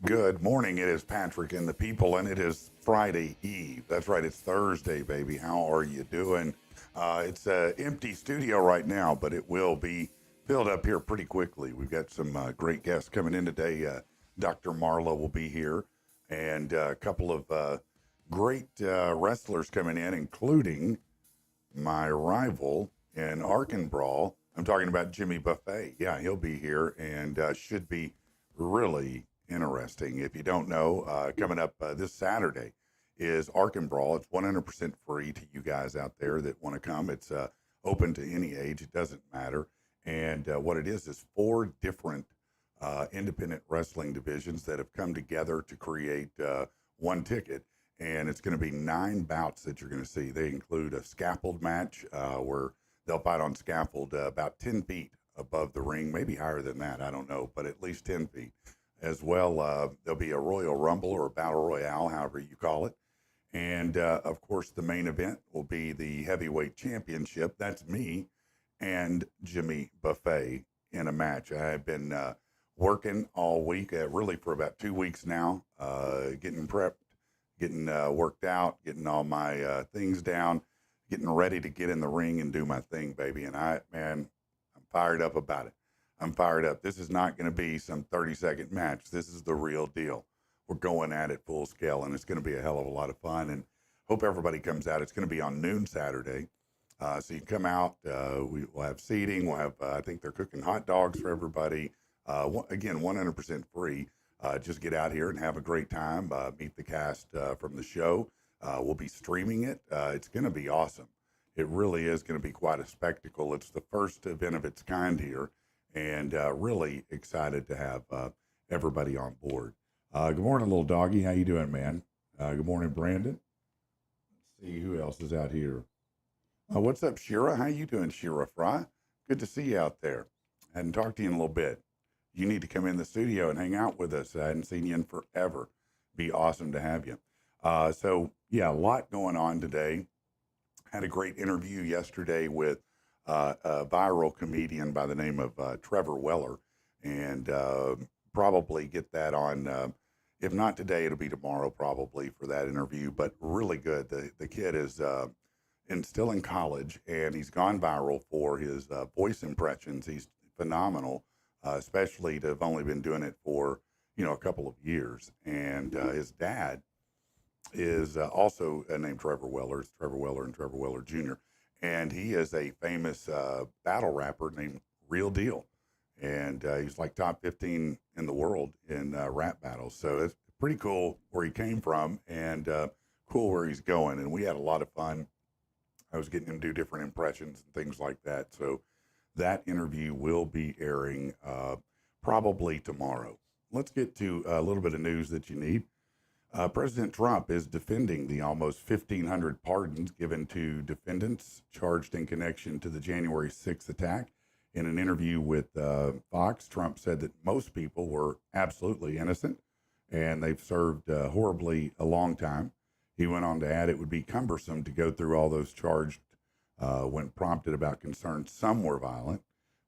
Good morning. It is Patrick and the people, and it is Friday Eve. That's right. It's Thursday, baby. How are you doing? It's an empty studio right now, but it will be filled up here pretty quickly. We've got some great guests coming in today. Dr. Marla will be here, and a couple of great wrestlers coming in, including my rival in Arkansas. I'm talking about Jimmy Buffet. Yeah, he'll be here and should be really interesting. If you don't know, coming up this Saturday is Arkansas. It's 100% free to you guys out there that want to come. It's open to any age. It doesn't matter. And what it is four different independent wrestling divisions that have come together to create one ticket. And it's going to be 9 bouts that you're going to see. They include a scaffold match where they'll fight on scaffold about 10 feet above the ring, maybe higher than that, I don't know, but at least 10 feet. As well, there'll be a Royal Rumble or a Battle Royale, however you call it. And, of course, the main event will be the Heavyweight Championship. That's me and Jimmy Buffet in a match. I've been working all week, really for about 2 weeks now, getting prepped, getting worked out, getting all my things down, getting ready to get in the ring and do my thing, baby. And I'm fired up about it. I'm fired up. This is not going to be some 30-second match. This is the real deal. We're going at it full scale, and it's going to be a hell of a lot of fun. And hope everybody comes out. It's going to be on noon Saturday. So you can come out. We'll have seating. We'll have, I think they're cooking hot dogs for everybody. Again, 100% free. Just get out here and have a great time. Meet the cast from the show. We'll be streaming it. It's going to be awesome. It really is going to be quite a spectacle. It's the first event of its kind here, and really excited to have everybody on board. Good morning, little doggy. How you doing, man? Good morning, Brandon. Let's see who else is out here. What's up, Shira? How you doing, Shira Fry? Good to see you out there. I hadn't talked to you in a little bit. You need to come in the studio and hang out with us. I hadn't seen you in forever. Be awesome to have you. So, yeah, a lot going on today. Had a great interview yesterday with a viral comedian by the name of Trevor Weller, and probably get that on, if not today, it'll be tomorrow probably for that interview, but really good. The kid is still in college, and he's gone viral for his voice impressions. He's phenomenal. Especially to have only been doing it for, a couple of years. And his dad is also named Trevor Weller. It's Trevor Weller and Trevor Weller Jr. And he is a famous battle rapper named Real Deal. And he's like top 15 in the world in rap battles. So it's pretty cool where he came from and cool where he's going. And we had a lot of fun. I was getting him to do different impressions and things like that. So that interview will be airing probably tomorrow. Let's get to a little bit of news that you need. President Trump is defending the almost 1,500 pardons given to defendants charged in connection to the January 6th attack. In an interview with Fox, Trump said that most people were absolutely innocent and they've served horribly a long time. He went on to add it would be cumbersome to go through all those charged when prompted about concerns some were violent.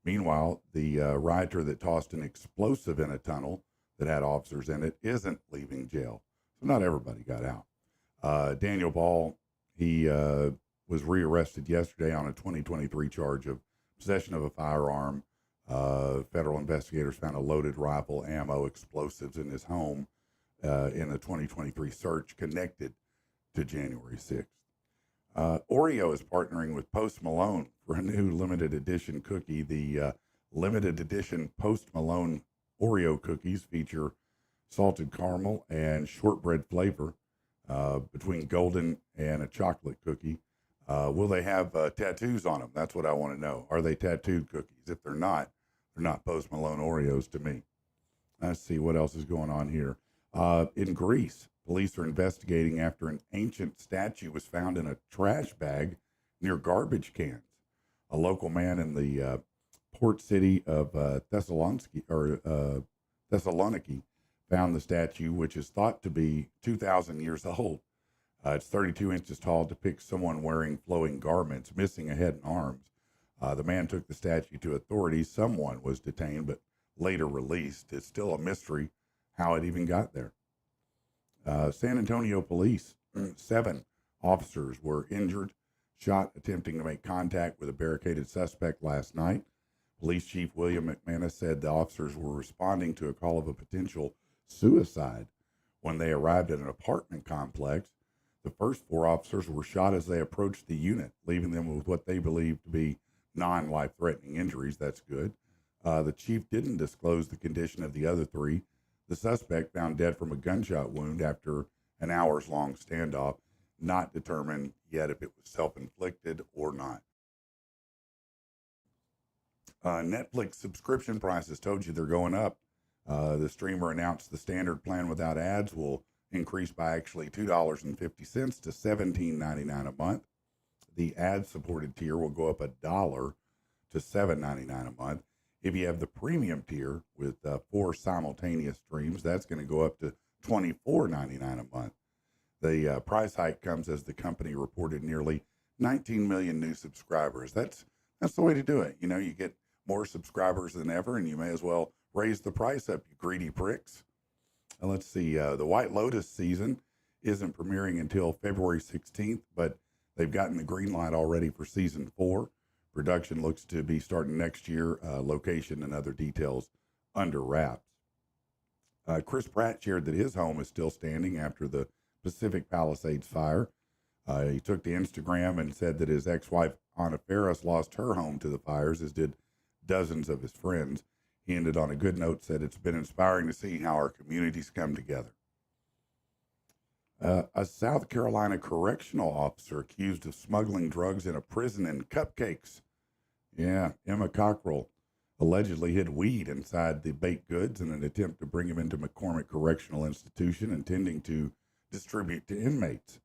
Meanwhile, the rioter that tossed an explosive in a tunnel that had officers in it isn't leaving jail. So not everybody got out. Daniel Ball, he was rearrested yesterday on a 2023 charge of possession of a firearm. Federal investigators found a loaded rifle, ammo, explosives in his home in a 2023 search connected to January 6th. Oreo is partnering with Post Malone for a new limited edition cookie. The limited edition Post Malone Oreo cookies feature salted caramel and shortbread flavor between golden and a chocolate cookie. Will they have tattoos on them? That's what I want to know. Are they tattooed cookies? If they're not Post Malone Oreos to me. Let's see what else is going on here. In Greece, police are investigating after an ancient statue was found in a trash bag near garbage cans. A local man in the port city of Thessaloniki found the statue, which is thought to be 2,000 years old. It's 32 inches tall, depicts someone wearing flowing garments, missing a head and arms. The man took the statue to authorities. Someone was detained, but later released. It's still a mystery how it even got there. San Antonio police, 7 officers were injured, shot attempting to make contact with a barricaded suspect last night. Police Chief William McManus said the officers were responding to a call of a potential suicide when they arrived at an apartment complex. The first 4 officers were shot as they approached the unit, leaving them with what they believed to be non-life-threatening injuries. That's good. The chief didn't disclose the condition of the other 3. The suspect found dead from a gunshot wound after an hours-long standoff, not determined yet if it was self-inflicted or not. Netflix subscription prices, told you they're going up. The streamer announced the standard plan without ads will increase by actually $2.50 to $17.99 a month. The ad-supported tier will go up $1 to $7.99 a month. If you have the premium tier with 4 simultaneous streams, that's going to go up to $24.99 a month. The price hike comes as the company reported nearly 19 million new subscribers. That's the way to do it. You know, you get more subscribers than ever, and you may as well raise the price up, you greedy pricks. Let's see, the White Lotus season isn't premiering until February 16th, but they've gotten the green light already for season 4. Production looks to be starting next year, location and other details under wraps. Chris Pratt shared that his home is still standing after the Pacific Palisades fire. He took to Instagram and said that his ex-wife, Anna Faris, lost her home to the fires, as did dozens of his friends. He ended on a good note, said it's been inspiring to see how our communities come together. A South Carolina correctional officer accused of smuggling drugs in a prison in cupcakes. Yeah, Emma Cockrell allegedly hid weed inside the baked goods in an attempt to bring him into McCormick Correctional Institution, intending to distribute to inmates.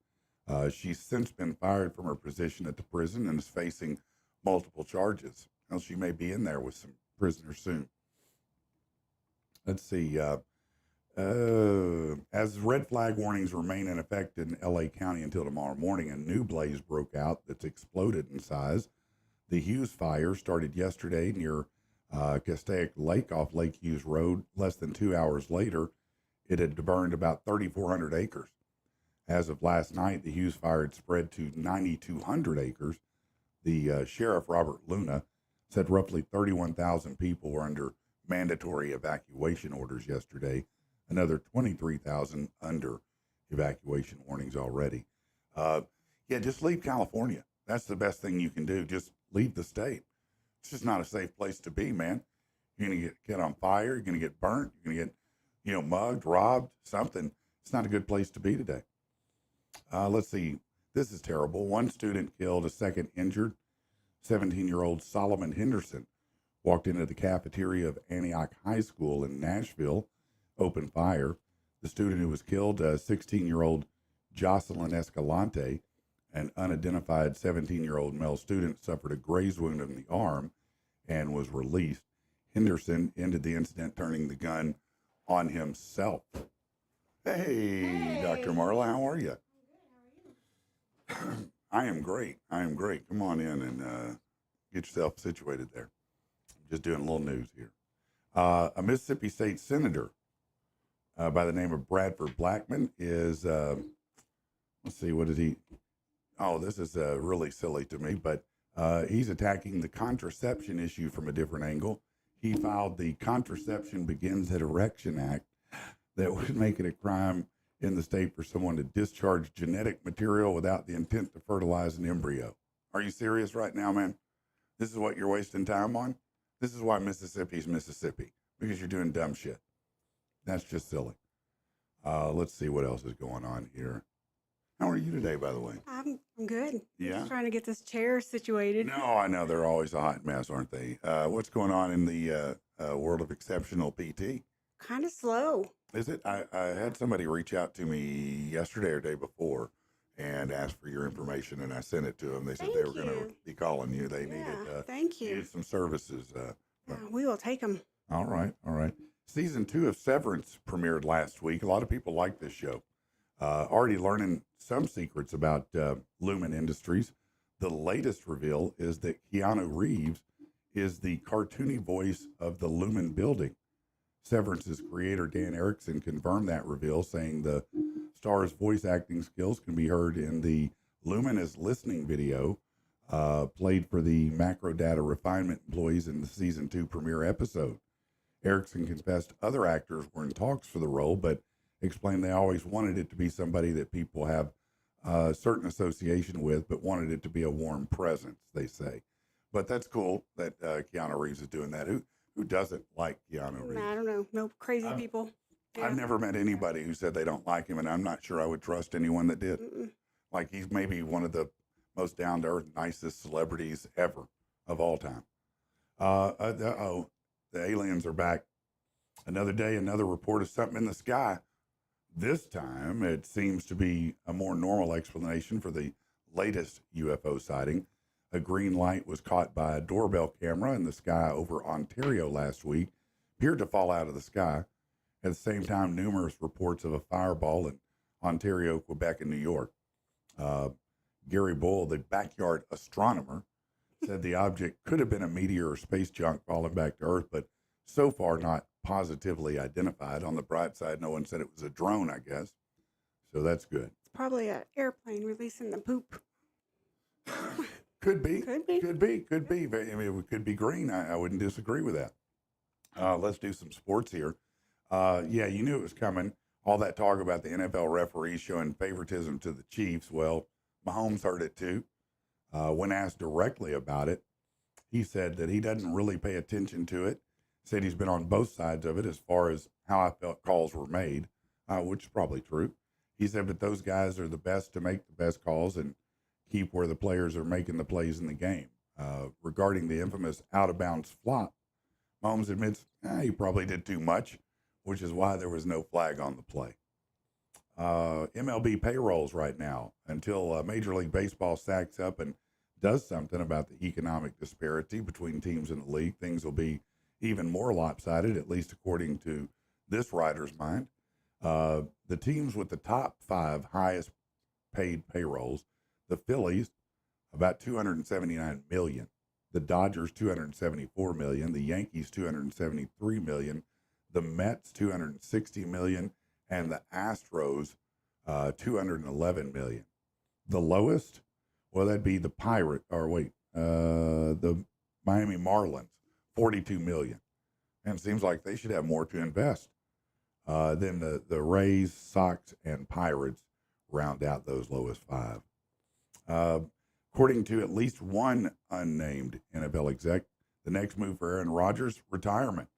She's since been fired from her position at the prison and is facing multiple charges. Well, she may be in there with some prisoners soon. Let's see. As red flag warnings remain in effect in LA County until tomorrow morning, a new blaze broke out that's exploded in size. The Hughes fire started yesterday near Castaic Lake off Lake Hughes Road. Less than 2 hours later, it had burned about 3,400 acres. As of last night, the Hughes fire had spread to 9,200 acres. The sheriff, Robert Luna, said roughly 31,000 people were under mandatory evacuation orders yesterday. Another 23,000 under evacuation warnings already. Yeah, just leave California. That's the best thing you can do. Just leave the state. It's just not a safe place to be, man. You're going to get on fire. You're going to get burnt. You're going to get, mugged, robbed, something. It's not a good place to be today. Let's see. This is terrible. One student killed, a second injured. 17-year-old Solomon Henderson walked into the cafeteria of Antioch High School in Nashville, opened fire. The student who was killed, 16-year-old Jocelyn Escalante, an unidentified 17-year-old male student, suffered a graze wound in the arm and was released. Henderson ended the incident turning the gun on himself. Hey, Dr. Marla, how are you? I'm good. How are you? I am great. Come on in and get yourself situated there. I'm just doing a little news here. A Mississippi State Senator by the name of Bradford Blackman is, let's see, what is he? Oh, this is really silly to me, but he's attacking the contraception issue from a different angle. He filed the Contraception Begins at Erection Act that would make it a crime in the state for someone to discharge genetic material without the intent to fertilize an embryo. Are you serious right now, man? This is what you're wasting time on? This is why Mississippi's Mississippi, because you're doing dumb shit. That's just silly. Let's see what else is going on here. How are you today, by the way? I'm good. Yeah? I'm just trying to get this chair situated. No, I know. They're always a hot mess, aren't they? What's going on in the world of exceptional PT? Kind of slow. Is it? I had somebody reach out to me yesterday or day before and asked for your information, and I sent it to them. They said they were going to be calling you. They Thank you. needed some services. We will take them. All right. Season 2 of Severance premiered last week. A lot of people like this show. Already learning some secrets about Lumen Industries. The latest reveal is that Keanu Reeves is the cartoony voice of the Lumen building. Severance's creator, Dan Erickson, confirmed that reveal, saying the star's voice acting skills can be heard in the Luminous listening video played for the macro data refinement employees in the season 2 premiere episode. Erickson confessed other actors were in talks for the role, but explained they always wanted it to be somebody that people have a certain association with, but wanted it to be a warm presence, they say. But that's cool that Keanu Reeves is doing that. Who doesn't like Keanu Reeves? I don't know. No crazy people. Yeah. I've never met anybody who said they don't like him, and I'm not sure I would trust anyone that did. Mm-mm. Like, he's maybe one of the most down-to-earth, nicest celebrities ever of all time. The aliens are back. Another day, another report of something in the sky. This time, it seems to be a more normal explanation for the latest UFO sighting. A green light was caught by a doorbell camera in the sky over Ontario last week, appeared to fall out of the sky. At the same time, numerous reports of a fireball in Ontario, Quebec, and New York. Gary Bull, the backyard astronomer, said the object could have been a meteor or space junk falling back to Earth, but so far not positively identified. On the bright side, no one said it was a drone, I guess. So that's good. It's probably an airplane releasing the poop. Could be. Could be. Could be. Could be. I mean, it could be green. I wouldn't disagree with that. Let's do some sports here. Yeah, you knew it was coming. All that talk about the NFL referees showing favoritism to the Chiefs. Well, Mahomes heard it too. When asked directly about it, he said that he doesn't really pay attention to it. Said he's been on both sides of it as far as how I felt calls were made, which is probably true. He said, but those guys are the best to make the best calls and keep where the players are making the plays in the game. Regarding the infamous out-of-bounds flop, Mahomes admits he probably did too much, which is why there was no flag on the play. MLB payrolls right now until Major League Baseball sacks up and does something about the economic disparity between teams in the league. Things will be even more lopsided, at least according to this writer's mind. The teams with the top 5 highest paid payrolls, the Phillies, about $279 million. The Dodgers, $274 million. The Yankees, $273 million. The Mets, $260 million. And the Astros, $211 million. The lowest, well, that'd be the the Miami Marlins, $42 million. And it seems like they should have more to invest. Then the Rays, Sox, and Pirates round out those lowest 5. According to at least one unnamed NFL exec, the next move for Aaron Rodgers, retirement.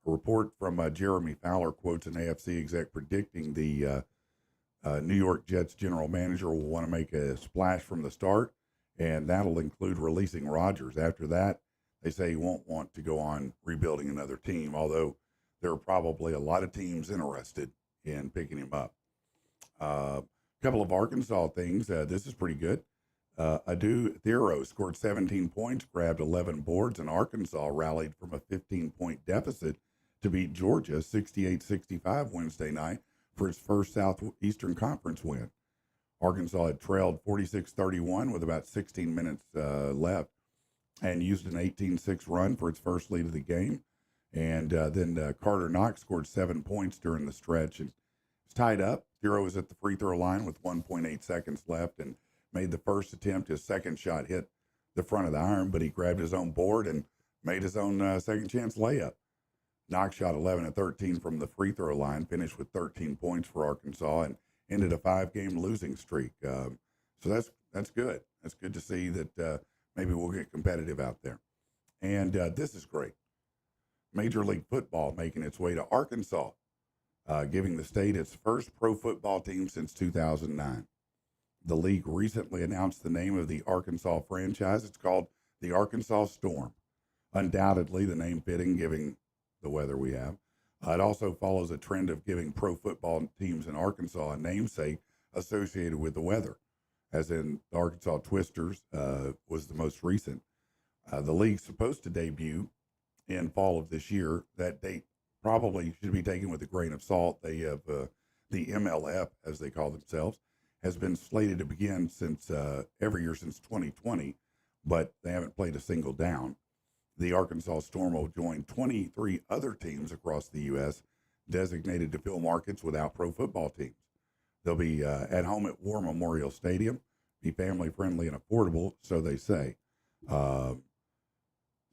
A report from Jeremy Fowler quotes an AFC exec predicting the New York Jets general manager will want to make a splash from the start, and that'll include releasing Rodgers. After that, they say he won't want to go on rebuilding another team, although there are probably a lot of teams interested in picking him up. A couple of Arkansas things. This is pretty good. Adu Thero scored 17 points, grabbed 11 boards, and Arkansas rallied from a 15-point deficit to beat Georgia 68-65 Wednesday night for its first Southeastern Conference win. Arkansas had trailed 46-31 with about 16 minutes left and used an 18-6 run for its first lead of the game. And then Carter Knox scored 7 points during the stretch. And it's tied up. Thero was at the free throw line with 1.8 seconds left and made the first attempt. His second shot hit the front of the iron, but he grabbed his own board and made his own second chance layup. Knox shot 11 of 13 from the free throw line, finished with 13 points for Arkansas, and ended a 5-game losing streak. So that's good. That's good to see that maybe we'll get competitive out there. And this is great. Major League Football making its way to Arkansas, giving the state its first pro football team since 2009. The league recently announced the name of the Arkansas franchise. It's called the Arkansas Storm. Undoubtedly, the name fitting, given the weather we have. It also follows a trend of giving pro football teams in Arkansas a namesake associated with the weather, as in the Arkansas Twisters was the most recent. The league's supposed to debut in fall of this year. That date probably should be taken with a grain of salt. They have the MLF, as they call themselves, has been slated to begin since every year since 2020, but they haven't played a single down. The Arkansas Storm will join 23 other teams across the U.S. designated to fill markets without pro football teams. They'll be at home at War Memorial Stadium, be family friendly and affordable, so they say. So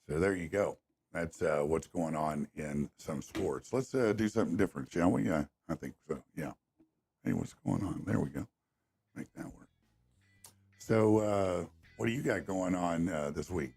there you go. That's what's going on in some sports. Let's do something different, shall we? I think so. Yeah. Hey, what's going on? There we go. Make that work. So, what do you got going on this week?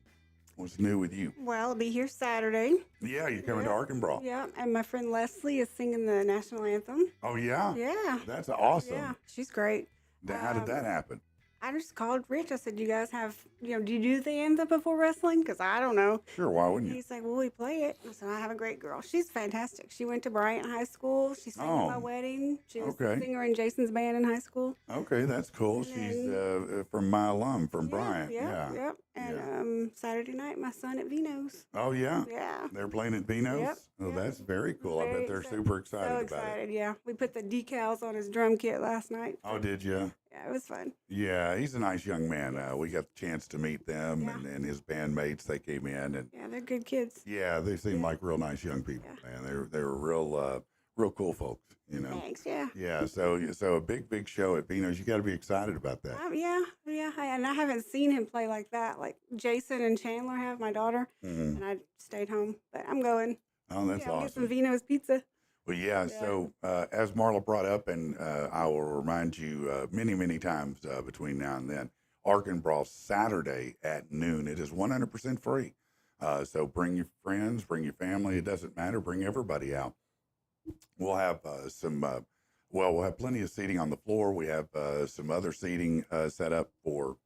What's new with you? Well, I'll be here Saturday. Yeah, you're coming to Yeah. Arkansas. Yeah, and my friend Leslie is singing the national anthem. Oh, yeah? Yeah. That's awesome. Yeah, she's great. How did that happen? I just called Rich. I said, "You guys have, do you do the anthem before wrestling? Because I don't know." Sure, why wouldn't you? He's like, "Well, we play it." I said, "I have a great girl. She's fantastic. She went to Bryant High School. She sang at my wedding. She was the singer in Jason's band in high school." Okay, that's cool. She's from my alum from Bryant. Yeah. And Saturday night, my son at Vino's. Oh, yeah? Yeah. They're playing at Vino's? Yep, Oh, yep. that's very cool. I Very bet they're excited. super excited So about excited, it. yeah. We put the decals on his drum kit last night. Oh, did you? Yeah, it was fun. Yeah, he's a nice young man. We got the chance to meet them Yeah. and his bandmates. They came in and Yeah, they're good kids. yeah, they seem Yeah. like real nice young people, Yeah. man. They were real cool folks, you know. Thanks, yeah. Yeah, so a big show at Vino's. You got to be excited about that. Yeah. And I haven't seen him play like that. Like Jason and Chandler have, my daughter, Mhm. and I stayed home. But I'm going. Oh, that's I'll get some awesome. Vino's pizza. Well, yeah. So as Marla brought up, and I will remind you many times between now and then, Arkansas Saturday at noon. It is 100% free. So bring your friends, bring your family. It doesn't matter. Bring everybody out. We'll have we'll have plenty of seating on the floor. We have some other seating set up for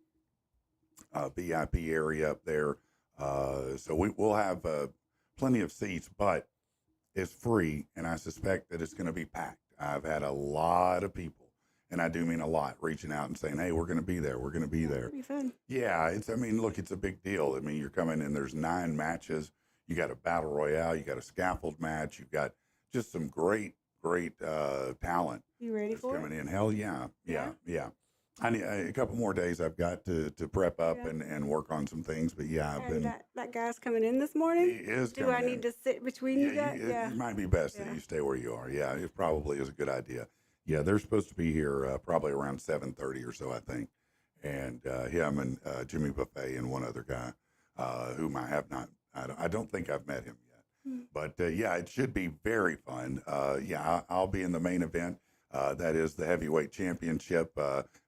VIP area up there. So we'll have plenty of seats, but it's free, and I suspect that it's going to be packed. I've had a lot of people, and I do mean a lot, reaching out and saying, "Hey, we're going to be there. We're going to be there." It'll be fun. Yeah, look, it's a big deal. I mean, you're coming in, there's 9 matches. You got a battle royale, you got a scaffold match, you've got just some great talent You ready that's for coming it? in. Hell yeah. I need a couple more days I've got to prep up Yeah. and work on some things, but yeah, I've And been. that guy's coming in this He morning. is Do coming I in. need to sit between you guys? It might be best that Yeah. you stay where you are. Yeah, it probably is a good idea. Yeah, they're supposed to be here probably around 7:30 or so, I think. And him and Jimmy Buffet and one other guy whom I have not. I don't think I've met him yet. But yeah, it should be very fun. I'll be in the main event. That is the heavyweight championship.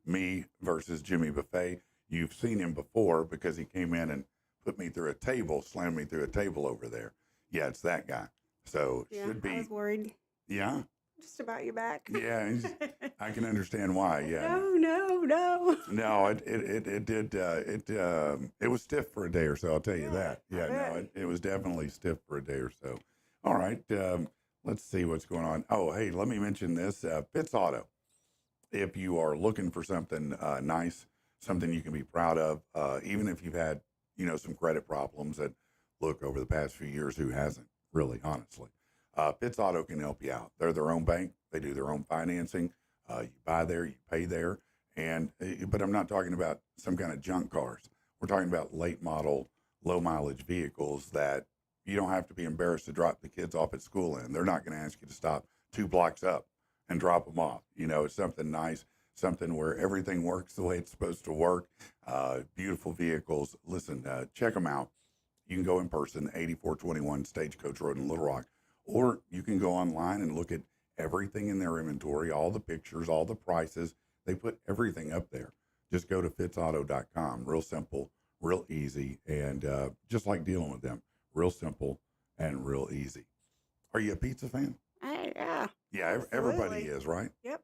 Me versus Jimmy Buffet. You've seen him before because he came in and put me through a table, slammed me through a table over there. Yeah, it's that guy. So Yeah, should be. I was worried Yeah, just about your back. yeah. I can understand why. Yeah. No. No, it did. It was stiff for a day or so. I'll tell you Yeah, that. I Yeah, no, bet. it was definitely stiff for a day or so. All right, let's see what's going on. Oh, hey, let me mention this. Fitz Auto. If you are looking for something nice, something you can be proud of, even if you've had some credit problems that look over the past few years, who hasn't really, honestly. Fitz Auto can help you out. They're their own bank. They do their own financing. You buy there, you pay there. But I'm not talking about some kind of junk cars. We're talking about late model, low mileage vehicles that you don't have to be embarrassed to drop the kids off at school in. They're not going to ask you to stop 2 blocks up and drop them off. It's something nice, something where everything works the way it's supposed to work. Beautiful vehicles. Listen, check them out. You can go in person, 8421 Stagecoach Road in Little Rock, or you can go online and look at everything in their inventory, all the pictures, all the prices. They put everything up there. Just go to fitzauto.com. Real simple, real easy, and just like dealing with them, real simple and real easy. Are you a pizza fan? Yeah. Yeah, everybody Absolutely. is, right? Yep.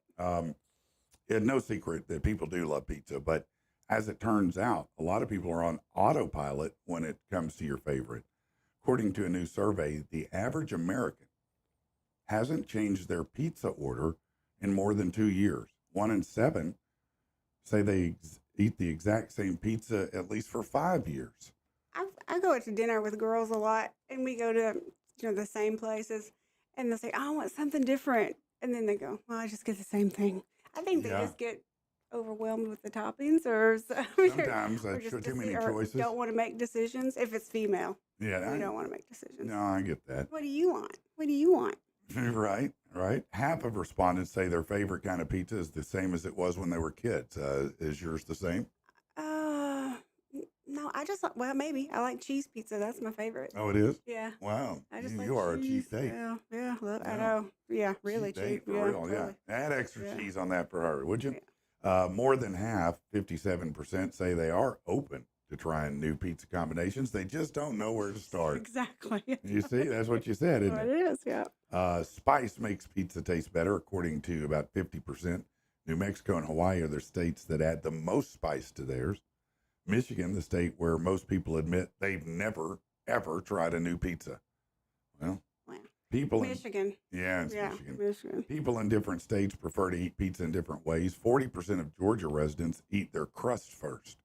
It's no secret that people do love pizza, but as it turns out, a lot of people are on autopilot when it comes to your favorite. According to a new survey, the average American hasn't changed their pizza order in more than 2 years. 1 in 7 say they eat the exact same pizza at least for 5 years. I go out to dinner with girls a lot, and we go to the same places, and they'll say, "Oh, I want something different," and then they go, "Well, I just get the same thing." I think they Yeah. just get overwhelmed with the toppings, or Sometimes or that's just too many or choices. don't want to make decisions. If it's female, Yeah, we don't want to make decisions. No, I get that. What do you want? What do you want? Right, right. Half of respondents say their favorite kind of pizza is the same as it was when they were kids. Is yours the same? No, I just well, maybe I like cheese pizza. That's my favorite. Oh, it is? Yeah. Wow. I just You, like you are cheese. a cheap date. Yeah, yeah. Look, I Yeah. know. Yeah, really Cheap date, cheap. for real, yeah. Add extra Yeah. cheese on that for her, would you? Yeah. More than half, 57%, say they are open to trying new pizza combinations. They just don't know where to start. Exactly. You see, that's what you said, isn't Well, it? it is, yeah. Spice makes pizza taste better, according to about 50%. New Mexico and Hawaii are the states that add the most spice to theirs. Michigan, the state where most people admit they've never, ever tried a new pizza. Well, people Michigan. It's Yeah, Michigan. Michigan. People in different states prefer to eat pizza in different ways. 40% of Georgia residents eat their crust first.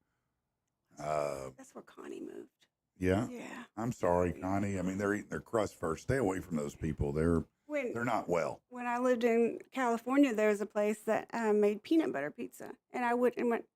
That's where Connie moved. Yeah? Yeah. I'm sorry, Connie. I mean, they're eating their crust first. Stay away from those people. They're not well. When I lived in California, there was a place that made peanut butter pizza, and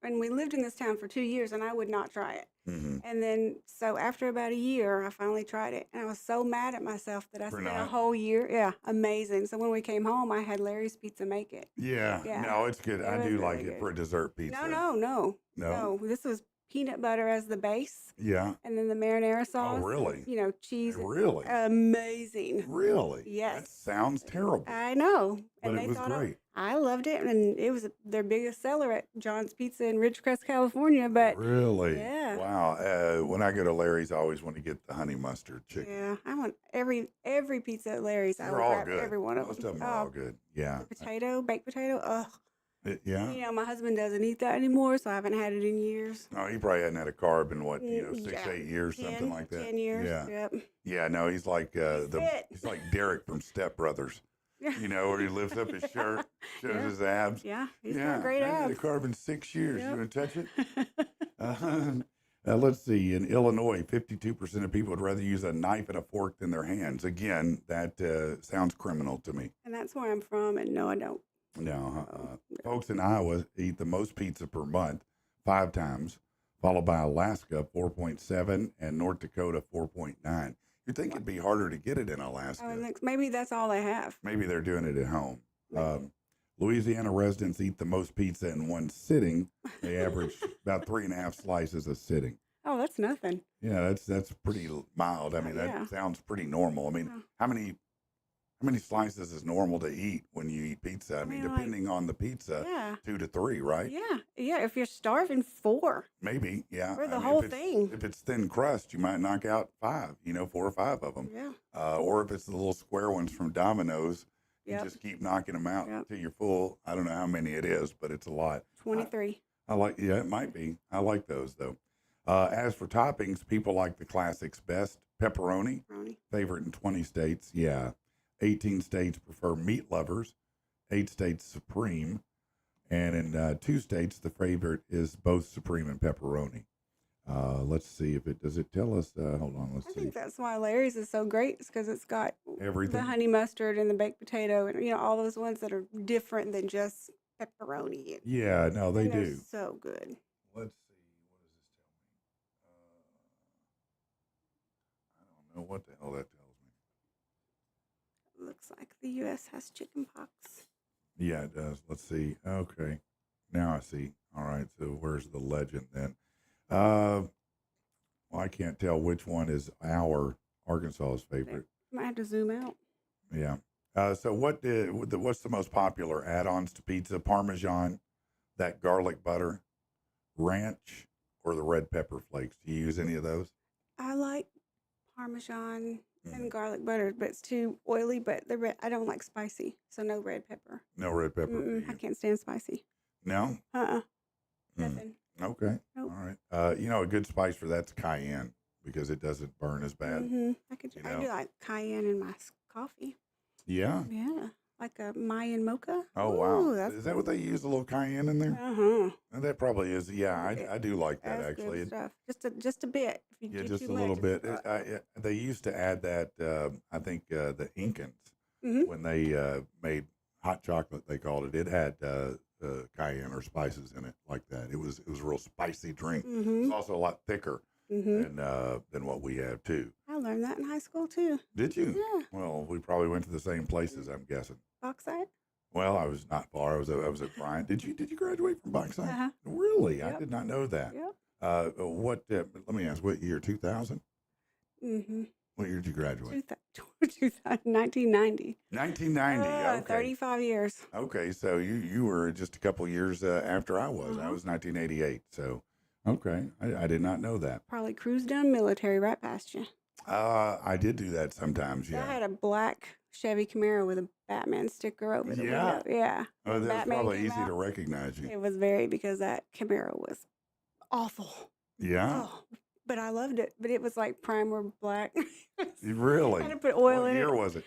and we lived in this town for 2 years, and I would not try it. Mm-hmm. And then, so after about a year, I finally tried it, and I was so mad at myself that I spent a whole year. Yeah, amazing. So when we came home, I had Larry's Pizza make it. Yeah. No, it's good. I do like it for a dessert pizza. No. This was peanut butter as the base. Yeah. And then the marinara sauce. Oh, really? Cheese. Really? Amazing. Really? Yes. That sounds terrible. I know. But it was great. I loved it, and it was their biggest seller at John's Pizza in Ridgecrest, California. But really? Yeah. Wow. When I go to Larry's, I always want to get the honey mustard chicken. Yeah, I want every pizza at Larry's. They're all good. Every one of them. Most of them are all good. Yeah. Baked potato. Ugh. Yeah. My husband doesn't eat that anymore, so I haven't had it in years. No, he probably hadn't had a carb in 8 years, something like that. 10 years. Yeah. Yep. Yeah. No, he's like he's like Derek from Step Brothers. Where he lifts up his shirt, shows his abs. Yeah, he's got great abs. I had a carb in 6 years. You want to touch it? Let's see. In Illinois, 52% of people would rather use a knife and a fork than their hands. Again, that sounds criminal to me. And that's where I'm from, and no, I don't. No. Folks in Iowa eat the most pizza per month, 5 times, followed by Alaska, 4.7, and North Dakota, 4.9. You'd think it'd be harder to get it in Alaska. Maybe that's all they have. Maybe they're doing it at home. Louisiana residents eat the most pizza in one sitting. They average about 3.5 slices a sitting. Oh, that's nothing. Yeah, that's pretty mild. I mean, that sounds pretty normal. I mean, how many slices is normal to eat when you eat pizza? I mean, depending on the pizza, 2 to 3, right? Yeah. If you're starving, 4. Maybe, yeah. For the whole thing. If it's thin crust, you might knock out 5, 4 or 5 of them. Yeah. Or if it's the little square ones from Domino's, you just keep knocking them out till you're full. I don't know how many it is, but it's a lot. 23. It might be. I like those, though. As for toppings, people like the classics best. Pepperoni, favorite in 20 states. Yeah. 18 states prefer meat lovers. 8 states supreme. And in 2 states, the favorite is both supreme and pepperoni. Let's see does it tell us? Hold on, let's see. I think that's why Larry's is so great. It's because it's got everything. The honey mustard and the baked potato and, all those ones that are different than just pepperoni. Yeah, no, they do. So good. Let's see. What does this tell me? I don't know what the hell that tells me. Looks like the U.S. has chicken pox. Yeah, it does. Let's see. Okay. Now I see. All right. So where's the legend then? Well, I can't tell which one is Arkansas's favorite. Might have to zoom out. Yeah. So what's the most popular add-ons to pizza? Parmesan, that garlic butter, ranch, or the red pepper flakes? Do you use any of those? I like Parmesan and garlic butter, but it's too oily. But I don't like spicy, so no red pepper. No red pepper. I can't stand spicy. No. Nothing. Okay. Nope. All right. A good spice for that's cayenne because it doesn't burn as bad. Mm-hmm. I do like cayenne in my coffee. Yeah. Yeah. Like a Mayan mocha. Oh, wow. Is that what they use, a little cayenne in there? Uh-huh. That probably is. Yeah, I do like that, That's actually. Good stuff. Just a bit. If you do just too a little much, bit. They used to add that, I think, the Incans, Mm-hmm. when they made hot chocolate, they called it. It had cayenne or spices in it like that. It was a real spicy drink. Mm-hmm. It's also a lot thicker Mm-hmm. than what we have too. I learned that in high school too. Did you? Yeah. Well, we probably went to the same places, I'm guessing. Bauxite. Well, I was not far. I was at Bryant. Did you graduate from Bauxite? Uh-huh. Really? Yep. I did not know that. Yep. What? Let me ask. What year? 2000? Mm-hmm. What year did you graduate? 1990. 1990. Okay. 35 years. Okay, so you were just a couple years after I was. I was 1988. So, okay, I did not know that. Probably cruised down Military right past you. I did do that sometimes. Yeah. I had a black Chevy Camaro with a Batman sticker over the window. Yeah. Oh, that's Batman probably came easy out. to recognize you. It was very, because that Camaro was awful. Yeah. Oh, but I loved it. But it was like primer black. Really? I had to put oil What in year it. was it?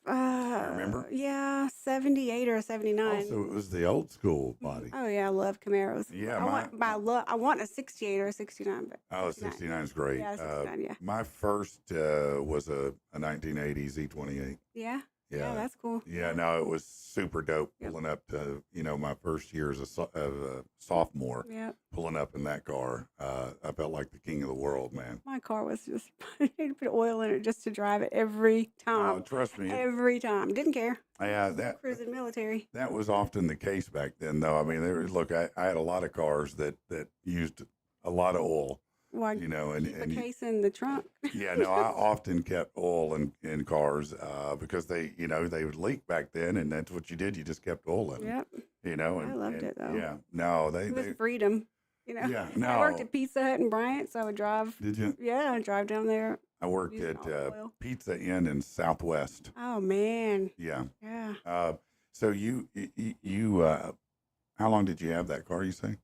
Remember? Yeah, 78 or 79. Also, it was the old school body. Oh yeah, I love Camaros. Yeah, I want a 68 or a 69, but Oh, 69 is great. Yeah, 69, yeah. My first was a 1980 Z28. Yeah. Yeah. Yeah, that's cool. Yeah, no, it was super dope Yep. pulling up to, my first year as a sophomore, Yep. pulling up in that car. I felt like the king of the world, man. My car was just, I had to put oil in it just to drive it every Oh, time. trust me. Every time. Didn't care. That Cruising military. that was often the case back then, though. I mean, I had a lot of cars that used a lot of oil, Well, and keep a case in the trunk. yeah, no, I often kept oil in cars because they would leak back then, and that's what you did. You just kept oil in them. Yep. And I loved it, though. Yeah, no, It was freedom. Yeah, I worked no. at Pizza Hut in Bryant, so I would drive. Did you? Yeah, I'd drive down there. I worked using at all the oil. Pizza Inn in Southwest. Oh, man. Yeah. Yeah. So you how long did you have that car? You say?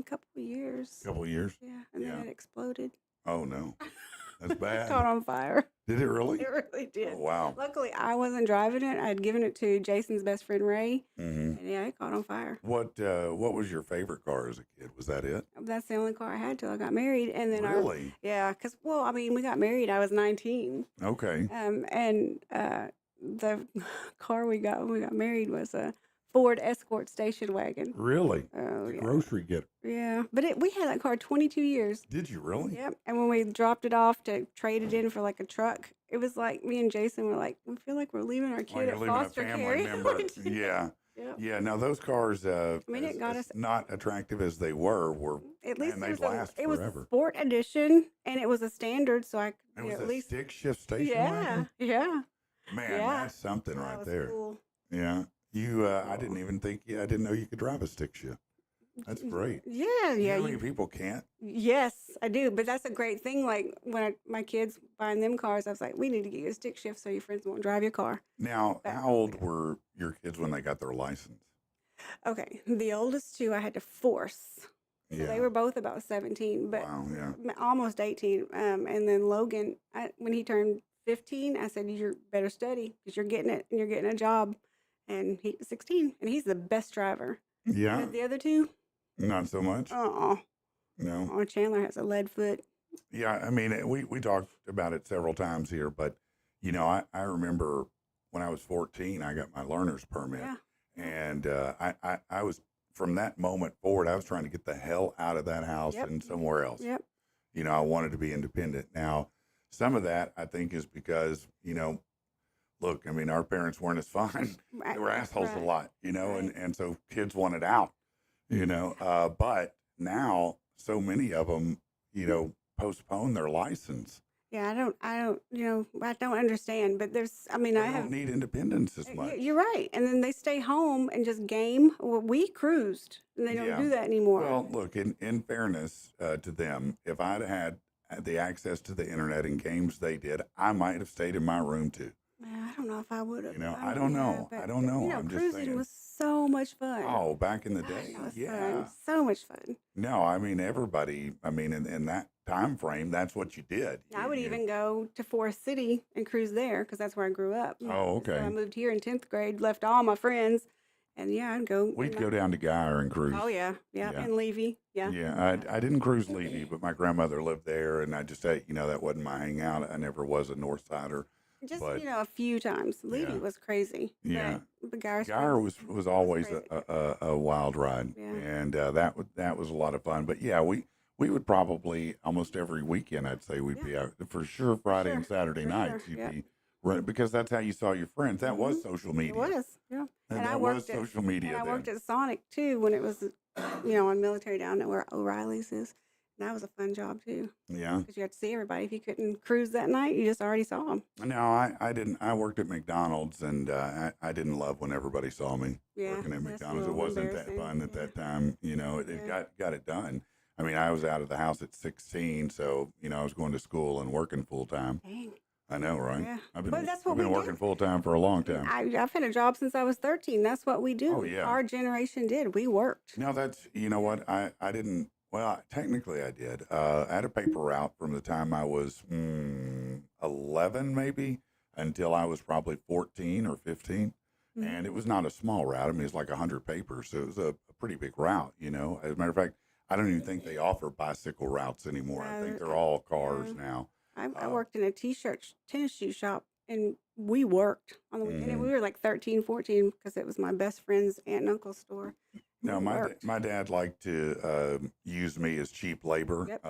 Couple of years. A couple of years. Yeah, and then it exploded. Oh no, that's bad. Caught on fire. Did it really? It really did. Oh, wow. Luckily, I wasn't driving it. I had given it to Jason's best friend Ray, Mm-hmm. and yeah, it caught on fire. What was your favorite car as a kid? Was that it? That's the only car I had till I got married, and then Really? because we got married. I was 19. Okay. And the car we got when we got married was a Ford Escort station wagon. Really? Oh The yeah, grocery getter. yeah. But we had that car 22 years. Did you really? Yep. And when we dropped it off to trade it in for like a truck, it was like me and Jason were like, we feel like we're leaving our Like kid you're at leaving a foster family care. member. We did. Yeah. Yep. Yeah. Now those cars, mean, it got as us- not attractive as they were At least man, it they'd was last it was a forever. sport edition, and it was a standard, so I It could was at a least stick shift station yeah, wagon. yeah. Man, Yeah. that's something That right was there. cool. Yeah. I didn't even think. I didn't know you could drive a stick shift. That's great. Yeah, You yeah. know how many people can't? Yes, I do. But that's a great thing. Like when my kids buying them cars, I was like, we need to get you a stick shift so your friends won't drive your car. Now, Back how old were your kids when they got their license? Okay, the oldest two I had to force. So Yeah. they were both about 17, but Wow. Yeah. almost 18. And then Logan, when he turned 15, I said, you better study because you're getting it and you're getting a job. And he was 16, and he's the best driver. Yeah. But the other two, Not so much. no. Chandler has a lead foot. Yeah. I mean, we talked about it several times here, but I remember when I was 14, I got my learner's permit, Yeah. and I was from that moment forward, I was trying to get the hell out of that house Yep. and somewhere else. Yep. I wanted to be independent. Now, some of that I think is because look, I mean, our parents weren't as fun. They were assholes a Right. lot, and so kids wanted out, but now so many of them, postpone their license. Yeah, I don't understand. But I They have. don't need independence as much. You're right. And then they stay home and just game. Well, we cruised, and they don't Yeah. do that anymore. Well, look, in fairness to them, if I'd had the access to the internet and games they did, I might have stayed in my room too. I don't know if I would have. I don't know. I don't know. I'm just cruising saying. was so much fun. Oh, back in the Gosh, day, that was yeah. fun. So much fun. No, I mean everybody. I mean, in that time frame, that's what you did. I would even go to Forest City and cruise there because that's where I grew up. Oh, okay. So I moved here in 10th grade, left all my friends, and yeah, I'd go. We'd go down to Geyer and cruise. Oh yeah, Yeah. and Levy, yeah. Yeah, I didn't cruise Levy, but my grandmother lived there, and I just, that wasn't my hangout. I never was a North Sider Just, but a few times. Levy yeah, was crazy. yeah. But Gyre Gyre Springs was was always crazy. a wild ride, Yeah. and that was a lot of fun. But yeah, we would probably almost every weekend, I'd say we'd Yeah. be out for sure. For Friday and sure. Saturday For nights, sure. you'd Yep. be running because that's how you saw your friends. That hmm was social It media. was. Yeah. And And I that was worked at social and media I worked then. at Sonic too when it was, on Military down at where O'Reilly's is. And that was a fun job too Yeah. because you had to see everybody. If you couldn't cruise that night, you just already saw them. No, I didn't. I worked at McDonald's, and I didn't love when everybody saw me Yeah, working at that's a McDonald's. It little wasn't that embarrassing. fun at Yeah. that time. It Yeah. got it done. I mean, I was out of the house at 16, so I was going to school and working full time. Dang. I know, right? Yeah. I've But that's I've what we been working did. full time for a long time. I've had a job since I was 13. That's what we Oh do. yeah. Our generation did. We worked. No, that's Yeah. what I didn't. Well, technically I did. I had a paper route from the time I was 11, maybe, until I was probably 14 or 15, Mhm. and it was not a small route. I mean, it's like 100 papers, so it was a pretty big route. As a matter of fact, I don't even think they offer bicycle routes anymore. I think they're all cars now. I Uh, worked in a t-shirt tennis shoe shop and we worked on the weekend. And we mhm. were like 13, 14 because it was my best friend's aunt and uncle's store. We No, worked. my dad liked to use me as cheap labor, Yep.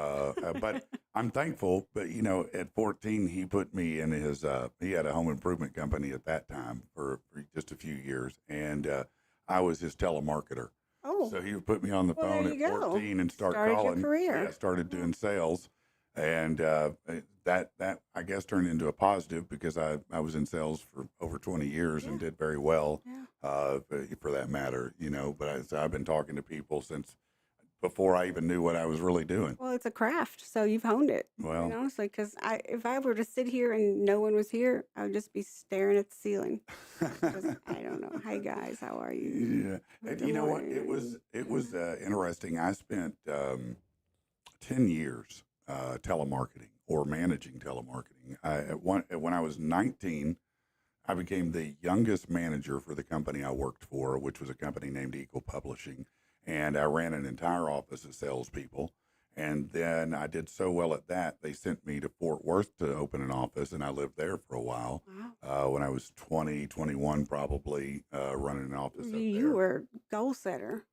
but I'm thankful. But at 14, he put me in his. He had a home improvement company at that time for just a few years, and I was his telemarketer. Oh, So he would put me on the well, phone there at you go. 14 and start Started your calling. career. Yeah, started Yeah. doing sales, and that I guess turned into a positive because I was in sales for over 20 years and Yeah. did very well Yeah. for that matter. But I've been talking to people since before I even knew what I was really doing. Well, it's a craft, so you've honed it. Well, Honestly, because if I were to sit here and no one was here, I would just be staring at the ceiling. Just, I don't know. Hi guys, how are you? yeah, and Good you know what? morning. It was interesting. I spent 10 years telemarketing or managing telemarketing. When I was 19, I became the youngest manager for the company I worked for, which was a company named Eagle Publishing. And I ran an entire office of salespeople. And then I did so well at that, they sent me to Fort Worth to open an office, and I lived there for a while. Wow. When I was 20, 21, probably running an office up You there. were goal setter.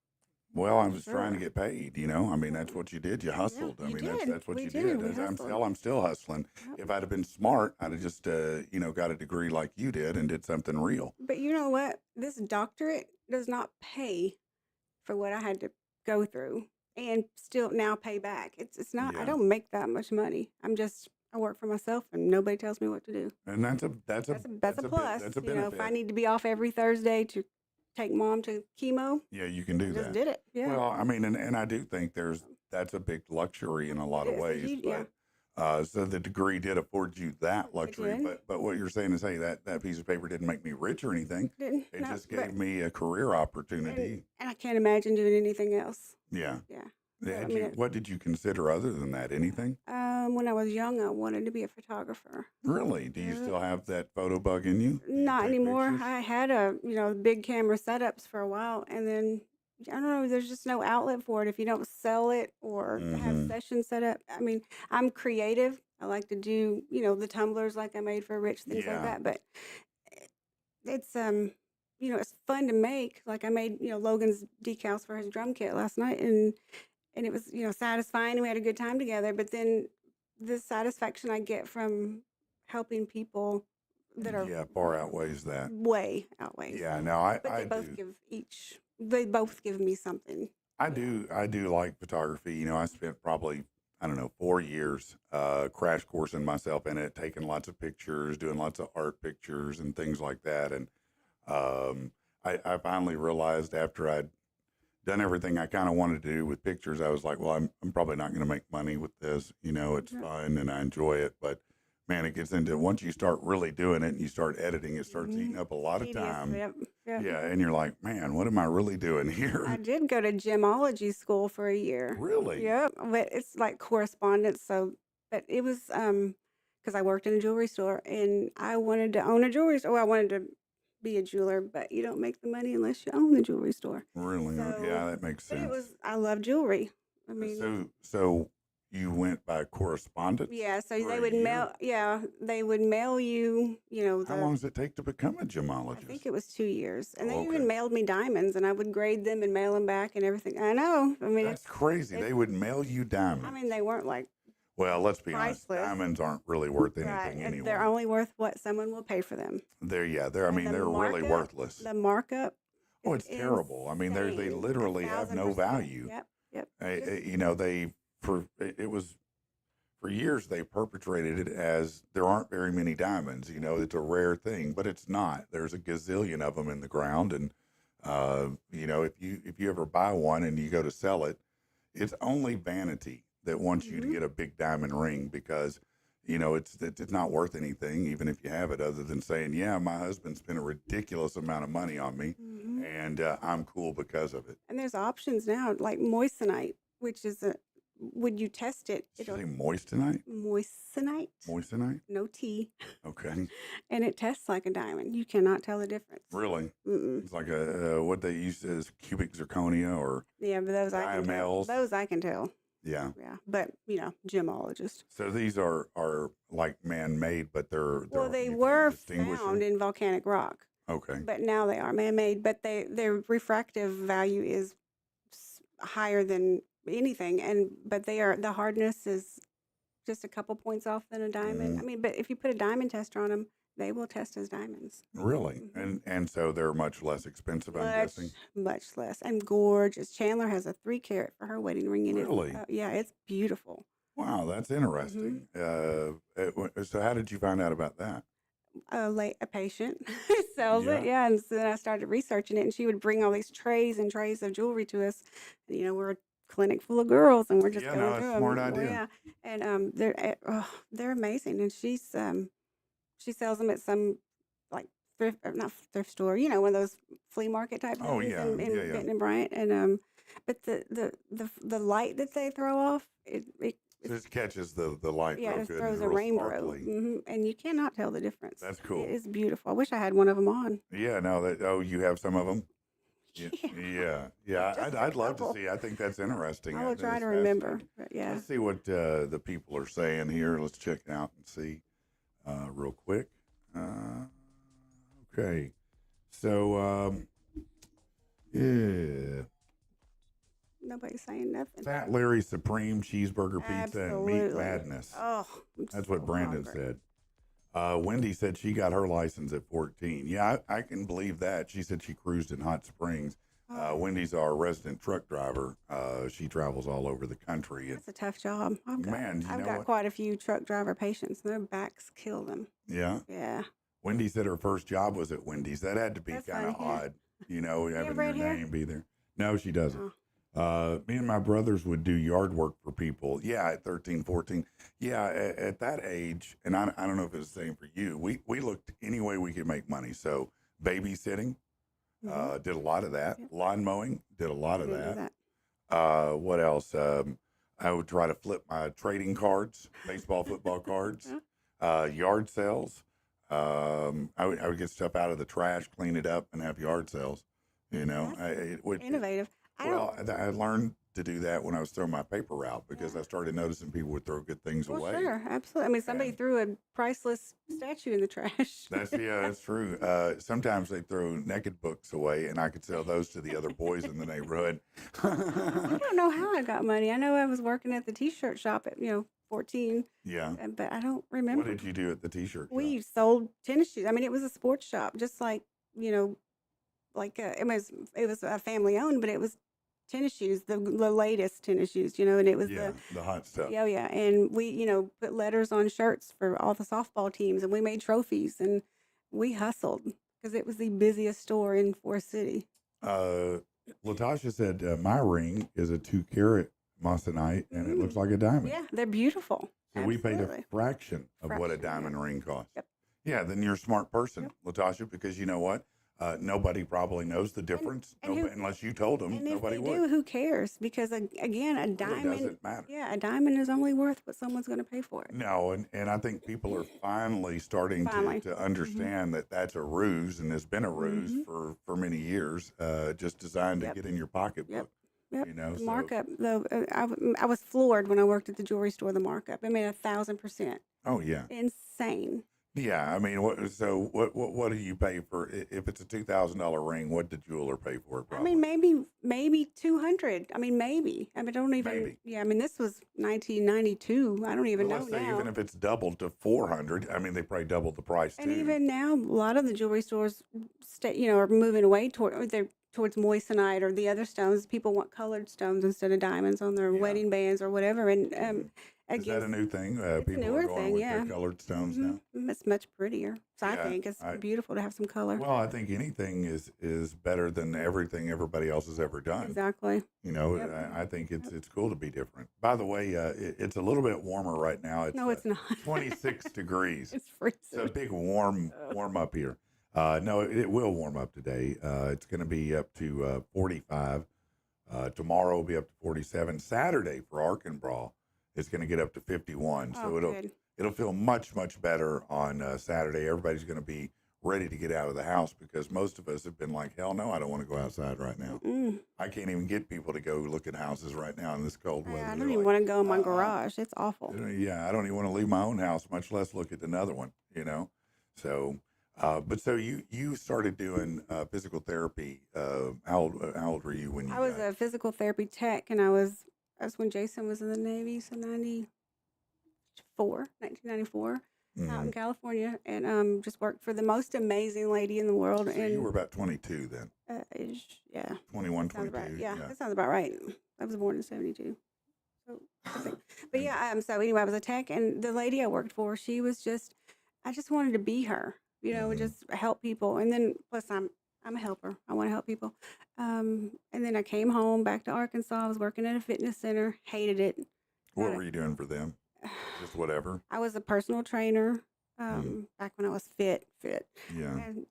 Well, I For was trying to sure. get paid. I mean, that's what you did. You Yeah, hustled. I you mean, did. that's what We you did. did. We As hustled. I'm still hustling. Yep. If I'd have been smart, I'd have just got a degree like you did and did something real. But you know what? This doctorate does not pay for what I had to go through and still now pay back. It's not, I Yeah, don't make that much money. I work for myself and nobody tells me what to do. and That's a plus. that's a If I benefit. need to be off every Thursday to take mom to chemo, Yeah, you can do I just that. did it. Yeah. Well, I mean, and I do think that's a big luxury in a lot of It's a ways. huge, yeah. But so the degree did afford you that It luxury. did. But what you're saying is, hey, that piece of paper didn't make me rich or anything. Didn't, It no, just but, gave me a career opportunity. and I can't imagine doing anything else. Yeah. Yeah. So, Had you, what did you consider other than that? Anything? when I was young, I wanted to be a photographer. Really? Do you Yeah. still have that photo bug in you? Do you Not take anymore. pictures? I had big camera setups for a while, and then I don't know. There's just no outlet for it if you don't sell it or have Mm-hmm. sessions set up. I mean, I'm creative. I like to do the tumblers like I made for Rich, things like Yeah. that. But it's it's fun to make. Like I made Logan's decals for his drum kit last night, and it was satisfying, and we had a good time together. But then the satisfaction I get from helping people that are Yeah, far outweighs that. way outweighs. Yeah, no, But I they both do. they both give me something. I do like photography. I spent probably, I don't know, 4 years crash coursing myself in it, taking lots of pictures, doing lots of art pictures and things like that. And I finally realized after I'd done everything I kind of wanted to do with pictures, I was like, well, I'm probably not going to make money with this. It's Yeah. fun and I enjoy it, but man, it gets into once you start really doing it and you start editing, it starts eating up a lot of Tedious. time. Yep. Yep. Yeah, and you're like, man, what am I really doing I here? did go to gemology school for a year. Really? Yep. But it's like correspondence. So, but it was because I worked in a jewelry store and I wanted to own a jewelry store. Well, I wanted to be a jeweler, but you don't make the money unless you own the jewelry store. Really? So, Yeah, that makes but sense. I love jewelry. I mean, So you went by correspondence? Yeah, so for they a would year? they would mail you, How long does it take to become a I gemologist? think it was 2 years. And Oh, they okay. even mailed me diamonds and I would grade them and mail them back and everything. I know. I mean, That's crazy. it's, They would mail you diamonds. I mean, they weren't like Well, let's be honest. priceless. Diamonds aren't really worth Right. anything anyway. They're only worth what someone will pay for them. They're. I And mean, the they're really markup, worthless. the markup Oh, is it's terrible. I mean, they insane. literally have no 1,000%. value. Yep. You know, it was for years they perpetrated it as there aren't very many diamonds. You know, it's a rare thing, but it's not. There's a gazillion of them in the ground, and you know, if you ever buy one and you go to sell it, it's only vanity that wants you to Mhm. get a big diamond ring because you know it's not worth anything, even if you have it, other than saying, yeah, my husband spent a ridiculous amount of money on me, Mhm. and I'm cool because of it. And there's options now like moissanite, which is when you test it, Did you it'll say moissanite? moissanite, Moissanite? no T, Okay. and it tests like a diamond. You cannot tell the difference. Really? Mm-mm. It's like a what they use as cubic zirconia or Yeah, but those I can tell. diamels. Those I can tell. Yeah. Yeah, but gemologist. So these are like man made, but Well, they you can't were distinguish found them. in volcanic rock, Okay. but now they are man-made. But their refractive value is higher than anything, but the hardness is just a couple points off than a diamond. Mhm. I mean, but if you put a diamond tester on them, they will test as diamonds. Really? Mhm. And so they're much less expensive, I'm guessing. Much less, and gorgeous. Chandler has a 3 carat for her wedding ring, and Really? yeah, it's beautiful. Wow, that's Mhm. interesting. So how did you find out about that? A patient sells it, Yeah. yeah, and so then I started researching it, and she would bring all these trays and trays of jewelry to us. And, we're a clinic full of girls, and we're just Yeah, going no, that's through a them. smart Well, idea. yeah, and they're amazing, and she sells them at some like not thrift store, one of those flea market type Oh things yeah, in yeah, yeah. Benton and Bryant, and but the light that they throw off, So this catches the light yeah, real it good and throws it's a real rainbow, sparkly. and you cannot tell the difference. That's cool. It is beautiful. I wish I had one of them on. Yeah, no, you have some of them. Yeah, Yeah, yeah. just a I'd love to couple. see. I think that's interesting. I I will think try it's to remember. fascinating. But yeah, Let's see what the people are saying here. Let's check it out and see real quick. Okay, so yeah, nobody's saying nothing. Fat Larry Supreme Cheeseburger Pizza and Meat Absolutely. Madness. Oh, I'm That's what so Brandon hungry. said. Wendy said she got her license at 14. Yeah, I can believe that. She said she cruised in Hot Springs. Oh, Wendy's our resident truck driver. She travels all over the country. And that's a tough job. man, you I've know got what? quite a few truck driver patients. Their backs kill them. Yeah. Yeah. Wendy said her first job was at Wendy's. That had to be That's kind of funny, yeah. odd, having have your red hair? name be there. No, she doesn't. Oh. Me and my brothers would do yard work for people. Yeah, at 13, 14. Yeah, at that age, and I don't know if it's the same for you. We looked any way we could make money. So babysitting, Mhm. did a lot of that. Yep. Lawn mowing, did a lot I of didn't do that. that. What else? I would try to flip my trading cards, baseball, football cards, yard sales. I would get stuff out of the trash, clean it up, and have yard sales. That's innovative. I learned to do that when I was throwing my paper out because I started noticing people would throw good things Well, away. sure, absolutely. I mean, somebody And threw a priceless statue in the trash. that's true. Sometimes they throw naked books away, and I could sell those to the other boys in the neighborhood. I don't know how I got money. I know I was working at the T-shirt shop at 14, Yeah. but I don't What remember. did you do at the T-shirt shop? We sold tennis shoes. I mean, it was a sports shop, just like it was family owned, but it was tennis shoes, the latest tennis shoes, and it was Yeah, the hot stuff. yeah, and we put letters on shirts for all the softball teams, and we made trophies, and we hustled because it was the busiest store in Forest City. Latasha said my ring is a 2-carat moissanite, and it looks like a diamond. Yeah, they're beautiful. So we paid a Absolutely. fraction of what a Fraction, yeah. diamond ring costs. Yep. Yeah, then you're a smart person, Yep. Latasha, because you know what? Nobody probably knows the difference. Unless you told them, And if nobody they would. do, who cares? Because again, a It really diamond, doesn't matter. yeah, a diamond is only worth what someone's going to pay for it. No, and I think people are finally starting Finally. to understand that that's a ruse and has been a ruse Mhm. for many years, just designed to Yep. get in your pocketbook. Yep. Yep. you know, The so, markup, though, I was floored when I worked at the jewelry store. The markup, I made 1,000%. oh, yeah. Insane. Yeah, I mean, what do you pay for if it's a $2,000 ring? What did the jeweler pay for it? I mean, Probably, maybe 200. I mean, maybe. I mean, I don't even. maybe. Yeah, I mean, this was 1992. I don't even Well, know let's say even now. if it's doubled to 400, I mean, they probably doubled the price And too. even now, a lot of the jewelry stores, are moving away towards moissanite or the other stones. People want colored stones instead of diamonds on their Yeah. wedding bands or whatever. And Mhm. it Is that gives a new thing? it's a People are newer going thing, with the yeah. colored stones hmm now. It's much prettier. So I Yeah, think it's I beautiful to have some color. well, I think anything is better than everything everybody else has ever done. Exactly. You know, Yep. I think Yep. it's cool to be different. By the way, it's a little bit warmer right now. It's No, it's not. 26 degrees. It's It's a freezing. big warm Oh. warm up here. No, it will warm up today. It's going to be up to 45. Tomorrow will be up to 47. Saturday for Arkansas is going to get up to 51. Oh, So good. it'll feel much better on Saturday. Everybody's going to be ready to get out of the house because most of us have been like, hell no, I don't want to go outside right now. Mm-mm. I can't even get people to go look at houses right now in this cold weather. I don't They're even like, want to go in my uh-uh. garage. It's awful. Yeah, I don't even want to leave my own house, much less look at another one, you know? So, but so you started doing physical therapy. How old were you when you I was got? a physical therapy tech, and that's when Jason was in the Navy, so 1994, out in Mhm. California, and just worked for the most amazing lady in the world. So you And were about 22 then, yeah, 21, sounds about 22. yeah, Yeah. that sounds about right. I was born in '72, so I think. But And yeah, so anyway, I was a tech, and the lady I worked for, I just wanted to be her, mhm. just help people, and then plus I'm a helper. I want to help people. And then I came home back to Arkansas. I was working at a fitness center. Hated it. What Got were you doing for them? it. Just whatever. I was a personal trainer. Mm. Back when I was fit, Yeah. and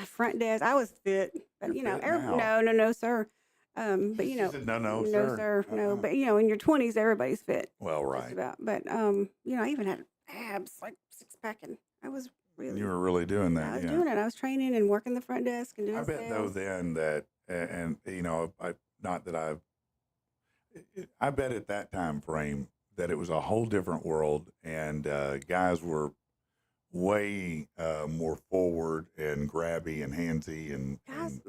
front desk. I was fit, but You're fit now. no, sir. But She said, no, no, no, sir. sir, no. Uh-uh. But in your 20s, everybody's fit, Well, just right. about. But I even had abs, like six packing. I was You really, were really doing yeah, I that. was Yeah. doing it. I was training and working the front desk and I doing bet though sales. then that, and you know, not that I bet at that time frame that it was a whole different world, and guys were way more forward and grabby and handsy, Guys,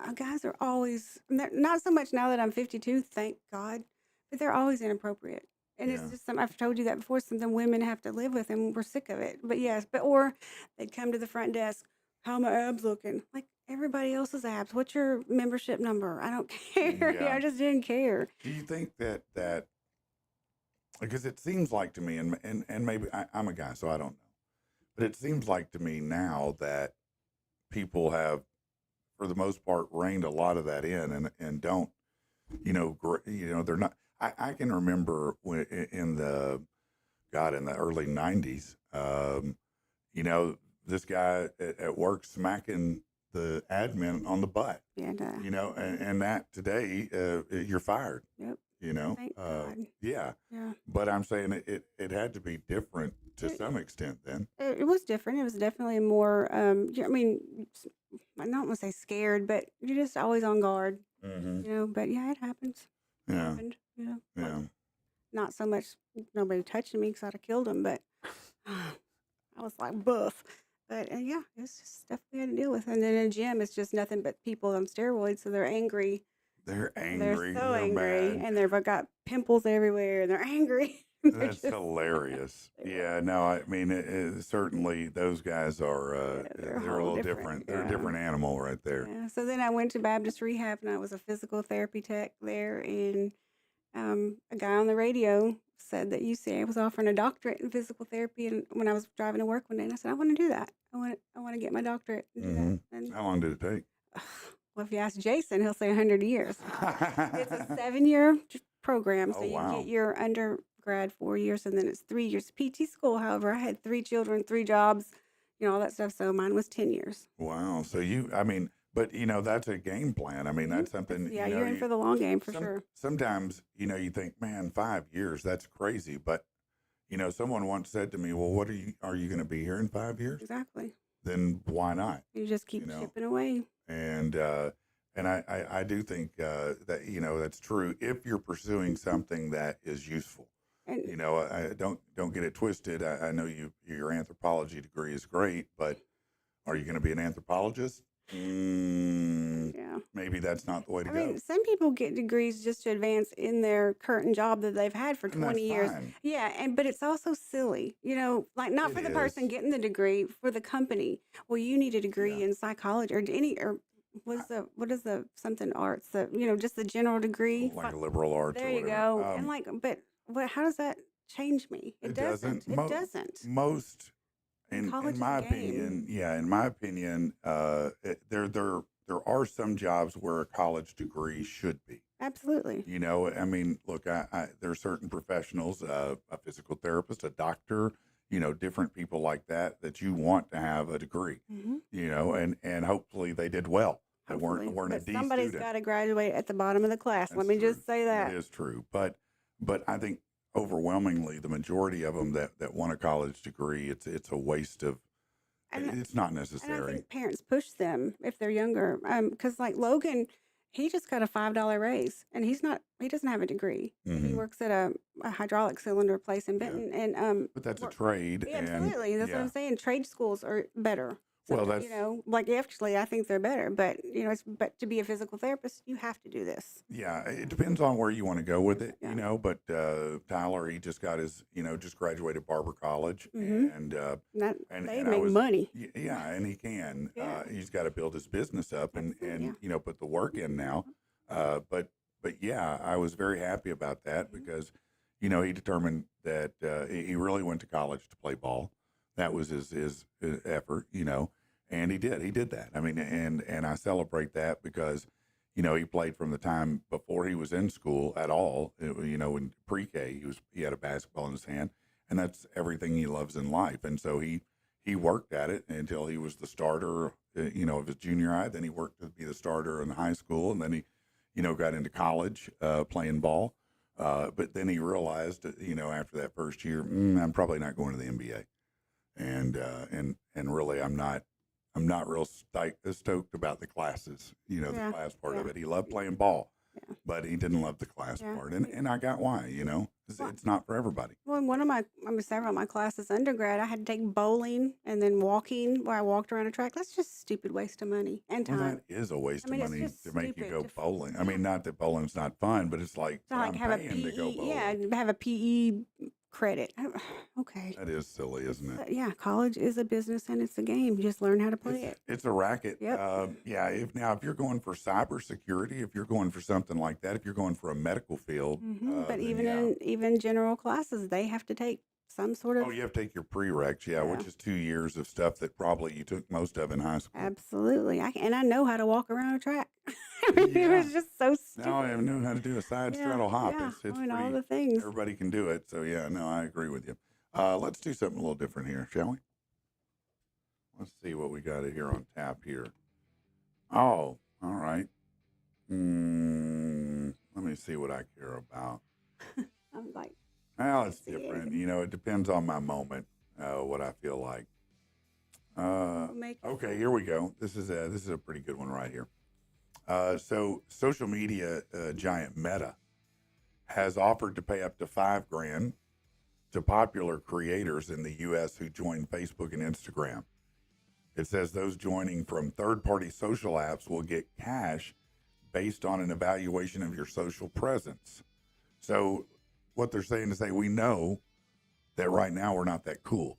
and guys are always not so much now that I'm 52, thank God, but they're always inappropriate. And it's yeah, just I've told you that before, something women have to live with, and we're sick of it. But yes, or they'd come to the front desk, how are my abs looking? Like everybody else's abs. What's your membership number? I don't care. yeah. I just didn't care. Do you think that because it seems like to me, and maybe I'm a guy, so I don't know, but it seems like to me now that people have, for the most part, reined a lot of that in, and don't, they're not. I can remember when in the in the early '90s, you know, this guy at work smacking the admin on the butt, Yeah, and that today you're fired, yep. you know, Thank God. yeah. Yeah. But I'm saying it had to be different to It, some extent then. it was different. It was definitely more. I mean, I don't want to say scared, but you're just always on guard. Mm-hmm. But yeah, it happens. It Yeah, happened. Like yeah. not so much nobody touching me because I'd have killed him, but I was like buff. But yeah, it's just stuff we had to deal with. And then in the gym, it's just nothing but people on steroids, so they're angry. They're They're angry. so They're angry, mad. and they've got pimples everywhere, and they're angry. They're That's just hilarious. they Yeah, are. no, I mean, certainly those guys are, Yeah, they're a they're a whole little different. different. They're a Yeah. different animal right there. Yeah. So then I went to Baptist Rehab, and I was a physical therapy tech there, and a guy on the radio said that UCA was offering a doctorate in physical therapy. And when I was driving to work one day, and I said, I want to do that. I want to get my doctorate and do that. And How long did it take? well, if you ask Jason, he'll say 100 years. It's a 7-year program, so Oh, you wow. get your undergrad 4 years, and then it's 3 years PT school. However, I had 3 children, 3 jobs, all that stuff. So mine was 10 years. Wow. So I mean, but that's a game plan. I mean, that's something, Yeah, you're in for the long game for sure. sometimes, you think, man, 5 years, that's crazy. But, someone once said to me, well, are you going to be here in 5 years? Exactly. Then why not? You just keep chipping away. And And I do think that, that's true if you're pursuing something that is useful. And I don't get it twisted. I know your anthropology degree is great, but are you going to be an anthropologist? yeah. Maybe that's not the way to I go. mean, some people get degrees just to advance in their current job that they've had for And that's 20 years. fine. Yeah, but it's also silly, like not It for the person is. getting the degree, for the company. Well, you need a degree Yeah. in psychology or what is the something arts, just the general degree. Like a liberal arts There or you whatever. go. And but how does that change me? It It doesn't. doesn't. It doesn't. Most, And in college is a my game. opinion, there are some jobs where a college degree should be. Absolutely. I mean, look, there are certain professionals, a physical therapist, a doctor, different people like that you want to have a degree, Hmm. and hopefully they did well. They Hopefully, weren't a but D somebody's student. got to graduate at the bottom of the class. Let That's me true. just say That that. is true. But I think overwhelmingly the majority of them that want a college degree, it's a waste of. And It's not And I necessary. think parents push them if they're younger. Because like Logan, he just got a $5 raise, and he doesn't have a degree. He Hmm. works at a hydraulic cylinder place in Yeah, Benton, and but that's a work. trade, Yeah, and absolutely. That's what I'm yeah. saying. Trade schools are better. Well, Sometimes, that's like actually, I think they're better. But but to be a physical therapist, you have to do this. Yeah, it depends on where you want to go with it, Yeah. But Tyler, he just got his, just graduated Barber College, Mm-hmm. and They I make was, money. yeah, and he can. Yeah. He's got to build his business up Absolutely. and put the work in now. But yeah, I was very happy about that Mhm. because, he determined that he really went to college to play ball. That was his effort, and he did that. I mean, and I celebrate that because he played from the time before he was in school at all. In pre-K, he had a basketball in his hand, and that's everything he loves in life. And so he worked at it until he was the starter, of his junior high. Then he worked to be the starter in high school, and then he, got into college playing ball. But then he realized, after that first year, I'm probably not going to the NBA, and really, I'm not real stoked about the classes, the Yeah. class part Yeah. of it. He loved playing ball, Yeah. but he didn't love the class Yeah. part. And I got why, Well, it's not for everybody. Well, in several of my classes undergrad, I had to take bowling and then walking where I walked around a track. That's just a stupid waste of money and Well, time. that is a waste I mean, of it's money just to make you stupid go to bowling. I yeah. mean, not that bowling's not fun, but it's like, To but like I'm have a paying to go PE, bowling. have a PE credit. Okay. That is silly, isn't it? Yeah, college is a business and it's a game. Just learn how to play it. It's a racket. Yep. Yeah. If you're going for cybersecurity, if you're going for something like that, if you're going for a medical field, But then even yeah. even general classes, they have to take some sort Oh, of you have to take your prereqs, yeah, yeah. which is 2 years of stuff that probably you took most of in high school. Absolutely. And I know how to walk around a track. I mean, it Yeah. was just so Now I stupid. know how to do a side Yeah. straddle hop. Yeah. It's I mean, all pretty. the things. Everybody can do it. So yeah, no, I agree with you. Let's do something a little different here, shall we? Let's see what we got here on tap here. Oh, all right. Let me see what I care about. I'm like, Well, it's see different. anything. It depends on my moment, what I feel like. make it Okay, here we go. This is a pretty good one right here. So social media giant Meta has offered to pay up to $5,000 to popular creators in the U.S. who join Facebook and Instagram. It says those joining from third-party social apps will get cash based on an evaluation of your social presence. So what they're saying is, hey, we know that right now we're not that cool.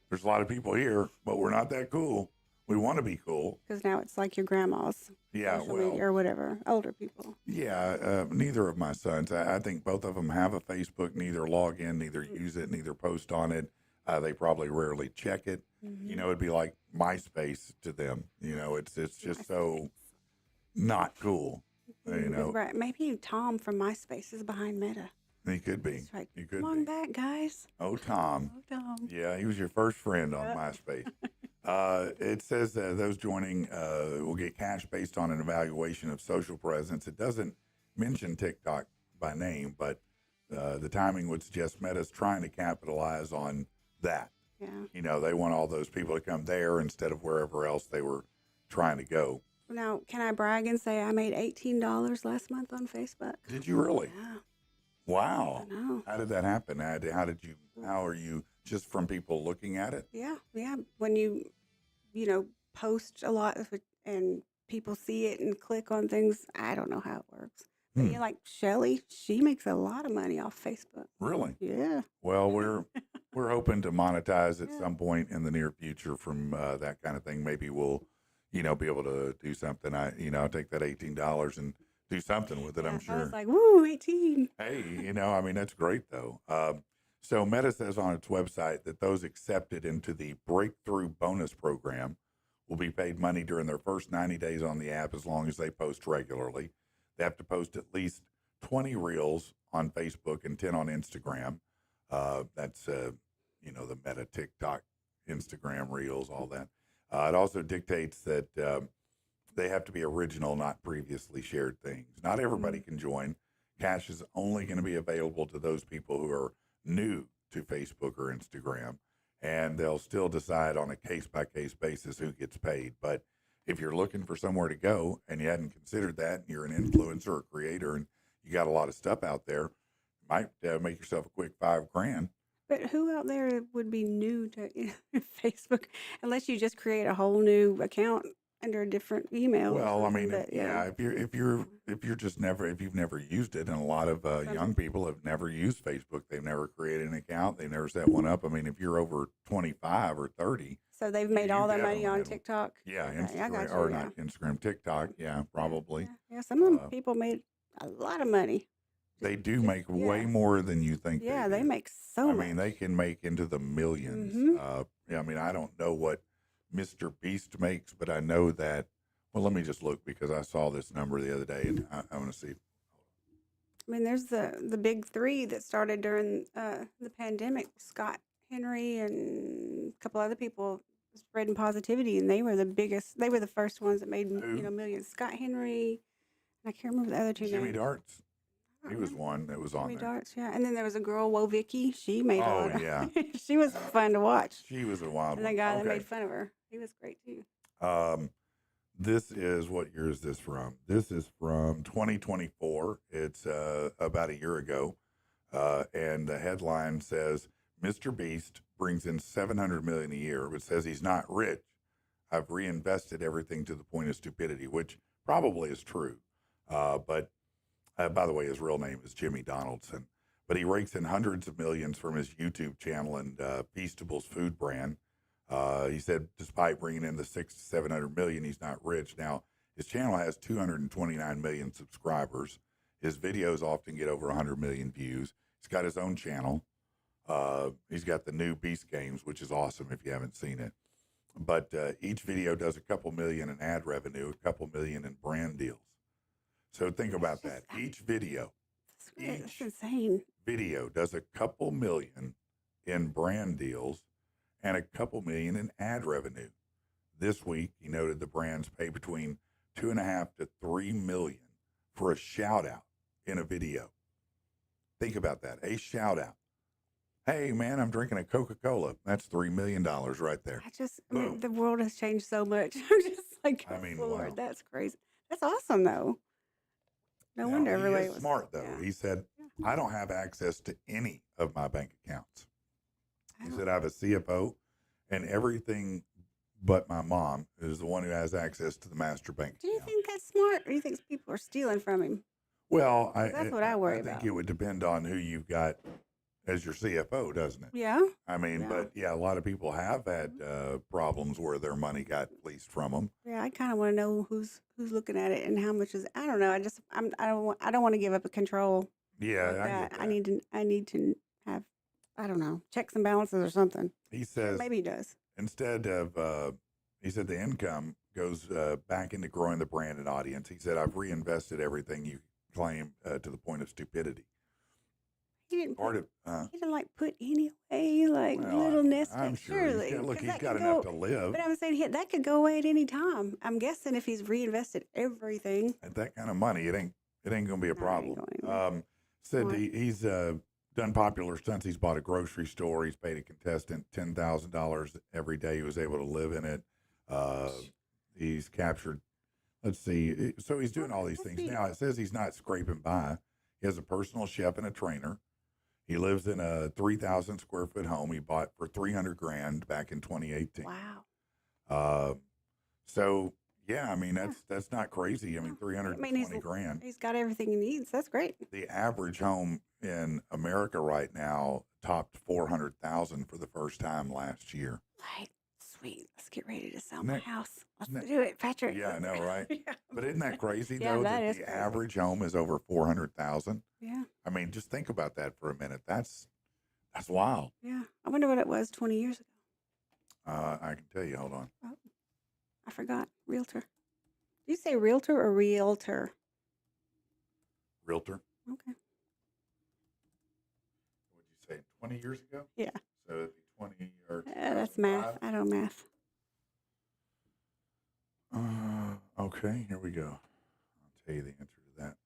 There's a lot of people here, but we're not that cool. We want to be cool. because now it's like your grandma's Yeah, social well, media or whatever, older people. yeah, neither of my sons. I think both of them have a Facebook, neither log in, neither use it, neither post on it. They probably rarely check it. It'd be like MySpace to them. It's just so not cool. Right. Maybe Tom from MySpace is behind Meta. He could be. It's like, He could come on be. back, guys. Oh, Tom. Oh, Tom. Yeah, he was your first friend on MySpace. It says that those joining will get cash based on an evaluation of social presence. It doesn't mention TikTok by name, but the timing would suggest Meta's trying to capitalize on that. Yeah. They want all those people to come there instead of wherever else they were trying to go. Now, can I brag and say I made $18 last month on Facebook? Did you really? Yeah, I Wow. know. How did that happen? How are you just from people looking at it? Yeah, yeah. When you know, post a lot of it and people see it and click on things, I don't know how it works. But Hmm. like Shelly, she makes a lot of money off Facebook. Really? Yeah. Well, we're hoping to monetize at Yeah. some point in the near future from that kind of thing. Maybe we'll, be able to do something. I'll take that $18 and do something with it. Yeah. I'm I was sure. like, woo, 18. Hey, I mean that's great though. So Meta says on its website that those accepted into the Breakthrough Bonus Program will be paid money during their first 90 days on the app as long as they post regularly. They have to post at least 20 reels on Facebook and 10 on Instagram. That's the Meta TikTok, Instagram reels, all that. It also dictates that they have to be original, not previously shared things. Not everybody can join. Cash is only going to be available to those people who are new to Facebook or Instagram, and they'll still decide on a case by case basis who gets paid. But if you're looking for somewhere to go and you hadn't considered that, and you're an influencer or creator, and you got a lot of stuff out there, might make yourself a quick $5,000. But who out there would be new to Facebook unless you just create a whole new account under a different email or Well, I something? mean, But if you've never used it, and a lot of young people have never used Facebook, they've never created an account, they've never set one up. I mean, if you're over 25 or 30, so they've made you all their money definitely on have TikTok. yeah, Okay, I Instagram got you. or Yeah, not Instagram, TikTok, yeah, probably. yeah. Some of them Uh, people made a lot of money. they do Just make way yeah, more than you think they yeah. They do. make so I much. mean, they can make into the millions. Mm-hmm. I mean, I don't know what Mr. Beast makes, but I know that. Well, let me just look because I saw this number the other day, and I want to see. I mean, there's the big three that started during the pandemic: Scott Henry and a couple other people spreading positivity, and they were the biggest. They were the first ones that made Who? millions. Scott Henry, and I can't remember the other two Jimmy names. Darts. I He don't was remember. one that was on Jimmy there. Darts, yeah. And then there was a girl, Woe Vicky. She made a Oh lot of. yeah, She was fun to watch. she was a wild And the one. guy that Okay. made fun of her, he was great too. This is what year is this from? This is from 2024. It's about a year ago, and the headline says Mr. Beast brings in 700 million a year, but says he's not rich. I've reinvested everything to the point of stupidity, which probably is true. But by the way, his real name is Jimmy Donaldson. But he rakes in hundreds of millions from his YouTube channel and Feastables food brand. He said, despite bringing in the 600 to 700 million, he's not rich. Now, his channel has 229 million subscribers. His videos often get over 100 million views. He's got his own channel. He's got the new Beast Games, which is awesome if you haven't seen it. But each video does a couple million in ad revenue, a couple million in brand deals. So think about that. Each video, That's insane. video does a couple million in brand deals and a couple million in ad revenue. This week, he noted the brands pay between 2.5 to 3 million for a shout out in a video. Think about that. A shout out. Hey man, I'm drinking a Coca-Cola. That's $3 million right there. I mean, the world has changed so much. I'm just like, I mean, Lord, wow. that's crazy. That's awesome though. No Now, wonder he everybody is was smart though. Yeah. He said, I don't have access to any of my bank accounts. He said, I have a CFO and everything but my mom is the one who has access to the master bank Do you account. think that's smart, or do you think people are stealing from him? Well, That's what I worry think about. it would depend on who you've got as your CFO, doesn't it? Yeah. I mean, Yeah. but yeah, a lot of people have had problems where their money got fleeced from them. Yeah, I kind of want to know who's looking at it and how much is. I don't know. I don't want to give up a control Yeah, like I that. get I that. need to have, I don't know, checks and balances or something. He says Maybe he does. instead of, he said the income goes back into growing the brand and audience. He said, I've reinvested everything you claim to the point of stupidity. He didn't Part put, of, he didn't like put any away, like well, little nest I'm egg. sure. Surely, Look, 'cause he's that got could enough go. to live. But I'm saying that could go away at any time. I'm guessing if he's reinvested everything. At that kind of money, it ain't going to be a No, it ain't problem. going anywhere. Said Smart. he's done popular stunts. He's bought a grocery store. He's paid a contestant $10,000 every day. He was able to live in it. He's captured Let's see. So he's doing Oh, all these that's things neat. now. It says he's not scraping by. He has a personal chef and a trainer. He lives in a 3,000 square foot home he bought for 300 grand back in 2018. Wow. Uh, so yeah, I mean Yeah. that's not crazy. I mean, No. I mean, 320 grand. he's got everything he needs. That's great. The average home in America right now topped 400,000 for the first time last year. Right. Sweet. Let's get ready to sell Isn't my that, house. Let's isn't that, do it, Patrick. yeah, I know, right? Yeah. But isn't that crazy Yeah, though that that is the crazy. average home is over 400,000? Yeah. I mean, just think about that for a minute. That's wild. Yeah. I wonder what it was 20 years ago. I can tell you. Hold on. Oh, I forgot. Realtor. Do you say realtor or realtor? Realtor. Okay. What did you say? 20 years ago? Yeah. So it'd be 20 or That's math. 2005? I don't math. Okay, here we go. I'll tell you the answer to that.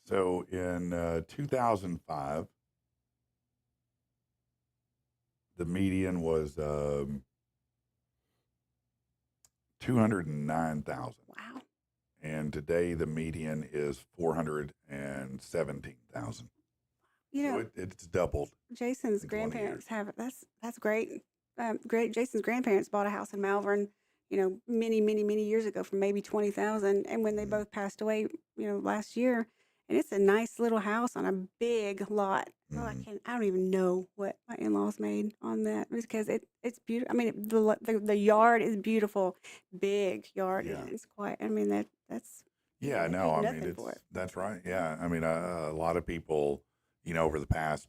So in 2005, the median was 209,000. Wow. And today the median is 417,000. You So know, it's doubled Jason's in 20 years. grandparents have that's great. Great. Jason's grandparents bought a house in Malvern, many years ago for maybe 20,000. And when they Mhm. both passed away, last year, and it's a nice little house on a big lot. Well, Mhm. I don't even know what my in-laws made on that because it's beautiful. I mean, the yard is beautiful, big yard, Yeah. and it's quiet. I mean that's Yeah, they no, paid I nothing mean, for it. that's right. Yeah. I mean, a lot of people, over the past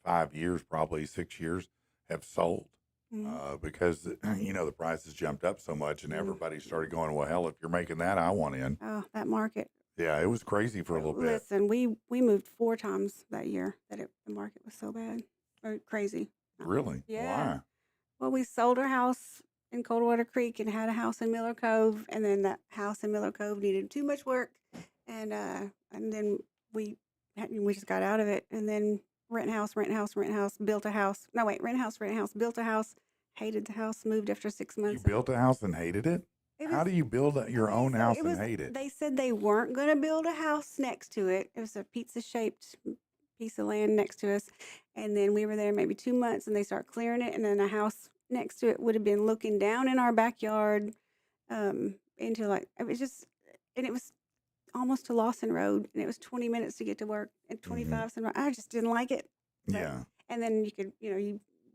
5 years, probably 6 years, have sold Mhm. because, the prices jumped up so much and Mhm. everybody started going, well, hell, if you're making that, I want in. Oh, that market. Yeah, it was crazy for a little bit. Listen, we moved 4 times that year the market was so bad or crazy. Really? Yeah. Why? Well, we sold our house in Coldwater Creek and had a house in Miller Cove, and then that house in Miller Cove needed too much work, and then we just got out of it, and then rent house, built a house. No, wait, rent house, built a house, hated the house, moved after 6 You months. built a house and hated it? It How was do you build your okay, own so house it and was. hate it? They said they weren't going to build a house next to it. It was a pizza-shaped piece of land next to us, and then we were there maybe 2 months, and they start clearing it, and then a house next to it would have been looking down in our backyard, into like it was just, and it was almost to Lawson Road, and it was 20 minutes to get to work, and Hmm 25 cents. I just didn't like it, but Yeah. and then you could,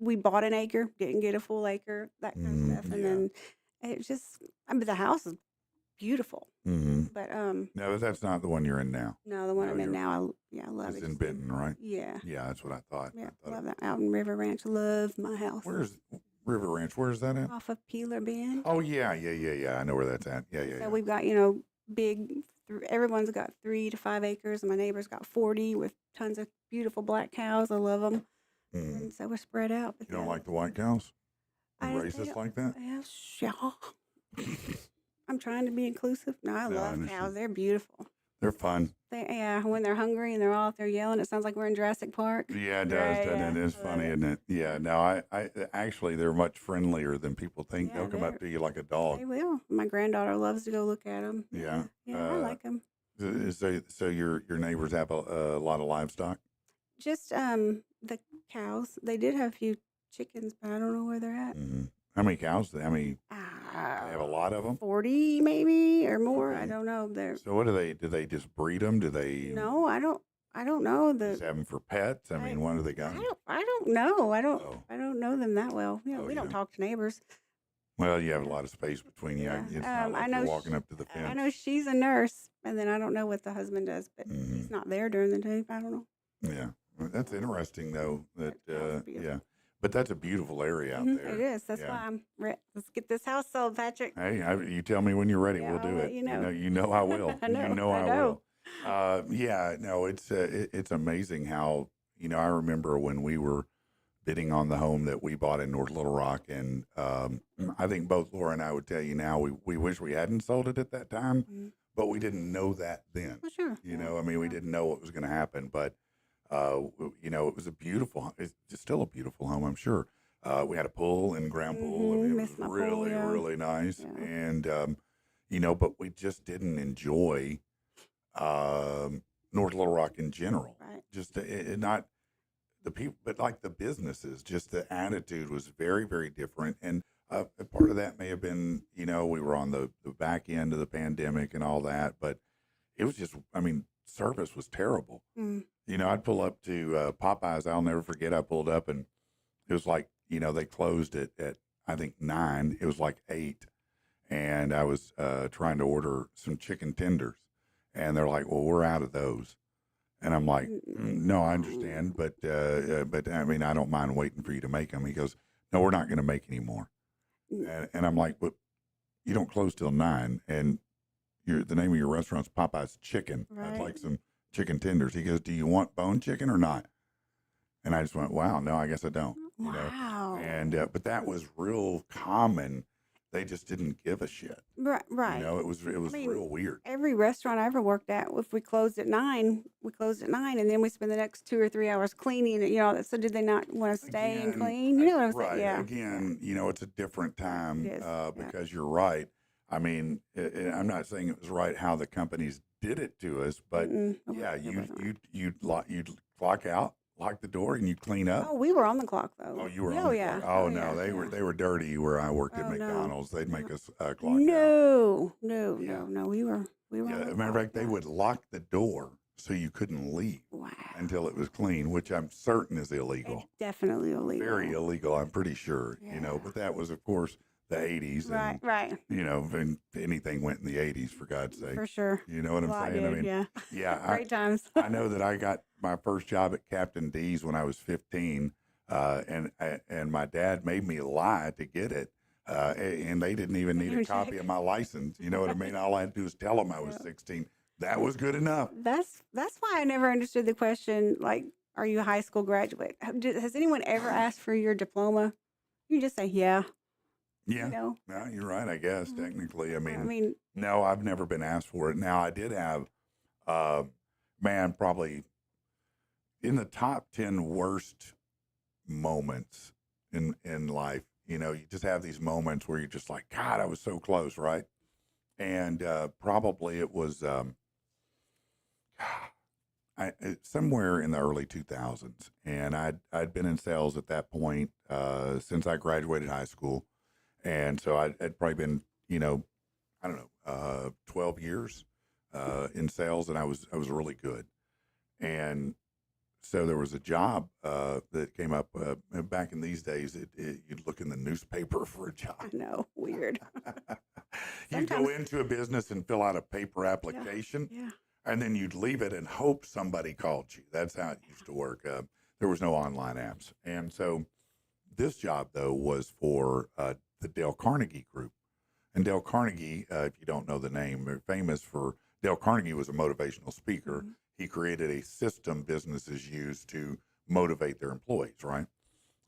we bought an acre, didn't get a full acre, that kind of stuff, and Yeah. then it just, I mean, the house is beautiful. hmm But No, that's not the one you're in now. no, the one No, I'm in you're now, I love it's it. in Just Benton, right? yeah, Yeah, that's what I thought. yeah, I thought love it that out in River Ranch. Love my house Where's River Ranch? Where's that at? off of Peeler Bend. Oh yeah. I know where that's at. Yeah, And yeah, so yeah. we've got big. Everyone's got 3 to 5 acres, and my neighbor's got 40 with tons of beautiful black cows. I love them, Mm. and so we're spread out. But You don't yeah, like the white cows? I You just they racist don't. like that? Yeah, sure. I'm trying to be inclusive. No, I No, I love cows. understand. They're beautiful. They're fun. When they're hungry and they're all out there yelling, it sounds like we're in Jurassic Park. Yeah, it does, Right, doesn't yeah, it? It's I love funny, it. isn't it? Yeah. No, I actually they're much friendlier than people think. Yeah, They'll come up they're to you like a dog. they will. My granddaughter loves to go look at them. Yeah. Yeah, I like them. So your neighbors have a lot of livestock? Just the cows. They did have a few chickens, but I don't know where they're at. Hmm How many cows? How many? They have a lot of them. 40 maybe or more. I Okay. don't know. They're So what do they? Do they just breed them? Do they no, I don't know just have them for pets? I mean, what do they got? I don't know. Oh, I don't know them that well. oh, We you don't know. talk to neighbors. Well, you have a lot of space between you. Yeah. It's not I like know you're walking up to the I fence. know she's a nurse, and then I don't know what the husband does, but Hmm he's not there during the day. I don't know. Yeah, well, that's interesting though. That That beautiful. yeah, but that's a beautiful area out It there. is. That's Yeah. why let's get this house sold, Patrick. Hey, you tell me when you're ready. Yeah, We'll I'll do let it. you know. You know I will. I know. You know I I know. will. Yeah, no, it's amazing how I remember when we were bidding on the home that we bought in North Little Rock, and I think both Laura and I would tell you now we wish we hadn't sold it at that time, Mhm. but we didn't know that then. Well, sure. I mean, we Yeah. didn't know what was going to happen, but it was it's just still a beautiful home, I'm sure. We had a pool in ground pool. I mean, it was Miss my pool, really, yeah. really nice. Yeah. And, but we just didn't enjoy North Little Rock in general. Right. Just not the people, but like the businesses, just the attitude was very, very different. And a part of that may have been, we were on the back end of the pandemic and all that, but it was just, I mean, service was terrible. Mm. I'd pull up to Popeyes. I'll never forget. I pulled up and it was like, they closed at I think 9. It was like 8. And I was trying to order some chicken tenders. And they're like, well, we're out of those. And I'm like, no, I understand. But I mean, I don't mind waiting for you to make them. He goes, no, we're not going to make any more. And I'm like, but you don't close till 9. And the name of your restaurant's Popeye's Chicken. Right. I'd like some chicken tenders. He goes, do you want bone chicken or not? And I just went, wow, no, I guess I don't. Wow. And but that was real common. They just didn't give a shit. Right. It was real weird. Every restaurant I ever worked at, if we closed at 9, we closed at 9, and then we spend the next 2 or 3 hours cleaning it. So did they not want to stay and clean? You know what I'm saying? Yeah. Again, it's a different time It is. because you're right. I mean, I'm not saying it was right how the companies did it to us, but yeah, you'd clock out, lock the door, and you clean up. Oh, we were on the clock though. Oh, you were Oh, on the yeah. clock. Oh, no, they were dirty where I worked at McDonald's. They'd make us clock out. No. We were. Yeah, on as the a matter of clock, fact, they would lock the door so you couldn't leave Wow. until it was clean, which I'm certain is illegal. It's definitely illegal. Very illegal, I'm pretty sure. Yeah. But that was, of course, the 80s. And, Right. and anything went in the 80s, for God's sake. For sure. You know what I'm saying? I mean, yeah. Great times. I know that I got my first job at Captain D's when I was 15, and my dad made me lie to get it. And they didn't even need a copy of my license. You know what I mean? All I had to do was tell them I was 16. That was good enough. That's why I never understood the question, like, are you a high school graduate? Has anyone ever asked for your diploma? You just say, yeah. Yeah. No, you're right, I guess, technically. I mean, no, I've never been asked for it. Now, I did have, probably in the top 10 worst moments in life. You just have these moments where you're just like, God, I was so close, right? And probably it was somewhere in the early 2000s. And I'd been in sales at that point since I graduated high school. And so I'd probably been, 12 years in sales, and I was really good. And so there was a job that came up back in these days. You'd look in the newspaper for a job. I know, weird. You'd go into a business and fill out a paper application, and then you'd leave it and hope somebody called you. That's how it used to work. There was no online apps. And so this job, though, was for the Dale Carnegie Group. And Dale Carnegie, if you don't know the name, they're famous for, Dale Carnegie was a motivational speaker. Mm-hmm. He created a system businesses use to motivate their employees, right?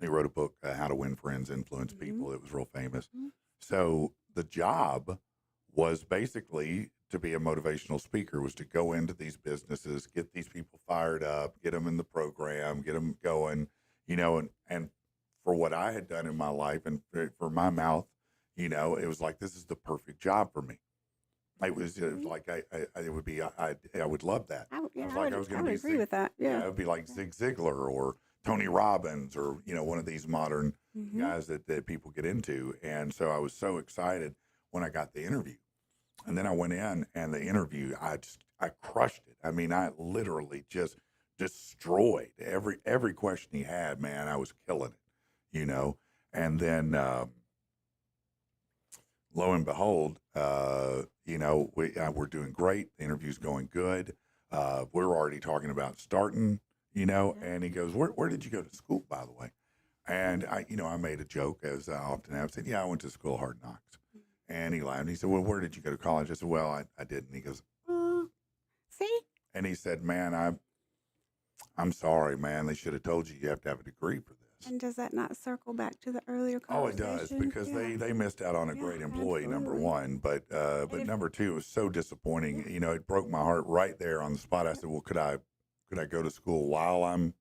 He wrote a book, How to Win Friends, Influence People. It was real famous. Mm-hmm. So the job was basically to be a motivational speaker, was to go into these businesses, get these people fired up, get them in the program, get them going, and for what I had done in my life and for my mouth, it was like, this is the perfect job for me. It was like it would be I would love that. I would agree with that. Yeah, it would be like Zig Ziglar or Tony Robbins or one of these modern guys that people get into. And so I was so excited when I got the interview, and then I went in and the interview I crushed it. I mean, I literally just destroyed every question he had. Man, I was killing it, And then lo and behold, we're doing great. The interview's going good. We're already talking about starting, and he goes, where did you go to school, by the way? And I made a joke, as I often have. I said, yeah, I went to school Hard Knocks. And he laughed. He said, well, where did you go to college? I said, well, I didn't. He goes, see? And he said, man, I'm sorry, man. They should have told you have to have a degree for this. And does that not circle back to the earlier conversation? Oh, it does, because they missed out on a great employee, number one. But number two, it was so disappointing. It broke my heart right there on the spot. I said, well, could I go to school while I'm,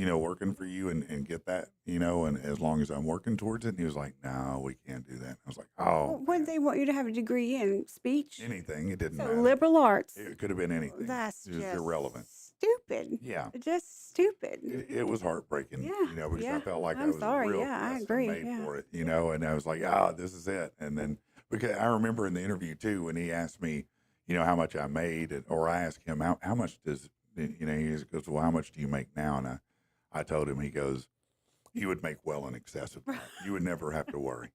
working for you and get that, and as long as I'm working towards it. And he was like, no, we can't do that. I was like, oh, What did they want you to have a degree in? Speech? anything. It didn't So matter. liberal arts. It could have been anything. That's It was just irrelevant. stupid. Yeah. Just stupid. It was heartbreaking, Yeah, because I felt like I I'm was sorry. real Yeah, I custom agree. made Yeah. for it, and I was like, this is it. And then, because I remember in the interview too, when he asked me, how much I made, or I asked him, how much does, he goes, well, how much do you make now? And I told him, he goes, you would make well in excess of that. You would never have to worry.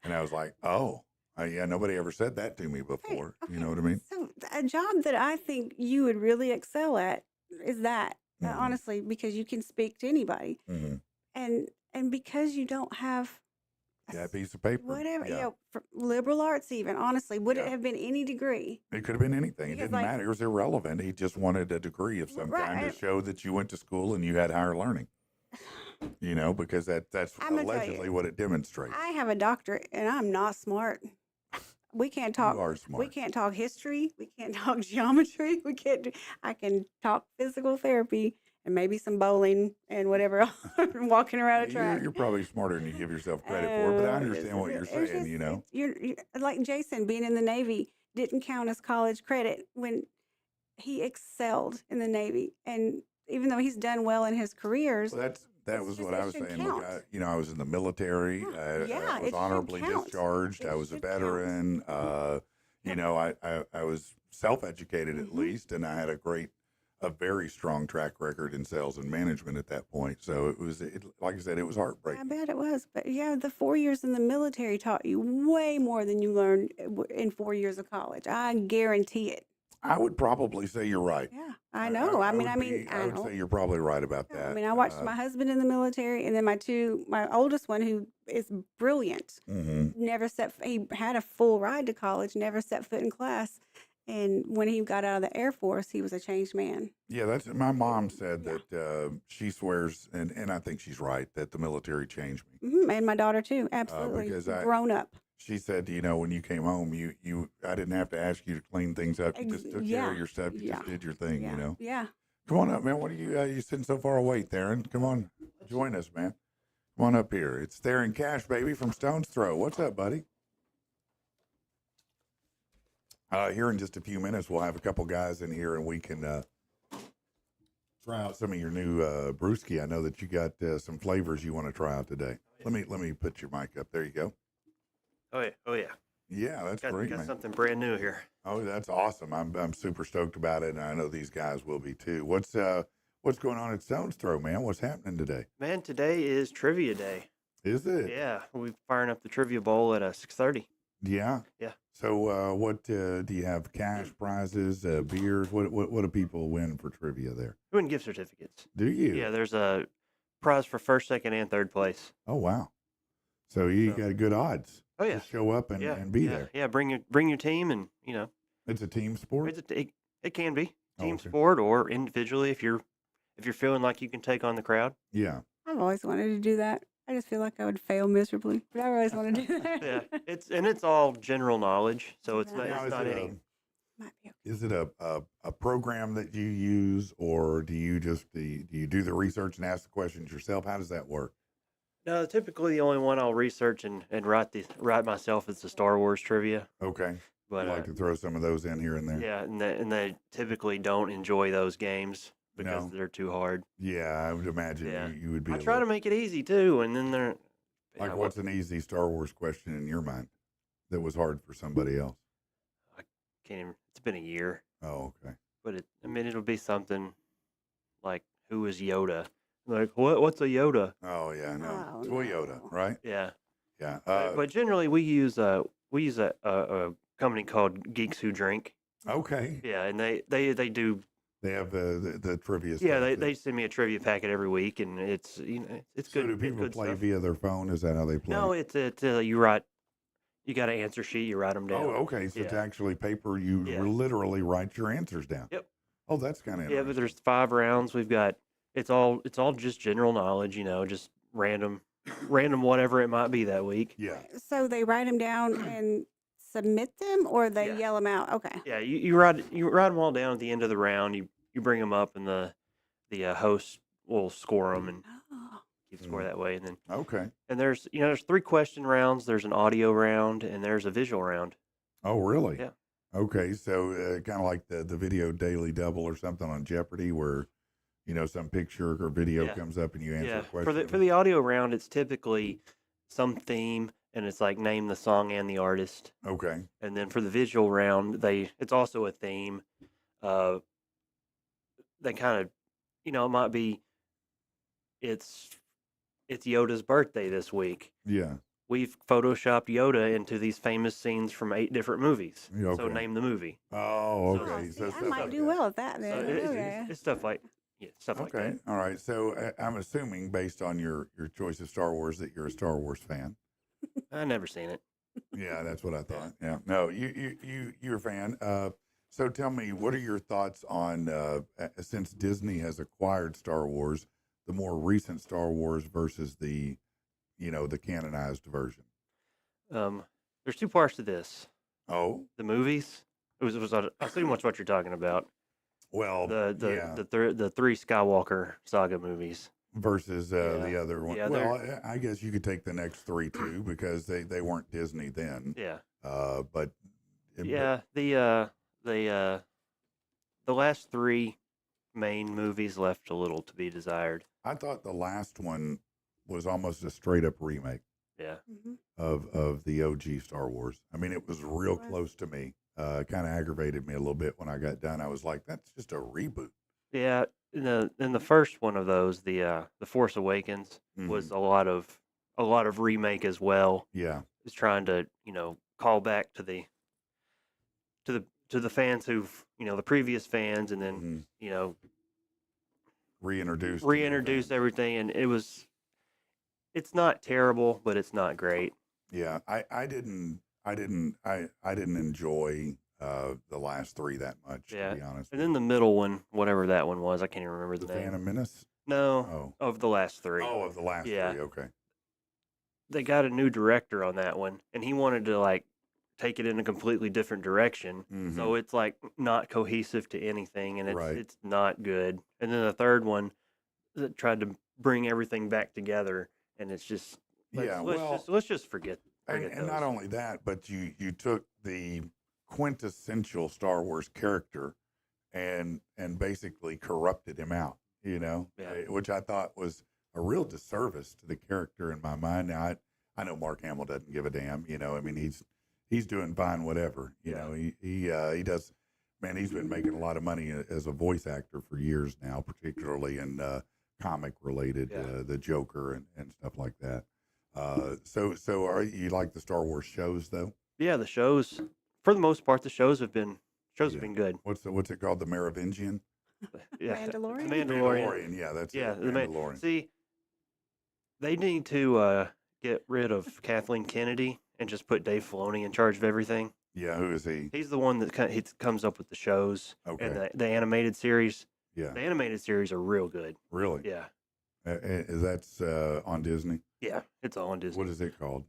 And I was like, oh, yeah, nobody ever said that to me before. Okay. You know what I mean? So a job that I think you would really excel at is that, Mhm. honestly, because you can speak to anybody, Mm-hmm. and because you don't have Yeah, a piece of paper. whatever, Yeah. for liberal arts, even honestly, would it Yeah. have been any degree? It could have been anything. It Because, didn't matter. It was irrelevant. He just wanted a degree of some Right, kind to and- show that you went to school and you had higher learning. Because that's I'm gonna tell you, allegedly what it demonstrates. I have a doctorate and I'm not smart. We can't You talk. are We smart. can't talk history. We can't talk geometry. We can't do. I can talk physical therapy and maybe some bowling and whatever else, walking around a Yeah, track. you're probably smarter than you give yourself credit for, but I understand what you're saying. You're like Jason being in the Navy didn't count as college credit when he excelled in the Navy, and even though he's done well in his careers, Well, that it's was just- what it I was should saying. Look, count. I was in the military. Yeah, I it was should honorably count. discharged. It I was a should count. veteran. I was self-educated at Mhm. least, and I had a very strong track record in sales and management at that point. So like I said, it was I heartbreaking. bet it was, but yeah, the 4 years in the military taught you way more than you learned in 4 years of college. I guarantee it. I would probably say you're right. Yeah, I know. I would say you're probably right about Yeah, that. I watched my husband in the military, and then my oldest one, who is brilliant, never he had a full ride to college, never set foot in class. And when he got out of the Air Force, he was a changed man. Yeah, that's my mom said that she swears, and I think she's right, that the military changed me. And my daughter too, absolutely. because Grown up. She said, when you came home, I didn't have to ask you to clean things up. You just took care of your stuff. You just did your thing, Yeah. Yeah. Come on up, man. What are you sitting so far away, Theron? Come on, join us, man. Come on up here. It's Theron Cash, baby, from Stone's Throw. What's up, buddy? Here in just a few minutes, we'll have a couple guys in here, and we can try out some of your new brewski. I know that you got some flavors you want to try out today. Let me put your mic up. There you go. Oh yeah. Yeah, that's Got great, man. something brand new here. Oh, that's awesome. I'm super stoked about it, and I know these guys will be too. What's going on at Stone's Throw, man? What's happening today? Man, today is trivia day. Is it? Yeah, we're firing up the trivia bowl at 6:30. Yeah. Yeah. So, what do you have? Cash prizes, beers? What do people win for trivia there? We win gift certificates. Do you? Yeah, there's a prize for first, second, and third place. Oh wow. So you got good odds. Oh yeah. Just show up and be there. Yeah, bring your team, and It's a team sport. it can be team Okay. sport or individually if you're feeling like you can take on the crowd. Yeah. I've always wanted to do that. I just feel like I would fail miserably, but I always want to do that. Yeah, it's all general knowledge, so it's not Now, it's not any. Might be okay. Is it a program that you use, or do you do the research and ask the questions yourself? How does that work? No, typically the only one I'll research and write myself is the Star Wars trivia. Okay. But I like to throw some of those in here and there. yeah, and they typically don't enjoy those games because No. they're too hard. Yeah, I would imagine Yeah. you would be. I try to make it easy too, and then they're Like, yeah, what's an easy Star Wars question in your mind that was hard for somebody else? I can't even. It's been a year, Oh, okay. but it'll be something like who is Yoda? Like what's a Yoda? Oh, yeah, no. Oh, Toyota, no. right? Yeah, Yeah. but generally we use a company called Geeks Who Drink. Okay. Yeah, and they do. They have the trivia. Yeah, stuff they send me a trivia packet every week, and it's it's So good. do it's people good play stuff. via their phone? Is that how they play? No, it's you write. You got an answer sheet. You write them down. Oh, okay. So it's Yeah. actually paper. You Yeah. literally write your answers down. Yep. Oh, that's kind of Yeah, but there's 5 rounds. We've got it's all just general knowledge. Just random whatever it might be that week. Yeah. So they write them down and submit them, or they Yeah. yell them out. Okay. Yeah, you write them all down at the end of the round. You bring them up, and the host we'll score them and Oh, keep score that way. And then Okay. there's 3 question rounds. There's an audio round and there's a visual round. Oh, really? Yeah. Okay. So kind of like the video daily double or something on Jeopardy where, some picture or video Yeah. comes up and you answer Yeah. a For question. the audio round, it's typically some theme, and it's like name the song and the artist. Okay. And then for the visual round, it's also a theme. Uh, they kind of, it might be it's Yoda's birthday this week. Yeah. We've photoshopped Yoda into these famous scenes from 8 different movies. Yeah, So okay. name the movie. Oh, So- okay. see, So I stuff might like do that. well at that So then. Okay. it's stuff like stuff like Okay. that. All right. So I'm assuming based on your choice of Star Wars that you're a Star Wars fan. I've never seen it. Yeah, that's what I thought. Yeah. No, you're a fan. So tell me, what are your thoughts on since Disney has acquired Star Wars, the more recent Star Wars versus the canonized version? There's 2 parts to this. Oh, The movies. I assume much what you're talking about. well, yeah. The 3 Skywalker saga movies. Versus Yeah. the other one. Yeah, Well, I guess you could take the next 3 too because they weren't Disney then. Yeah. But Yeah. The last 3 main movies left a little to be desired. I thought the last one was almost a straight up remake Yeah. Mhm. of the OG Star Wars. I mean, it was real Was. close to me. Kind of aggravated me a little bit when I got done. I was like, that's just a reboot. Yeah. In the first one of those, the Force Awakens was a lot of remake as well. Yeah. It's trying to call back to the fans who've the previous fans, and then Mhm. reintroduce Reintroduced. everything, and it's not terrible, but it's not great. Yeah. I didn't enjoy the last 3 that much, Yeah. to be honest. And then the middle one, whatever that one was, I can't even remember The the name. Phantom Menace. No, Oh. of the last 3. Oh, of the last Yeah. 3. Okay. They got a new director on that one, and he wanted to take it in a completely different direction. Mhm. So it's not cohesive to anything, and Right. it's not good. And then the third one that tried to bring everything back together, and it's just let's just forget And those. not only that, but you took the quintessential Star Wars character and basically corrupted him out, Yeah. which I thought was a real disservice to the character in my mind. Now I know Mark Hamill doesn't give a damn, I mean he's doing fine, whatever, he does. Man, he's been making a lot of money as a voice actor for years now, particularly in comic related, Yeah. the Joker and stuff like that. So are you like the Star Wars shows though? Yeah, the shows, for the most part, the shows have been good. What's it called? The Merovingian? Yeah, Mandalorian? The Mandalorian. Mandalorian, yeah, that's Yeah, it. the Mandalorian. See, they need to get rid of Kathleen Kennedy and just put Dave Filoni in charge of everything. Yeah, who is he? He's the one that he comes up with the shows Okay. and the animated series. Yeah, The animated series are real good. really? Yeah, That's on Disney. yeah, it's all on Disney. What is it called?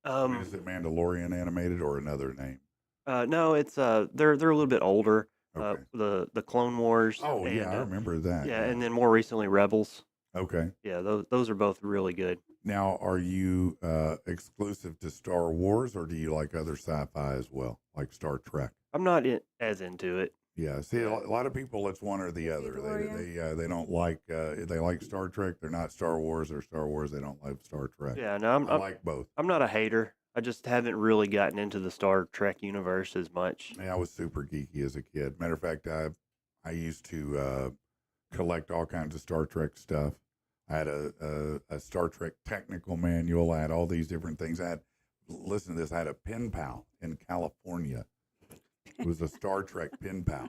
I mean, is it Mandalorian animated or another name? No, it's they're a little bit older. Okay. The Clone Wars. Oh, and, yeah, I remember that. yeah, and then more recently Rebels. Okay. Yeah, those are both really good. Now, are you exclusive to Star Wars, or do you like other sci-fi as well, like Star Trek? I'm not as into it. Yeah. See, a lot of people, it's one or the other. They don't like they like Star Trek. They're not Star Wars, or Star Wars. They don't like Star Trek. Yeah, no, I like both. I'm not a hater. I just haven't really gotten into the Star Trek universe as much. Yeah, I was super geeky as a kid. Matter of fact, I used to collect all kinds of Star Trek stuff. I had a Star Trek technical manual. I had all these different things. Listen to this. I had a pen pal in California. It was a Star Trek pen pal.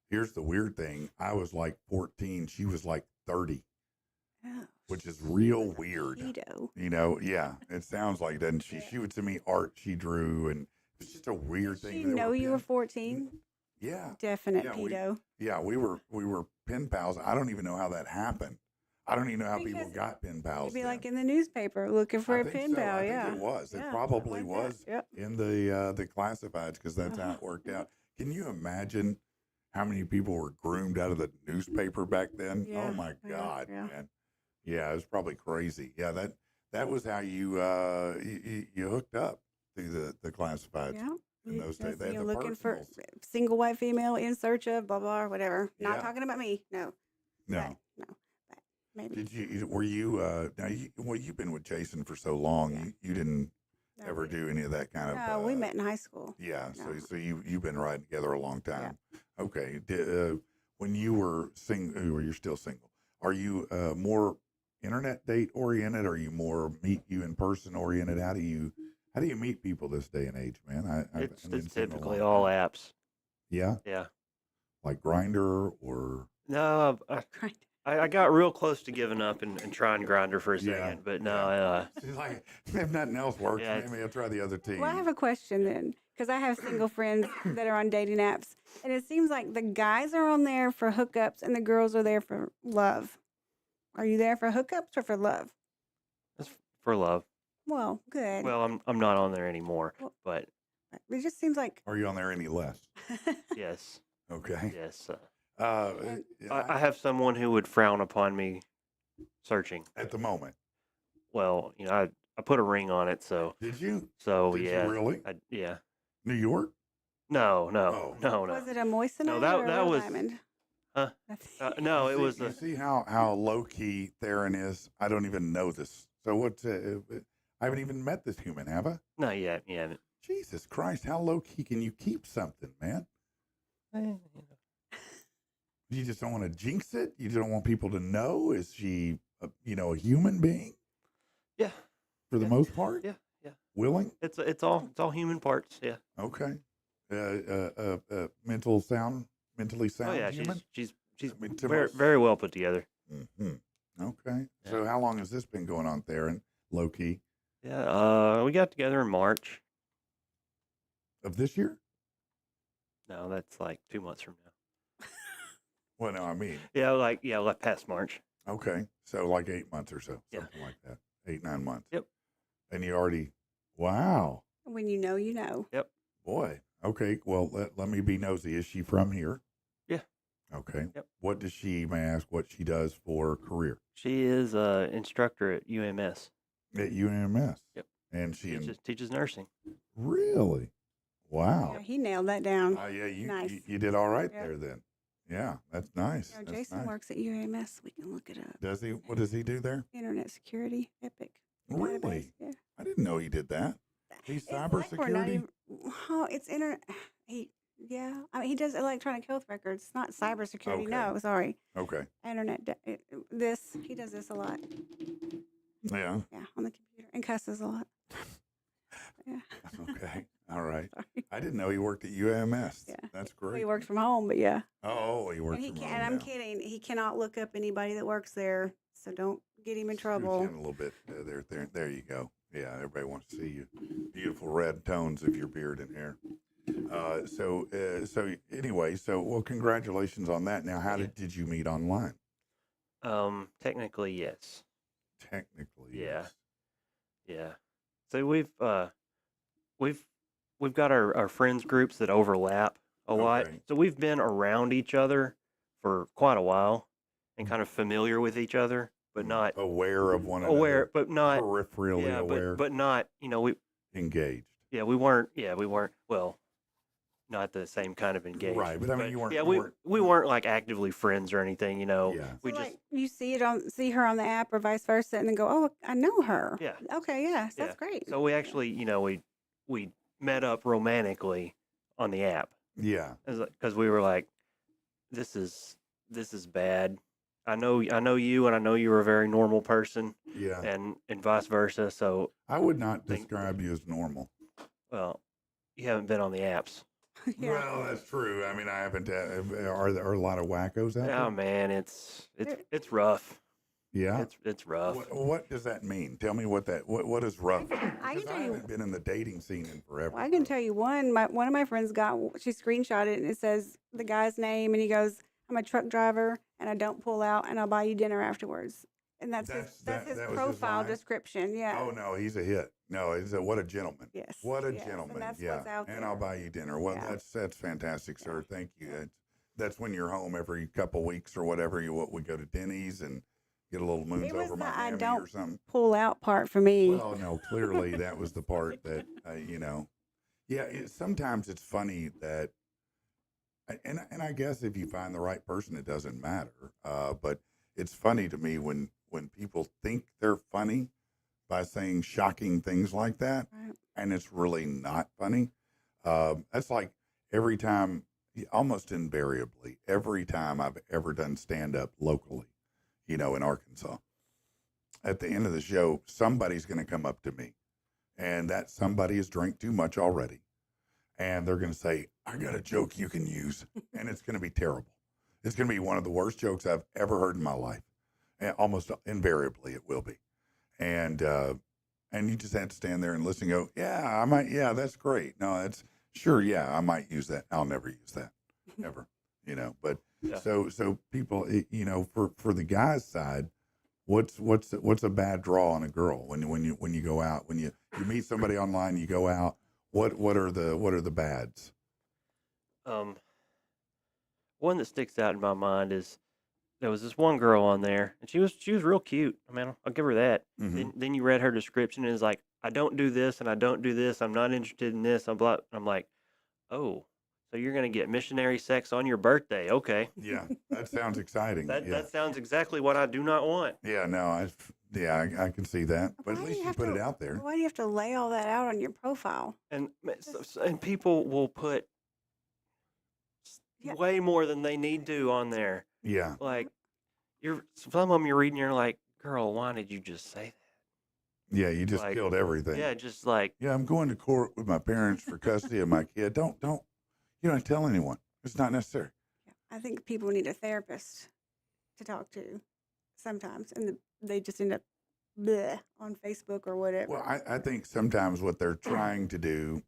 Here's the weird thing. I was like 14. She was like 30, Oh, which is real weird. keto. Yeah, it sounds like, doesn't she? She would send me art she drew, and it's just a weird Did thing. she They know you were pen- 14? Yeah. Definite Yeah, pedo. Yeah, we were pen pals. I don't even know how that happened. I don't even know how people Because got pen pals. You'd be like then. in the newspaper looking for I a think pen so. pal. I Yeah. think it was. It Yeah, probably something like that. was Yep. in the classifieds because that's how it worked out. Can you imagine how many people were groomed out of the newspaper back then? Yeah, Oh my yeah, God, yeah. man. Yeah, it was probably crazy. Yeah, that was how you hooked up through the classifieds Yeah. in those days. They had You're the looking for personals. single white female in search of blah blah or whatever. Not Yeah. talking about me. No. No. But maybe. Did you? Were you? Well, you've been with Jason for so long. Yeah. You didn't No, ever do any of that kind of. no, we met in high school. Yeah. No. So you've been riding together a long Yeah. time. Okay. When you were single, or you're still single, are you more internet date oriented? Or are you more meet you in person oriented? How do you meet people this day and age, man? It's I've been it's single a typically long all time. apps. Yeah, Yeah. like Grinder or No, Right. I got real close to giving up and trying Grinder for a Yeah, second, but no, yeah. She's like, if nothing else works, Yeah, maybe I'll try the other team. Well, I have a question then, because I have single friends that are on dating apps, and it seems like the guys are on there for hookups and the girls are there for love. Are you there for hookups or for love? it's for love. Well, good. Well, I'm not on there anymore, Well- but It just seems like. Are you on there any less? yes, Okay. yes. And- I have someone who would frown upon me searching. at the moment. Well, I put a ring on it, so Did you? so Did yeah, you really? yeah. New York? No, Oh. no. Was it a moissanite that- or a that real was- diamond? Huh? That's- No, it was You the see how low key Theron is? I don't even know this. So what's I haven't even met this human, have I? no, yeah, yeah. Jesus Christ, how low key can you keep something, man? You just don't want to jinx it. You don't want people to know. Is she, a human being Yeah, for the Yeah. most part? yeah. Willing? It's all human parts. Yeah. Okay. Mentally sound Oh yeah, human. she's I mean, to very most- very well put together. Hmm. Okay. Yeah. So how long has this been going on, Theron? Low key Yeah. We got together in March. of this year? No, that's like 2 months from now. Well, no, I mean, Like past March. okay. So like 8 months or so, Yeah. something like that. 8, 9 months. Yep. And you already, wow, When you know, you know. boy. Okay. Well, let me be nosy. Is she from here? Yeah. Okay. Yep. What does she, may I ask what she does for career? She is a instructor at UMS. At UMS. Yep. And she, Teaches nursing. really? Wow. Yeah, he nailed that down. Yeah, Nice. you did all right Yep. there then. Yeah, that's nice. You know, That's Jason nice. works at UAMS. We can look it up. Does he? What does he do there? Internet security, Epic. Really? Database, yeah. I didn't know he did that. He's It's like we're not cybersecurity. even. Oh, it's internet. Yeah. I mean, he does electronic health records. It's not cybersecurity. Okay. No, sorry. Okay. Internet. He does this a lot. Yeah. Yeah, on the computer and cusses a lot. Yeah. Okay. All right. Sorry. I didn't know he worked at UMS. Yeah. That's Well, great. he works from home, but yeah. Oh, he works And he from can. home And I'm now. kidding. He cannot look up anybody that works there, so don't get him in Scooch in trouble. a little bit there you go. Yeah, everybody wants to see you. Beautiful red tones of your beard and hair. So anyway, well, congratulations on that. Now, how Yeah. did you meet online? Technically, yes. Technically, Yeah. yes. Yeah. So we've got our friends groups that overlap a lot. Okay. So we've been around each other for quite a while and kind of familiar with each other, but not aware of one aware, another, but not peripherally yeah, aware, but not, engaged. we weren't well, not the same kind of engaged. Right, but I mean, you weren't. Yeah, you weren't, we weren't like actively friends or anything, Yeah. We So, just like, you see her on the app or vice versa, and then go, oh, I know her. Yeah. Okay. Yes, Yeah. that's great. so we actually, we met up romantically on the app. yeah, Because we were like, this is bad. I know you, and I know you're a very normal person, yeah. and vice versa. So, I would not Think- describe you as normal. well, you haven't been on the apps. Yeah. Well, that's true. I mean, I haven't. Are there a lot of wackos out Oh there? man, it's rough. Yeah. It's rough. What does that mean? Tell me what is rough. I can Because tell I you. haven't been in the dating scene in forever. Well, I can tell you one. One of my friends she screenshot it, and it says the guy's name, and he goes, "I'm a truck driver, and I don't pull out, and I'll buy you dinner afterwards." And that's his that was his profile line? description. Yeah. Oh no, he's a hit. No, what a gentleman. Yes. What a yes, gentleman. And that's yeah. what's out And there. I'll buy you dinner. Well, Yeah. that's fantastic, sir. Thank you. Yeah. that's when you're home every couple weeks or whatever. We go to Denny's and get a little moons It was over the I Miami don't or something. pull out part for me. Well, no, clearly that was the part that yeah. Sometimes it's funny that, and I guess if you find the right person, it doesn't matter. But it's funny to me when people think they're funny by saying shocking things like that, Right. and it's really not funny. That's like every time, almost invariably, every time I've ever done stand up locally, in Arkansas, at the end of the show, somebody's going to come up to me, and that somebody has drank too much already, and they're going to say, "I got a joke you can use," and it's going to be terrible. It's going to be one of the worst jokes I've ever heard in my life, and almost invariably it will be, and you just have to stand there and listen and go, "Yeah, I might. Yeah, that's great. No, that's sure. Yeah, I might use that. I'll never use that, ever." But Yeah. so people, for the guy's side, what's a bad draw on a girl when you go out, when you meet somebody online, you go out. What are the bads? One that sticks out in my mind is there was this one girl on there, and she was real cute. I mean, I'll give her that. Mm-hmm. Then you read her description, and it's like, I don't do this, and I don't do this. I'm not interested in this. I'm like, oh, so you're gonna get missionary sex on your birthday? Okay, Yeah, that sounds exciting. that Yeah. that sounds exactly what I do not want. Yeah, no, I can see that. But at Why do least you you have put to- it out there. Why do you have to lay all that out on your profile? And and people will put Yeah. way more than they need to on there. Yeah. Like some of them you're reading, you're like, girl, why did you just say that? Yeah, you just Like, killed everything. Yeah, just like, Yeah, I'm going to court with my parents for custody of my kid. Don't you don't tell anyone. It's not necessary. Yeah. I think people need a therapist to talk to sometimes, and they just end up bleh on Facebook or whatever. Well, I think sometimes what they're trying to do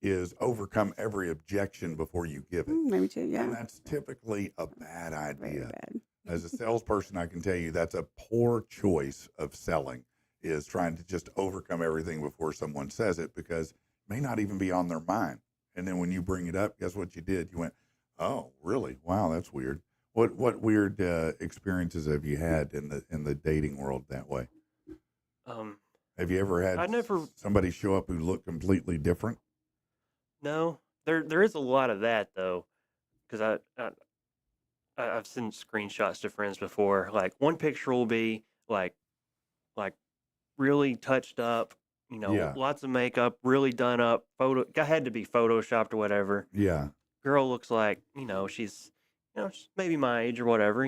is overcome every objection before you give it. Maybe too. And Yeah. that's typically a bad Very idea. bad. As a salesperson, I can tell you that's a poor choice of selling, is trying to just overcome everything before someone says it, because it may not even be on their mind. And then when you bring it up, guess what you did? You went, "Oh, really? Wow, that's weird." What weird experiences have you had in the dating world that way? Have you ever had somebody show up who looked completely different? No, there is a lot of that though, because I've sent screenshots to friends before. Like one picture will be like really touched up, Yeah. lots of makeup, really done up. Had to be photoshopped or whatever. Yeah. Girl looks like she's she's maybe my age or whatever.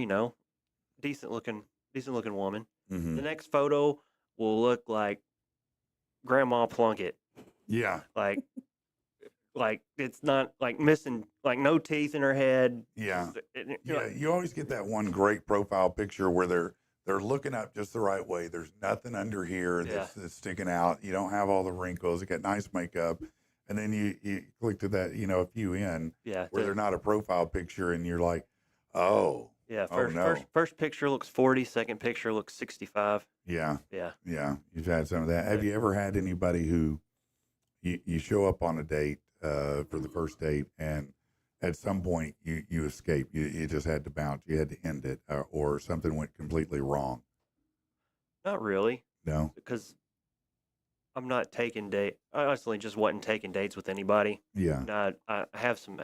Decent looking woman. Mm-hmm. The next photo will look like Grandma Plunkett. Yeah. Like it's not like missing, like no teeth in her head. Yeah. Yeah. You always get that one great profile picture where they're looking up just the right way. There's nothing under here that's sticking out. You don't have all the wrinkles. You got nice makeup. And then you click to that, a few in where they're not a profile picture, and you're like, oh. Yeah, no. first picture looks 40, second picture looks 65. Yeah. Yeah. Yeah. You've had some of that. Have you ever had anybody who you show up on a date for the first date, and at some point you escape? You just had to bounce. You had to end it, or something went completely wrong? Not really. No? Because I'm not taking date. I honestly just wasn't taking dates with anybody. Yeah. And I have some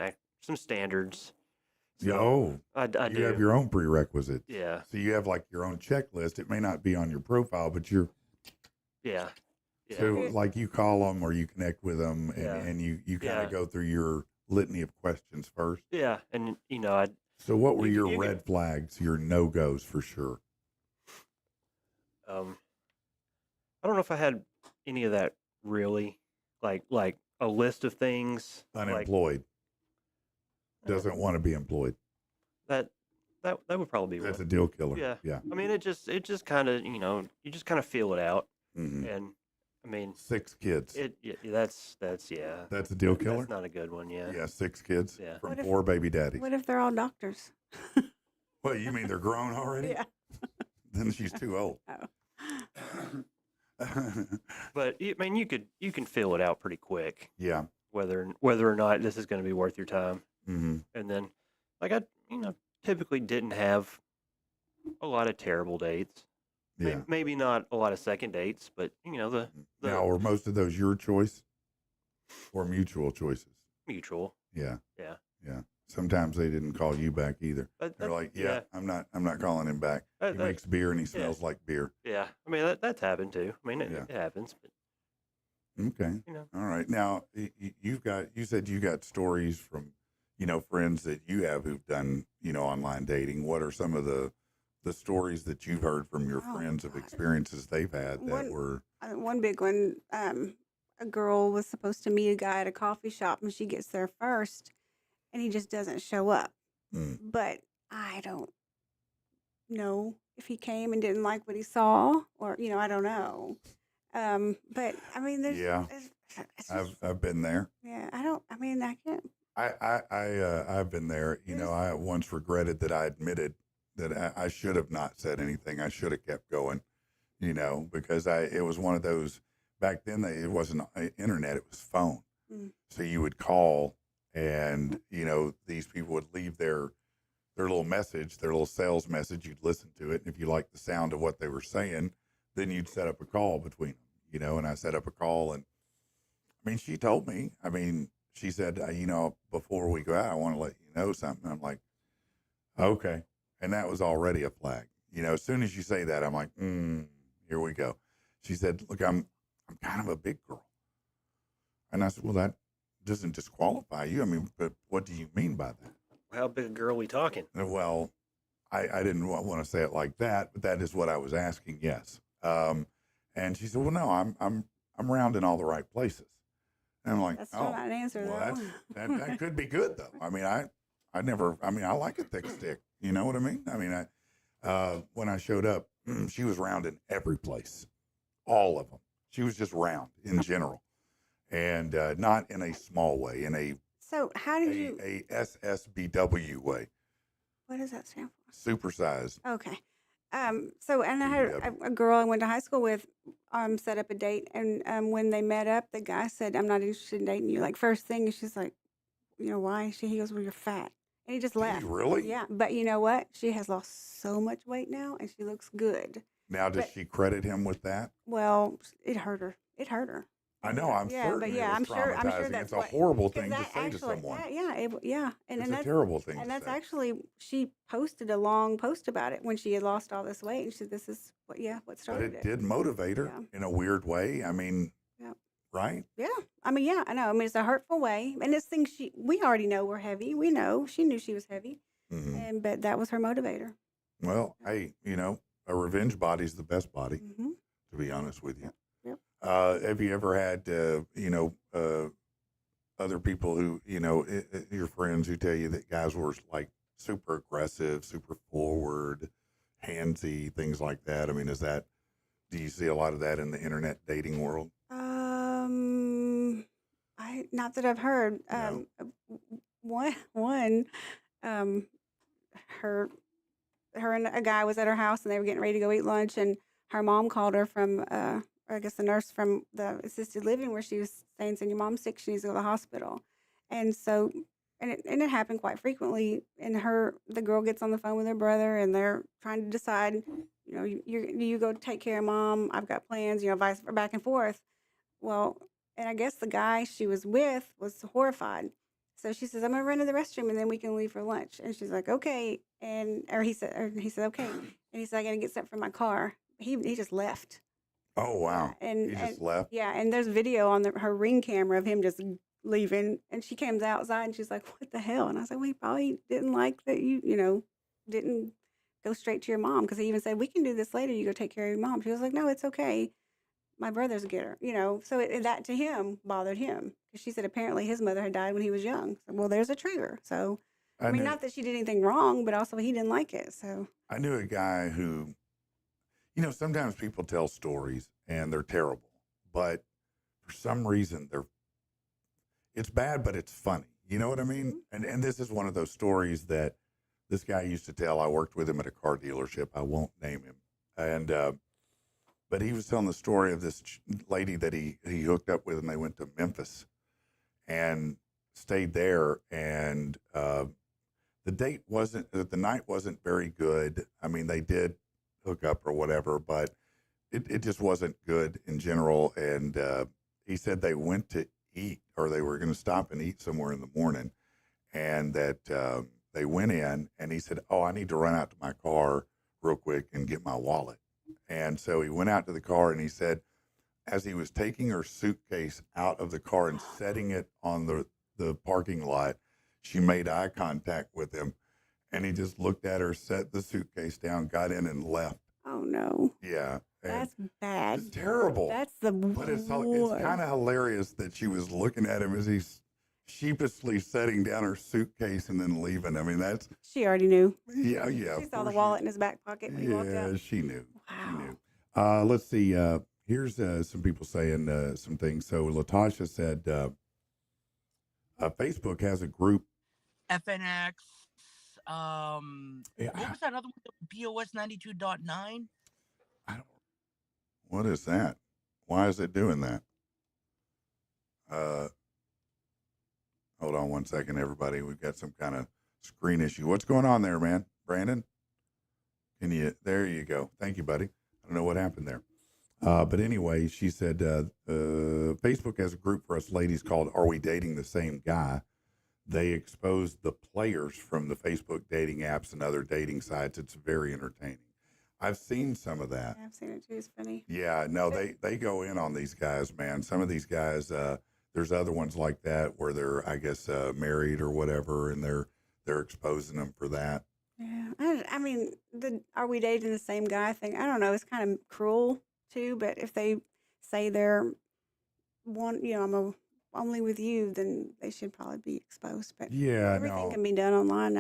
standards. So Yeah. Oh, I you do. have your own prerequisites. Yeah. So you have like your own checklist. It may not be on your profile, but you're. Yeah. Yeah. So like you call them or you connect with them, and you kind of Yeah. go through your litany of questions first. Yeah. And So what were your you red flags, your no-goes for sure? I don't know if I had any of that really, like a list of things. Unemployed. Doesn't want to be employed. That would probably be That's one. a deal killer. Yeah. Yeah. I mean, it just kind of, you just kind of feel it out. Mm-hmm. And I mean, 6 kids. That's That's a deal killer. That's not a good one. Yeah. Yeah, 6 kids Yeah. from 4 baby daddies. What if they're all doctors? What, you mean they're grown already? Yeah. Then she's too old. But I mean, you can feel it out pretty quick Yeah. whether or not this is going to be worth your time. Mm-hmm. And then like I, typically didn't have a lot of terrible dates. Yeah. Maybe not a lot of second dates, but the Now, were most of those your choice or mutual choices? mutual. Yeah. Yeah. Yeah. Sometimes they didn't call you back either. But They're that, like, yeah, yeah, I'm not calling him back. He that, makes beer and he yeah, smells like beer. yeah. I mean, that's happened too. I mean, Yeah. it happens, but Okay. All right. Now, you said you got stories from, friends that you have who've done, online dating. What are some of the stories that you've heard from your Oh friends of God. experiences they've had that One were, one big one. A girl was supposed to meet a guy at a coffee shop, and she gets there first, and he just doesn't show up. mm, But I don't know if he came and didn't like what he saw, or I don't know. But I mean, yeah, it's just I've been there. yeah. I don't. I mean, I can't. I've been there. There's I once regretted that I admitted that I should have not said anything. I should have kept going, because it was one of those back then. It wasn't internet; it was phone. mm, So you would call, and these people would leave their little message, their little sales message. You'd listen to it, and if you liked the sound of what they were saying, then you'd set up a call between them. And I set up a call, and I mean, she told me. I mean, she said, before we go out, I want to let you know something. I'm like, okay, and that was already a flag. As soon as you say that, I'm like, here we go. She said, look, I'm kind of a big girl, and I said, well, that doesn't disqualify you. I mean, but what do you mean by that? how big a girl we talking? Well, I didn't want to say it like that, but that is what I was asking. Yes. And she said, well, no, I'm round in all the right places. And I'm like, That's still not an answer well, though. that could be good though. I mean, I like a thick stick. You know what I mean? I mean, when I showed up, she was round in every place, all of them. She was just round in general, and not in a small way, in So how did you? a SSBW way, What does that stand supersized for? Okay. So and I had BBW. a girl I went to high school with. Set up a date, and when they met up, the guy said, "I'm not interested in dating you." Like first thing, and she's like, why? He goes, "Well, you're fat," and he just Did left. he really? Yeah, but you know what? She has lost so much weight now, and she looks good. Now, does But she credit him with that? well, it hurt her. It hurt her. I know. I'm Yeah, but certain it yeah, was I'm sure. I'm sure traumatizing. that's It's a what. horrible Because thing to that say to actually, someone. yeah, It's a that's terrible thing and to that's say. actually she posted a long post about it when she had lost all this weight, and she said, "This is what But started it it." did motivate her Yeah, in a weird way. I mean, yeah, right? yeah. I mean, yeah, I know. I mean, it's a hurtful way, and it's things we already know were heavy. We know she knew she was heavy, Hmm. but that was her motivator. Well, hey, a revenge body's the best body, Mm-hmm. to be honest with you. Yep. Have you ever had, other people who, your friends who tell you that guys were like super aggressive, super forward, handsy, things like that? I mean, do you see a lot of that in the internet dating world? I not that I've heard. No. One, um, her her and a guy was at her house and they were getting ready to go eat lunch, and her mom called her from I guess the nurse from the assisted living where she was saying your mom's sick, she needs to go to the hospital. And so and it happened quite frequently, and the girl gets on the phone with her brother and they're trying to decide, you go take care of mom, I've got plans, vice back and forth. Well, and I guess the guy she was with was horrified. So she says, "I'm gonna run to the restroom and then we can leave for lunch." And she's like, "Okay." Or he said, "Okay." And he said, "I gotta get something from my car." He just left. Oh, Yeah, wow. He just left. yeah, and there's video on her Ring camera of him just leaving. And she comes outside and she's like, "What the hell?" And I said, "Well, he probably didn't like that didn't go straight to your mom, because he even said, 'We can do this later. You go take care of your mom.'" She was like, "No, it's okay. My brother's a getter," So that to him bothered him, because she said apparently his mother had died when he was young. So, well, there's a trigger. So, I I mean, knew not that she did anything wrong, but also he didn't like it. So, I knew a guy who, sometimes people tell stories and they're terrible, but for some reason it's bad, but it's funny. You know what I mean? And this is one of those stories that this guy used to tell. I worked with him at a car dealership. I won't name him. And but he was telling the story of this lady that he hooked up with, and they went to Memphis and stayed there. And the night wasn't very good. I mean, they did hook up or whatever, but it just wasn't good in general. And he said they went to eat, or they were going to stop and eat somewhere in the morning, and that they went in, and he said, "Oh, I need to run out to my car real quick and get my wallet." And so he went out to the car, and he said, as he was taking her suitcase out of the car and setting it on the parking lot, she made eye contact with him, and he just looked at her, set the suitcase down, got in, and left. Oh no, Yeah. that's bad. It's terrible. That's the But it's worst. kind of hilarious that she was looking at him as he's sheepishly setting down her suitcase and then leaving. I mean, that's, She already knew. yeah. She of saw the course wallet in his back pocket when he walked Yeah, out. she knew. She Wow. knew. Let's see. Here's some people saying some things. So Latasha said, Facebook has a group. FNX. Yeah, What was that other one? POS 92.9. I don't. What is that? Why is it doing that? Hold on one second, everybody. We've got some kind of screen issue. What's going on there, man? Brandon? There you go. Thank you, buddy. I don't know what happened there. But anyway, she said, Facebook has a group for us ladies called Are We Dating the Same Guy? They expose the players from the Facebook dating apps and other dating sites. It's very entertaining. I've seen some of that. Yeah, I've seen it too. It's funny. Yeah, no, they go in on these guys, man. Some of these guys, there's other ones like that where they're, I guess, married or whatever, and they're exposing them for that. Yeah, I mean, are we dating the same guy thing? I don't know. It's kind of cruel too. But if they say they're I'm only with you, then they should probably be exposed. But Yeah, everything no. can be done online.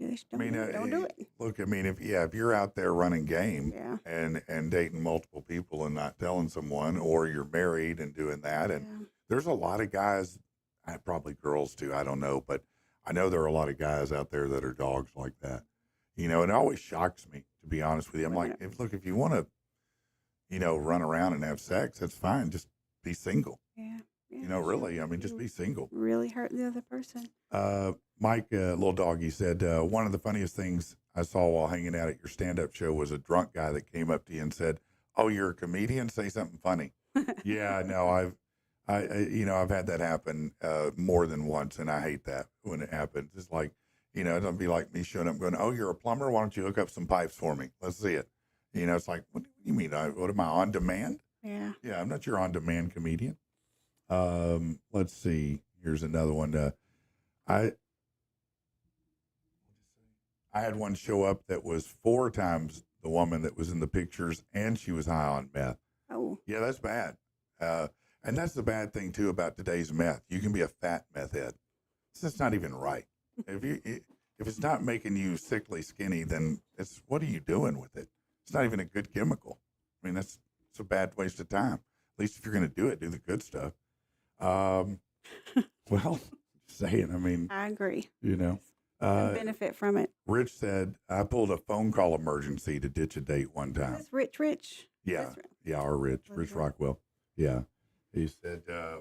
They I mean, don't do it. Look, I mean, if you're out there running game Yeah. and dating multiple people and not telling someone, or you're married and doing that, and Yeah. there's a lot of guys, probably girls too, I don't know, but I know there are a lot of guys out there that are dogs like that. And it always shocks me, to be honest with you. I'm like, if you want to, run around and have sex, that's fine. Just be single. Yeah. Really, I mean, just be single. Really hurt the other person. Mike, little doggy, said, one of the funniest things I saw while hanging out at your stand-up show was a drunk guy that came up to you and said, "Oh, you're a comedian? Say something funny." Yeah, no, I've had that happen more than once, and I hate that when it happens. It's like, don't be like me showing up going, "Oh, you're a plumber? Why don't you hook up some pipes for me? Let's see it." It's like, what do you mean? What am I, on demand? Yeah. Yeah, I'm not your on-demand comedian. Let's see. Here's another one. I had one show up that was 4 times the woman that was in the pictures, and she was high on meth. Oh. Yeah, that's bad. And that's the bad thing too about today's meth. You can be a fat meth head. It's just not even right. If it's not making you sickly skinny, then what are you doing with it? It's not even a good chemical. I mean, it's a bad waste of time. At least if you're going to do it, do the good stuff. Well, saying, I mean, I agree. benefit from it. Rich said, I pulled a phone call emergency to ditch a date one Is time. this Rich? Yeah. That's right. Yeah, our Rich Rockwell. Yeah. He said, a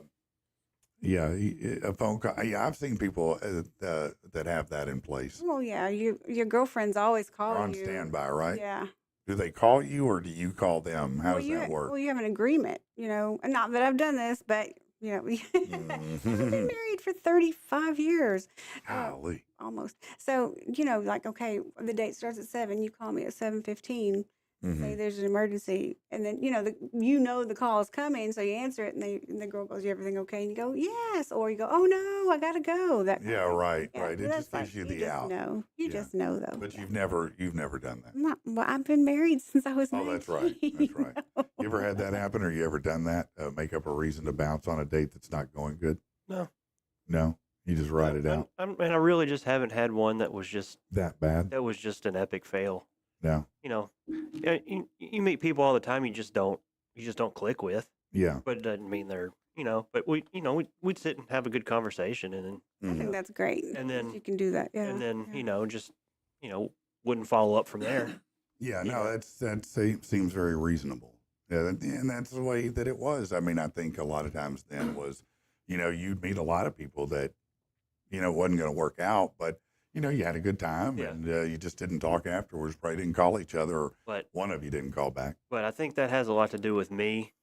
phone call. Yeah, I've seen people that have that in place. Well, yeah, your girlfriends always call They're on you. standby, right? Yeah. Do they call you or do you call them? How does you, that work? Well, you have an agreement, and not that I've done this, but we've been married for 35 years. Golly. Almost. So, like, okay, the date starts at 7, you call me at 7:15. Say there's an emergency, and then the call is coming, so you answer it, and the girl goes, "You everything okay?" And you go, "Yes," or you go, "Oh no, I gotta go." That kind of thing. Right. Yeah, Right. It that's just gives you the out. You just know though. But you've never done that. Well, I've been married since I was. Oh, 19. that's right. That's right. You ever had that happen, or you ever done that? Make up a reason to bounce on a date that's not going good? No. No, you just ride it out. And I really just haven't had one that was just That bad? that was just an epic fail. No. You meet people all the time you just don't click with, Yeah. but it doesn't mean they're but we'd sit and have a good conversation, and I think that's great. And then- if you can do that. Yeah. then and then yeah. just wouldn't follow up from there. Yeah, You no, know. that seems very reasonable. Yeah, and that's the way that it was. I mean, I think a lot of times then was, you'd meet a lot of people that, wasn't going to work out, but you had a good time, Yeah. and you just didn't talk afterwards. Probably didn't call each other, or But one of you didn't call back. I think that has a lot to do with me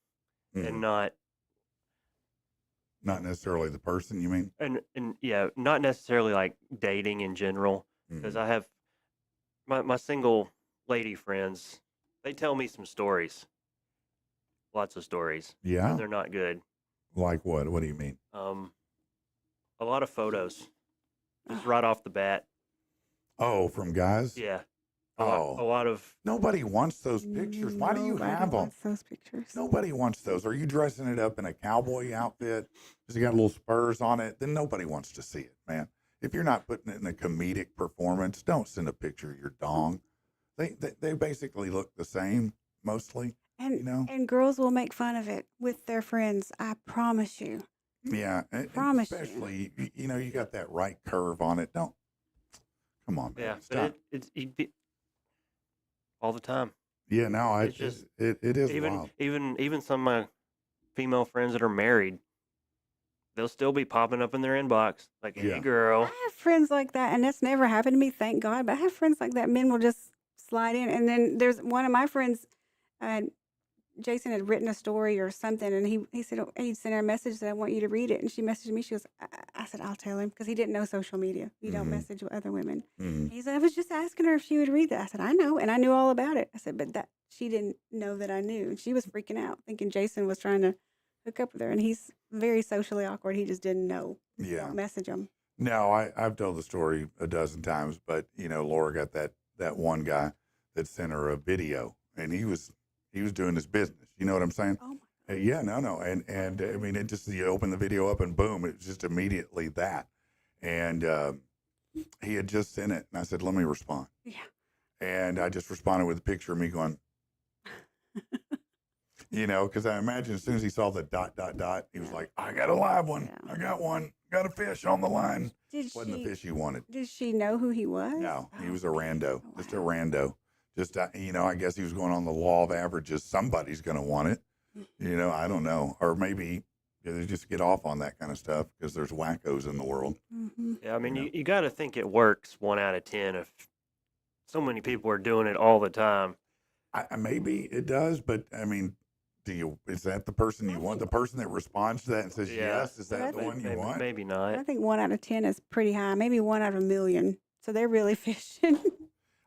Mhm. and not Not necessarily the person, you mean? and yeah, not necessarily like dating in general. Because Mhm. I have my single lady friends. They tell me some stories, lots of stories, Yeah. and they're not good. Like what? What do you mean? A lot of photos, just Oh, right off the bat. Oh, from guys? Yeah, a Oh, lot of nobody wants those pictures. Why do you nobody have them? wants those pictures. Nobody wants those. Are you dressing it up in a cowboy outfit? Does it got little spurs on it? Then nobody wants to see it, man. If you're not putting it in a comedic performance, don't send a picture of your dong. They basically look the same mostly, And you know? and girls will make fun of it with their friends. I promise you. Yeah, and Promise you. especially, you got that right curve on it. Don't, come on, man. yeah, Stop. but all the time. Yeah, no, It's just it is even wild. even some of my female friends that are married, they'll still be popping up in their inbox like, "Hey, Yeah. girl." I have friends like that, and that's never happened to me, thank God. But I have friends like that. Men will just slide in, and then there's one of my friends. Jason had written a story or something, and he said, he sent her a message that I want you to read it, and she messaged me. She goes, I said, I'll tell him, because he didn't know social media. You don't Mhm. message with other women. Mhm. He said, I was just asking her if she would read that. I said, I know, and I knew all about it. I said, but that she didn't know that I knew, and she was freaking out, thinking Jason was trying to hook up with her, and he's very socially awkward. He just didn't know. Yeah. Don't message him. No, I've told the story a dozen times, but Laura got that one guy that sent her a video, and he was doing his business. You know what I'm saying? Oh Yeah, no, and I mean, it just, you open the video up and boom, it was just immediately that, and he had just sent it, and I said, let me respond, yeah. and I just responded with a picture of me going, because I imagine as soon as he saw the ... he was like, I got a live one, Yeah. I got one, got a fish on the line. Did Wasn't the she? fish you wanted. Did she know who he was? No, he was a okay. rando, Oh, just a wow. rando. Just, I guess he was going on the law of averages. Somebody's going to want it. I don't know. Or maybe they just get off on that kind of stuff because there's wackos in the world. Mm-hmm. Yeah, I mean, You know. you got to think it works 1 out of 10 if so many people are doing it all the time. Maybe it does, but I mean, is that the person you want? The person that responds to that and says Yeah. yes, is that the one you want? Maybe I not. think 1 out of 10 is pretty high. Maybe 1 out of a million. So they're really fishing.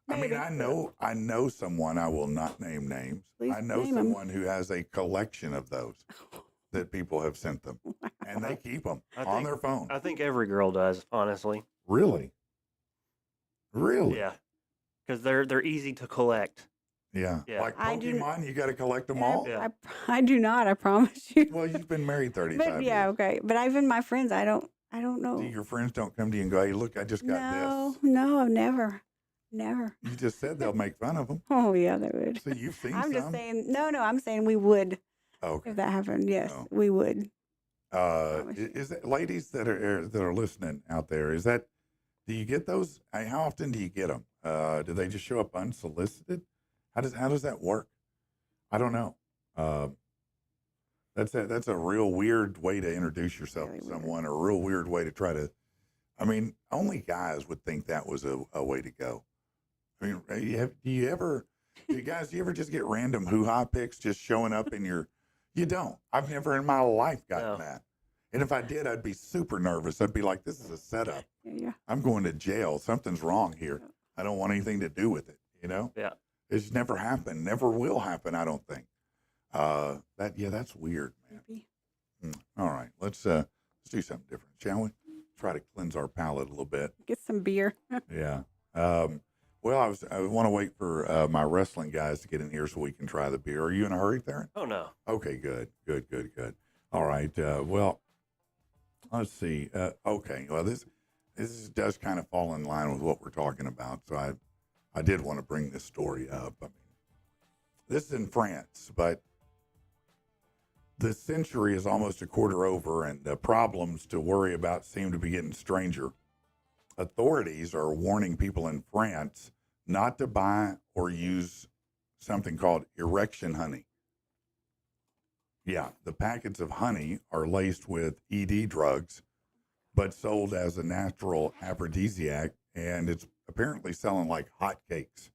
I mean, Maybe. I know someone. I will not name names. Please I know name 'em. someone who has a collection of those that people have sent them, and they keep them I on think- their phone. I think every girl does, honestly. Really? Really? Yeah, because they're easy to collect. Yeah. Yeah. Like I do- Pokemon, you got to collect them And all? Yeah. I do not. I promise you. Well, you've been married 35 But yeah, years. okay. But even my friends, I don't know. Do your friends don't come to you and go, hey, look, I just got No, no, I've never. this. You just said they'll make fun of them. Oh yeah, they would. So you've seen I'm some? just saying. No, I'm saying we would Okay. if that happened. Yes, Oh. we would. Is it ladies that are listening out there? Do you get those? How often do you get them? Do they just show up unsolicited? How does that work? I don't know. That's a real weird way to introduce yourself Really to weird. someone, or a real weird way to try to. I mean, only guys would think that was a way to go. I mean, do you ever just get random hoo-ha pics just showing up in your? You don't. I've never in my life gotten No. that. And if I did, I'd be super nervous. I'd be like, this is a setup. Yeah. I'm going to jail. Something's wrong here. I don't want anything to do with it. Yeah. It's never happened. Never will happen, I don't think. That's weird, man. Maybe. All right. Let's do something different, shall we? Try to cleanse our palate a little bit. Get some beer. Yeah. Well, I want to wait for my wrestling guys to get in here so we can try the beer. Are you in a hurry, Theron? Oh no. Okay, good. All right. Well, let's see. Okay. Well, this does kind of fall in line with what we're talking about. So I did want to bring this story up. I mean, this is in France, but the century is almost a quarter over, and the problems to worry about seem to be getting stranger. Authorities are warning people in France not to buy or use something called erection honey. Yeah, the packets of honey are laced with ED drugs, but sold as a natural aphrodisiac and it's apparently selling like hotcakes.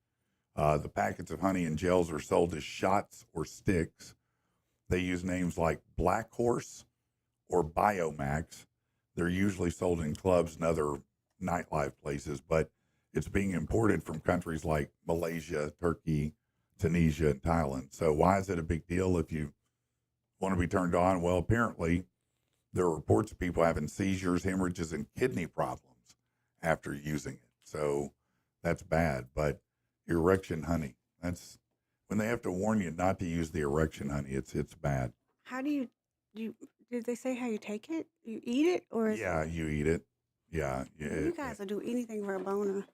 The packets of honey and gels are sold as shots or sticks. They use names like Black Horse or Biomax. They're usually sold in clubs and other nightlife places, but it's being imported from countries like Malaysia, Turkey, Tunisia, and Thailand. So why is it a big deal if you want to be turned on? Well, apparently there are reports of people having seizures, hemorrhages, and kidney problems after using it. So that's bad. But erection honey, that's when they have to warn you not to use the erection honey. It's bad. How do you did they say how you take it? You eat it or is Yeah, you eat it. Yeah, you guys will do anything for a boner.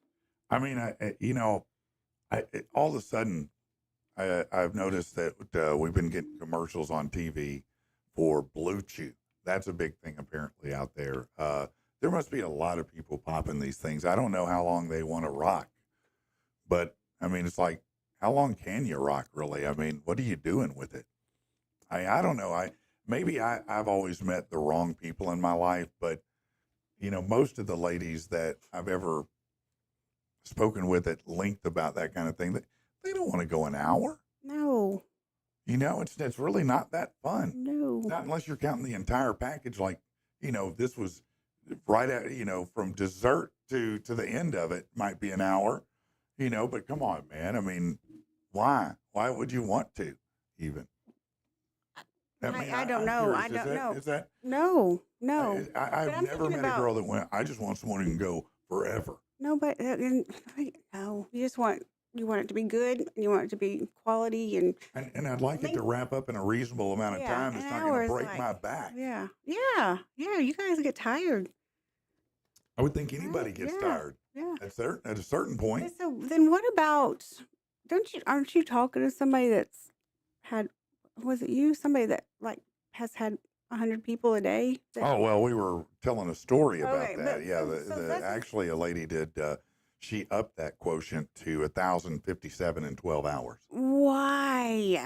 I mean, all of a sudden, I've noticed that we've been getting commercials on TV for Blue Chew. That's a big thing apparently out there. There must be a lot of people popping these things. I don't know how long they want to rock, but I mean, it's like, how long can you rock really? I mean, what are you doing with it? I don't know. I've always met the wrong people in my life, but most of the ladies that I've ever spoken with at length about that kind of thing, they don't want to go an hour. No. It's really not that fun. No. Not unless you're counting the entire package. Like, this was right at, from dessert to the end of it might be an hour, but come on, man. I mean, why? Why would you want to even? I don't know. I don't know. Is that? No. I've never met a girl that went, I just want someone who can go forever. No, but no. You want it to be good, and you want it to be quality, and I'd like it to wrap up in a reasonable amount of time. It's not going to break my back. Yeah. You guys get tired. I would think anybody gets tired. Yeah. At a certain point. So then, what about? Aren't you talking to somebody that's had? Was it you? Somebody that has had 100 people a day? Oh well, we were telling a story about Okay, that. but Yeah, actually, a lady did. She upped that quotient to 1,057 in 12 hours. Why?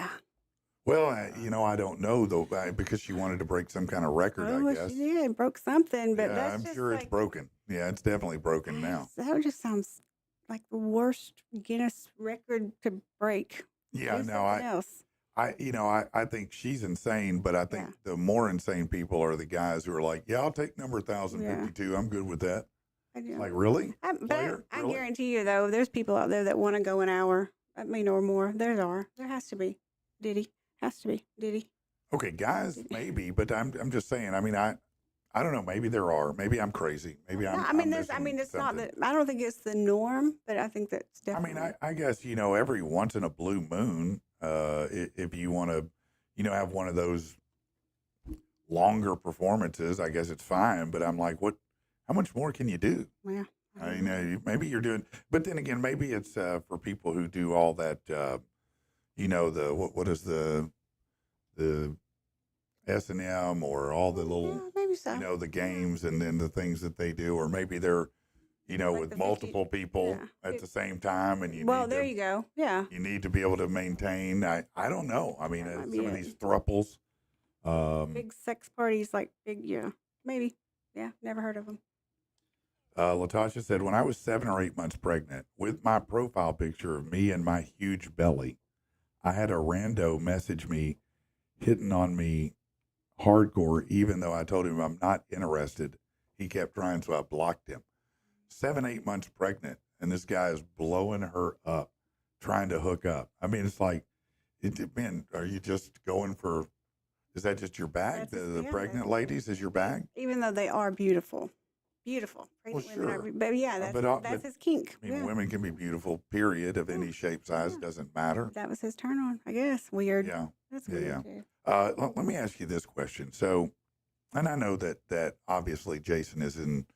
Well, I don't know though, because she wanted to break some kind of record. I guess. She did broke something, but Yeah, I'm sure it's broken. Yeah, it's definitely broken now. That just sounds like the worst Guinness record to break. Yeah, Do no, something else. I think she's insane, but I think the more insane people are the guys who are like, yeah, I'll take number 1,052. I'm good with that. Like, really? I Really? guarantee you, though, there's people out there that want to go an hour, or more. There has to be. Has to be. Okay, guys, maybe, but I'm just saying. I mean, I don't know. Maybe there are. Maybe I'm crazy. Maybe I'm. It's not that. I don't think it's the norm, but I think that's definitely. I mean, I guess every once in a blue moon, if you want to, have one of those longer performances, I guess it's fine. But I'm like, what? How much more can you do? Yeah. I mean, maybe you're doing, but then again, maybe it's for people who do all that. What is the S&M or all the little, maybe so. the games and then the things that they do, or maybe they're, Like with the multiple people at the same time, and you go. Yeah. you need to be able to maintain. I don't know. I mean, That might be some of it. these thruples. Big sex parties, maybe. Yeah, never heard of them. Latasha said, when I was 7 or 8 months pregnant, with my profile picture of me and my huge belly, I had a rando message me, hitting on me hardcore, even though I told him I'm not interested. He kept trying, so I blocked him. 7, 8 months pregnant, and this guy is blowing her up, trying to hook up. I mean, it's like, man, are you just going for, is that just your bag? The pregnant ladies is your bag? Even though they are beautiful. Beautiful. Well, sure. But yeah, that's his kink. I mean, women can be beautiful, period, of any shape, size, doesn't matter. That was his turn on, I guess. Weird. Yeah. That's weird. Too. Let me ask you this question. So, and I know that obviously Jason is in,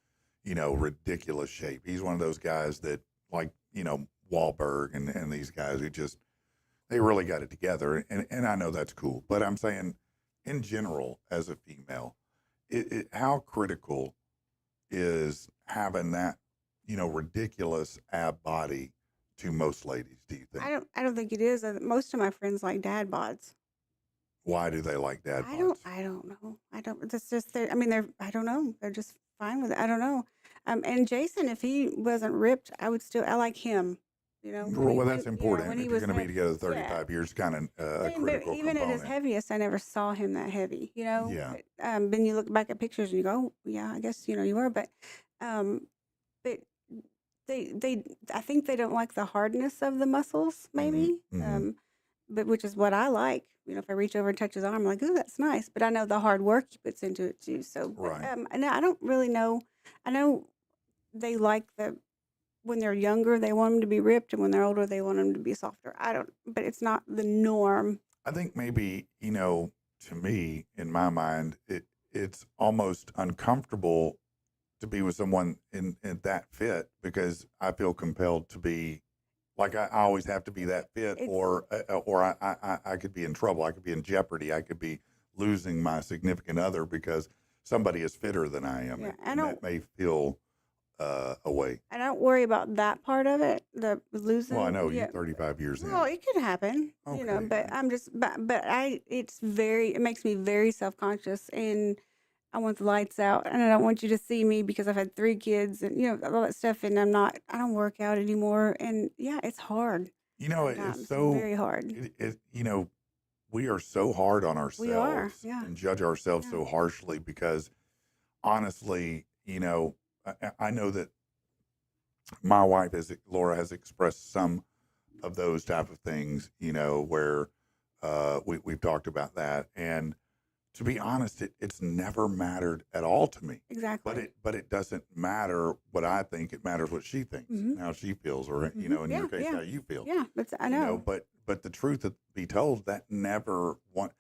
ridiculous shape. He's one of those guys that, like, Wahlberg and these guys who just, they really got it together. And I know that's cool. But I'm saying, in general, as a female, how critical is having that, ridiculous ab body to most ladies, do you think? I don't think it is. Most of my friends like dad bods. Why do they like dad bods? I don't know. That's just I don't know. They're just fine with it. I don't know. And Jason, if he wasn't ripped, I like him. You know, Well, that's important. when If he you're was going to be together yeah. 35 years, kind of a But critical even at his component. heaviest, I never saw him that heavy. You know. Yeah. Then you look back at pictures and you go, oh, yeah, I guess you were, um, but I think they don't like the hardness of the muscles, maybe. But which is what I like. You know, if I reach over and touch his arm, I'm like, ooh, that's nice. But I know the hard work he puts into it too. So, Right. and I don't really know. I know they like when they're younger, they want them to be ripped, and when they're older, they want them to be softer. I don't, but it's not the norm. I think maybe, to me, in my mind, it's almost uncomfortable to be with someone in that fit because I feel compelled to be like I always have to be that fit, or I could be in trouble. I could be in jeopardy. I could be losing my significant other because somebody is fitter than I am, and that may feel a way. I don't worry about that part of it, the losing. Well, I know you're 35 years in. Well, it could happen, Okay, but I'm just, but it makes me very self-conscious, and I want the lights out, and I don't want you to see me because I've had 3 kids and, all that stuff, and I don't work out anymore. And yeah, it's hard. It's so very hard. We are so hard on ourselves. We are, yeah. And judge ourselves so harshly because honestly, I know that my wife, Laura, has expressed some of those type of things, where we've talked about that. And to be honest, it's never mattered at all to me. Exactly. But it doesn't matter what I think. It matters what she thinks, how she feels, or in your case, how you feel. Yeah, I know. But the truth to be told, that never want.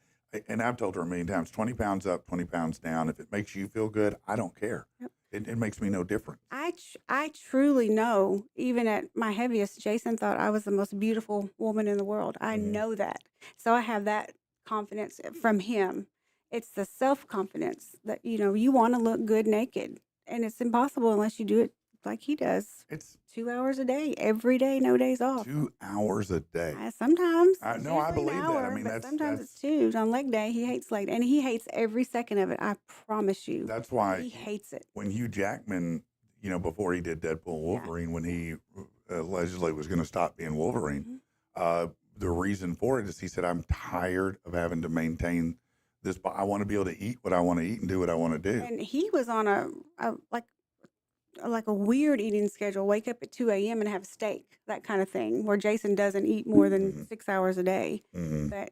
And I've told her a million times: 20 pounds up, 20 pounds down. If it makes you feel good, I don't care. Yep. It makes me no difference. I truly know, even at my heaviest, Jason thought I was the most beautiful woman in the world. I know that. So I have that confidence from him. It's the self-confidence that, you want to look good naked. And it's impossible unless you do it like he does. It's 2 hours a day, every day, no days off. 2 hours a day. Sometimes. I believe that. I mean, sometimes it's 2 on leg day. He hates leg day, and he hates every second of it. I promise you. That's why he hates it. When Hugh Jackman, before he did Deadpool and Wolverine, when he allegedly was going to stop being Wolverine, the reason for it is he said, "I'm tired of having to maintain this. I want to be able to eat what I want to eat and do what I want to do." And he was on like a weird eating schedule, wake up at 2 a.m. and have a steak, that kind of thing, where Jason doesn't eat more than 6 hours a day. But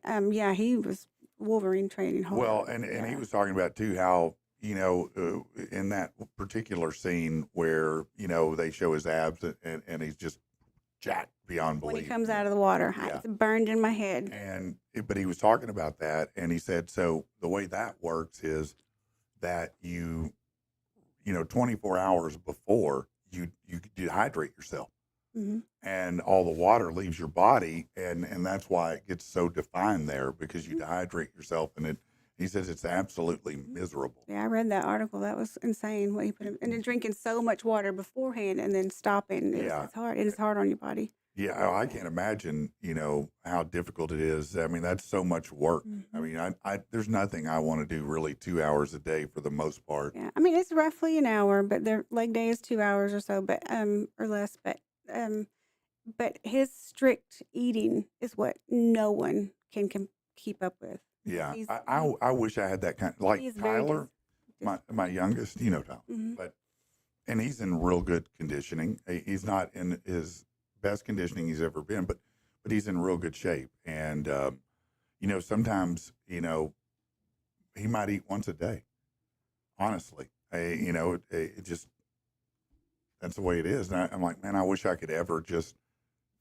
he was Wolverine training hard. Well, and he was talking about too how, in that particular scene where, they show his abs and he's just jacked beyond belief. When he comes out of the water, it's burned in my head. But he was talking about that, and he said, so the way that works is that you 24 hours before you dehydrate yourself, and all the water leaves your body, and that's why it gets so defined there, because you dehydrate yourself, and he says it's absolutely miserable. Yeah, I read that article. That was insane what he put in. And then drinking so much water beforehand and then stopping. It's hard. It's hard on your body. Yeah, I can't imagine, how difficult it is. I mean, that's so much work. I mean, I there's nothing I want to do really 2 hours a day for the most part. Yeah, I mean, it's roughly an hour, but their leg day is 2 hours or so, but or less. But his strict eating is what no one can keep up with. Yeah, I wish I had that kind. Like Tyler, my youngest, Tyler, and he's in real good conditioning. He's not in his best conditioning he's ever been, but he's in real good shape. And sometimes he might eat once a day. Honestly, it just that's the way it is. And I'm like, man, I wish I could ever just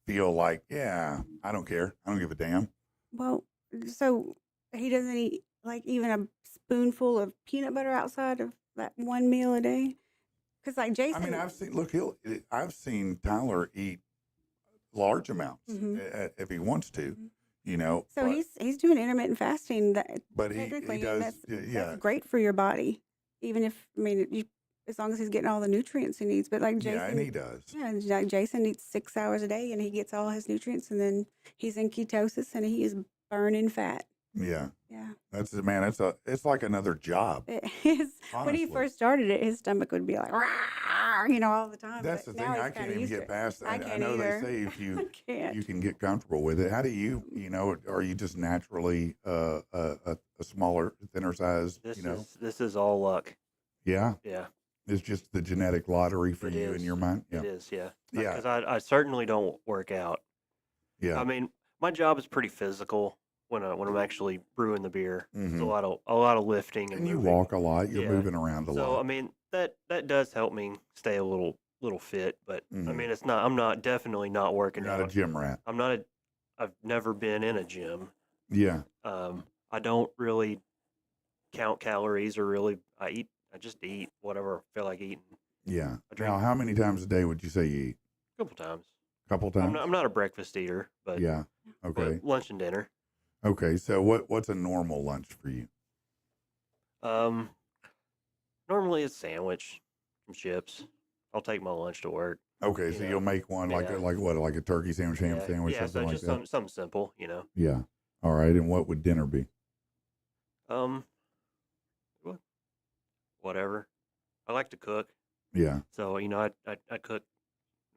feel like, I don't care, I don't give a damn. Well, so he doesn't eat like even a spoonful of peanut butter outside of that one meal a day? Because like Jason, I mean, I've seen Tyler eat large amounts if he wants to, So he's doing intermittent fasting. But he does, that's great for your body. Even if as long as he's getting all the nutrients he needs. But like Jason, and he does. Yeah, like Jason eats 6 hours a day, and he gets all his nutrients, and then he's in ketosis, and he is burning fat. Yeah. Yeah. It's like another job. It is. When he first started it, his stomach would be like, "Rawr!" all the time. That's the but thing. now he's I can't kinda even used to get it. past that. I I can't know either. they say if I you can't. can get comfortable with it. How do you, are you just naturally a smaller, thinner size, This is all luck. Yeah. Yeah, It's just the genetic lottery for it you is. in your mind. Yeah. It is. Yeah. Yeah. Because I certainly don't work out. Yeah. I mean, my job is pretty physical when I'm actually brewing the beer. It's Mhm. a lot of lifting and And you moving. walk a lot. You're Yeah. moving around a So I lot. mean that does help me stay a little fit, but I Mhm. mean it's not. I'm not definitely not working You're not a out. gym rat. I'm not a. I've never been in a gym. Yeah. I don't really count calories or really. I just eat whatever I feel like eating. Yeah. I drink Now, how many times a day would you say you eat? a couple times. Couple times? I'm not a breakfast eater, Yeah. Okay. but lunch and dinner. Okay. So what's a normal lunch for you? Normally it's sandwich, some chips. I'll take my lunch to work. Okay. So you'll make one like Yeah. like a turkey sandwich, ham Yeah, sandwich, yeah. something So like just that. something simple, Yeah. All right. And what would dinner be? Um, wha- whatever. I like to cook, Yeah. so I cook.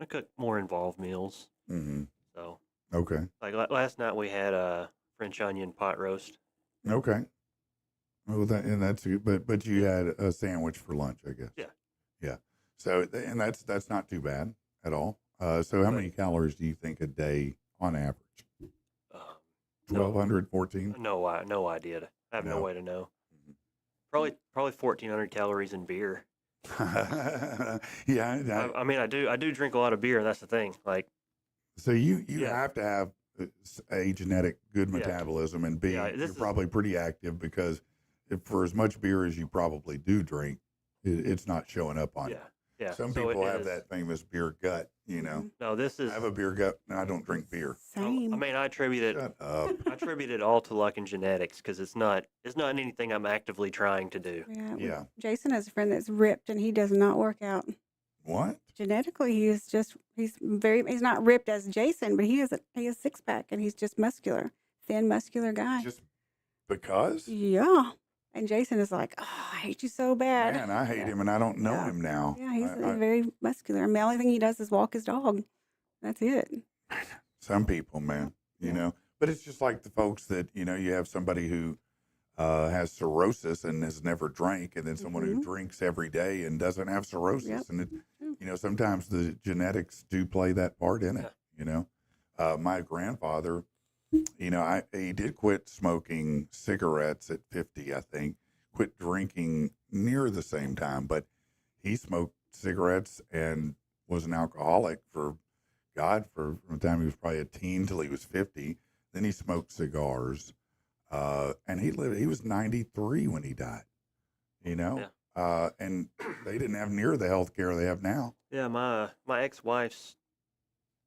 I cook more involved meals. Mm-hmm. So Okay. like last night we had a French onion pot roast. Okay. Well, that's good. But you had a sandwich for lunch, I guess. Yeah. Yeah. So and that's not too bad at all. So how But- many calories do you think a day on average? Um, 1,200, 14? no idea. I have no No. way to know. Mhm. Probably 1,400 calories in beer. Yeah. I mean, I do drink a lot of beer, and that's the thing. Like, So you Yeah. have to have a genetic good Yeah. metabolism and B, Yeah, this you're is- probably pretty active because if for as much beer as you probably do drink, it's not showing up on you. yeah. Some So people it have is- that famous beer gut, No, this is. I have a beer gut and I don't drink beer. Same. I mean, I attribute it. Shut up. I attribute it all to luck and genetics because it's not anything I'm actively trying to do. Yeah. Yeah. Jason has a friend that's ripped and he does not work out. What? Genetically, he's not ripped as Jason, but he has a six pack and he's just muscular, thin, muscular guy. Just because? Yeah. And Jason is like, oh, I hate you so bad. Man, I hate Yeah. him and I don't know Yeah. him now. Yeah, he's I- very muscular. And the only thing he does is walk his dog. That's it. Some people, man, but it's just like the folks that, you have somebody who has cirrhosis and has never drank, and then someone who drinks every day and doesn't have cirrhosis. Yep. And, True. sometimes the genetics do play that part in it, My grandfather, he did quit smoking cigarettes at 50, I think, quit drinking near the same time, but he smoked cigarettes and was an alcoholic from the time he was probably a teen till he was 50. Then he smoked cigars. And he was 93 when he died, and they didn't have near the health care they have now. Yeah, my ex-wife's,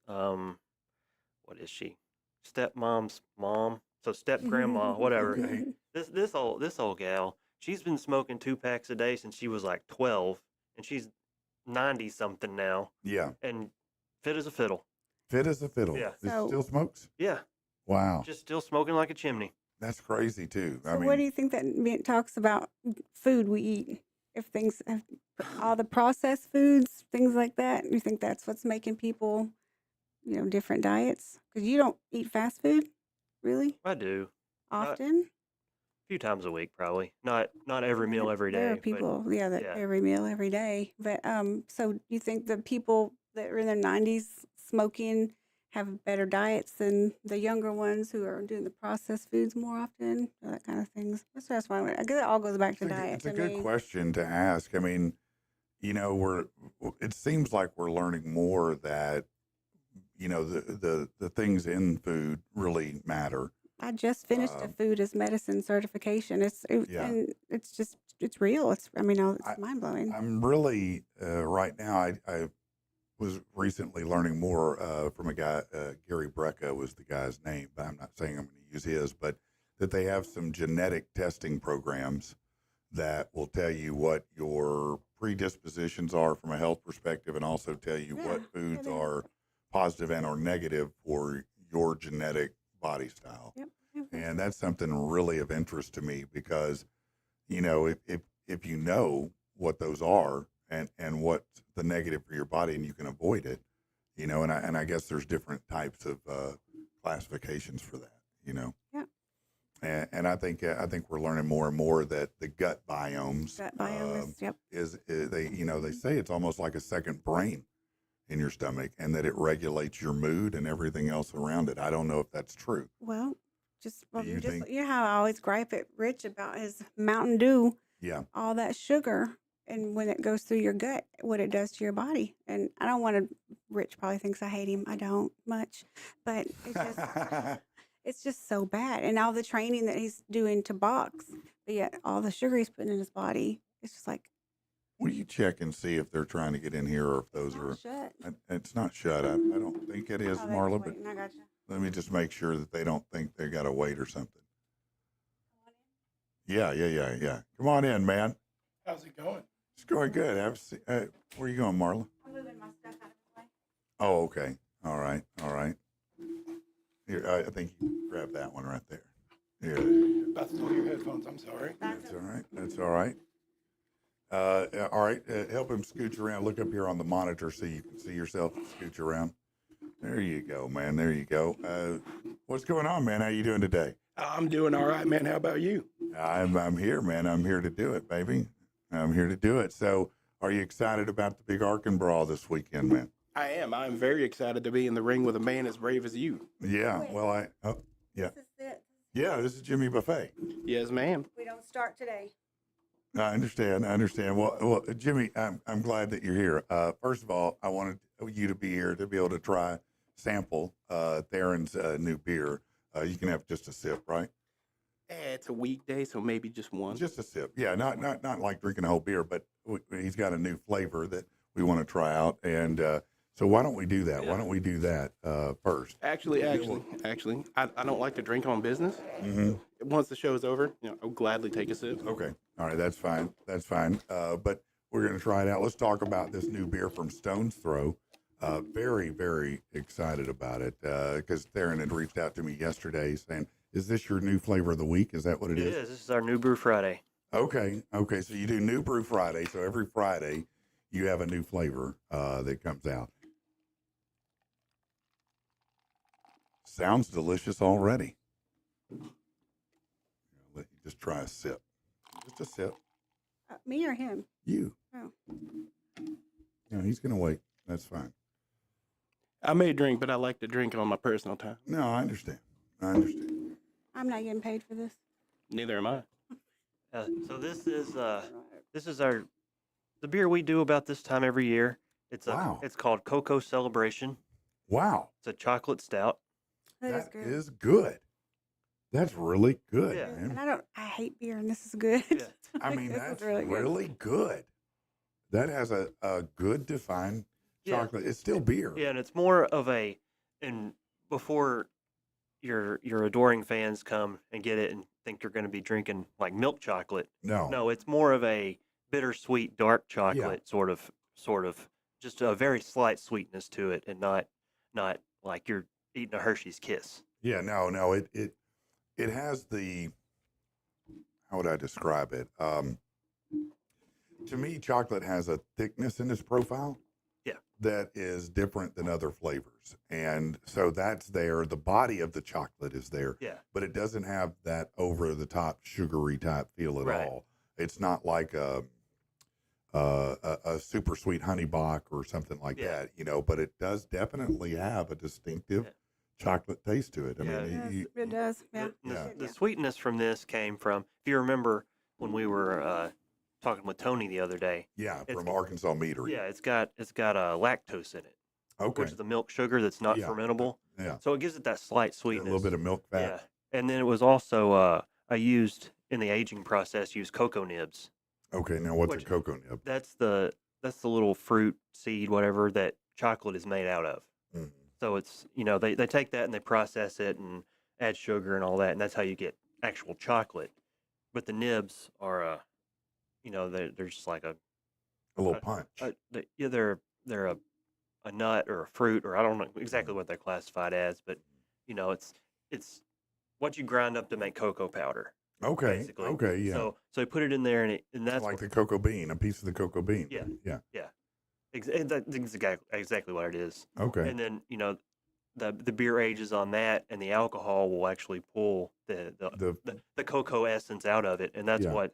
what is she? Stepmom's mom, so step grandma, whatever. Okay. This old gal, she's been smoking 2 packs a day since she was like 12, and she's 90 something now, Yeah. and fit as a fiddle. Fit as a fiddle. Yeah. It So- still smokes? Yeah, Wow. just still smoking like a chimney. That's crazy too. So what do you think that talks about food we eat? If things have all the processed foods, things like that, you think that's what's making people, different diets? Because you don't eat fast food, really, I do often. a few times a week, probably. Not every meal every day. There are but people, that yeah. every meal every day. But so you think the people that are in their 90s smoking have better diets than the younger ones who are doing the processed foods more often, that kind of things? That's why I guess it all goes back to diet. It's a to good me. question to ask. I mean, it seems like we're learning more that, the things in food really matter. I just finished a food as medicine certification. Yeah. And it's real. It's mind blowing. I'm really right now. I was recently learning more from a guy. Gary Brecka was the guy's name, but I'm not saying I'm going to use his. But that they have some genetic testing programs that will tell you what your predispositions are from a health perspective, and also tell you what foods they are positive and or negative for your genetic body style. Yep. And that's something really of interest to me because, if you know what those are, and what's the negative for your body, and you can avoid it. And I guess there's different types of classifications for that. Yeah. And I think we're learning more and more that the gut biomes Gut biome is, yep. is they say it's almost like a second brain in your stomach, and that it regulates your mood and everything else around it. I don't know if that's true. Well, You think? you know how I always gripe at Rich about his Mountain Dew, Yeah. all that sugar, and when it goes through your gut, what it does to your body. And I don't want to. Rich probably thinks I hate him. I don't much, but it's just so bad. And all the training that he's doing to box, but yet all the sugar he's putting in his body, it's just like Will you check and see if they're trying to get in here or if those not are? shut. It's not shut. I don't think it is, Oh, they're Marla. just But waiting. I got you. let me just make sure that they don't think they got to wait or something. Yeah. Come on in, man. How's it going? It's going good. Where are you going, Marla? I'm moving my stuff out of the way. Oh, okay. All right. Here, I think you can grab that one right there. Here. About to steal your headphones. I'm sorry. That's all right. That's all right. All right. Help him scooch around. Look up here on the monitor so you can see yourself. Scooch around. There you go, man. There you go. What's going on, man? How you doing today? I'm doing all right, man. How about you? I'm here, man. I'm here to do it, baby. I'm here to do it. So, are you excited about the big Arkin Brawl this weekend, man? I am. I'm very excited to be in the ring with a man as brave as you. Yeah. Well, yeah. This is it. Yeah, this is Jimmy Buffet. Yes, ma'am. We don't start today. I understand. Well, Jimmy, I'm glad that you're here. First of all, I wanted you to be here to be able to sample Theron's new beer. You can have just a sip, right? It's a weekday, so maybe just one. Just a sip. Yeah, not like drinking a whole beer, but he's got a new flavor that we want to try out. And so why don't we do that? Yeah. Why don't we do that first? Actually, I don't like to drink on business. Mm-hmm. Once the show's over, I'll gladly take a sip. Okay. All right. That's fine. But we're going to try it out. Let's talk about this new beer from Stone's Throw. Very, very excited about it because Theron had reached out to me yesterday saying, is this your new flavor of the week? Is that what it is? It is. This is our New Brew Friday. Okay. So you do New Brew Friday. So every Friday you have a new flavor that comes out. Sounds delicious already. I'll let you just try a sip. Just a sip. Me or him? You. Oh. No, he's going to wait. That's fine. I may drink, but I like to drink on my personal time. No, I understand. I'm not getting paid for this. Neither am I. So this is the beer we do about this time every year. Wow. It's called Cocoa Celebration. Wow. It's a chocolate stout. That is good. is good. That's really good, Yeah. man. And I hate beer, and this is good. Yeah. I mean, This is that's really really good. good. That has a good defined Yeah. chocolate. It's still beer. Yeah, and it's more of and before your adoring fans come and get it and think you're going to be drinking like milk chocolate. No. No, it's more of a bittersweet dark chocolate sort of just a very slight sweetness to it, and not like you're eating a Hershey's Kiss. Yeah, no. It has the, how would I describe it? To me, chocolate has a thickness in its profile. Yeah. That is different than other flavors. And so that's there. The body of the chocolate is there. Yeah. But it doesn't have that over the top sugary type feel at Right. all. It's not like a super sweet honey Bach or something like Yeah. that, but it does definitely have a distinctive Yeah. chocolate taste to it. I Yeah. mean, Yes, it does. Yeah. The sweetness from this came from, if you remember when we were talking with Tony the other day. yeah, It's from got- Arkansas Meadery. Yeah, it's got lactose in it, Okay. which is the milk sugar that's not Yeah. fermentable. Yeah. So it gives it that slight A sweetness. little bit of milk fat. Yeah, and then it was also I used in the aging process cocoa nibs. Okay. Now, what's Which- a cocoa nib? That's the little fruit seed, whatever that chocolate is made out of. Mhm. So it's they take that and they process it and add sugar and all that, and that's how you get actual chocolate. But the nibs are they're just like A little punch. they're a nut or a fruit, or I don't know exactly what they're classified as, but it's what you grind up to make cocoa powder. Okay. basically. Okay. Yeah. So I put it in there, and that's Like the cocoa bean, a piece of the cocoa bean. Yeah. Yeah. That's exactly what it is. Okay. And then the beer ages on that, and the alcohol will actually pull the cocoa essence out of it, and Yeah.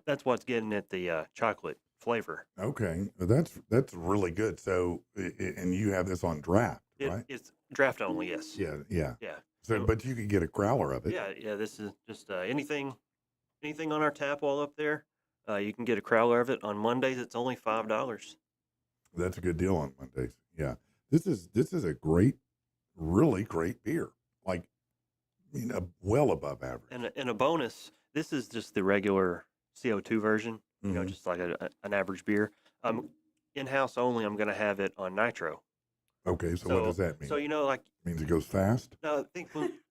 that's what's getting it the chocolate flavor. Okay. Well, that's really good. So, and you have this on draft, right? It's draft only, yes. Yeah. Yeah. Yeah. So, So- but you could get a growler of it. Yeah. This is just anything on our tap wall up there. You can get a crowler of it on Mondays. It's only $5. That's a good deal on Mondays. Yeah. This is a really great beer. Like, well above average. And a bonus, this is just the regular CO2 version. Mhm. Just like an average beer. In-house only, I'm going to have it on nitro. Okay. So what does that mean? So, like, Means it goes fast? no,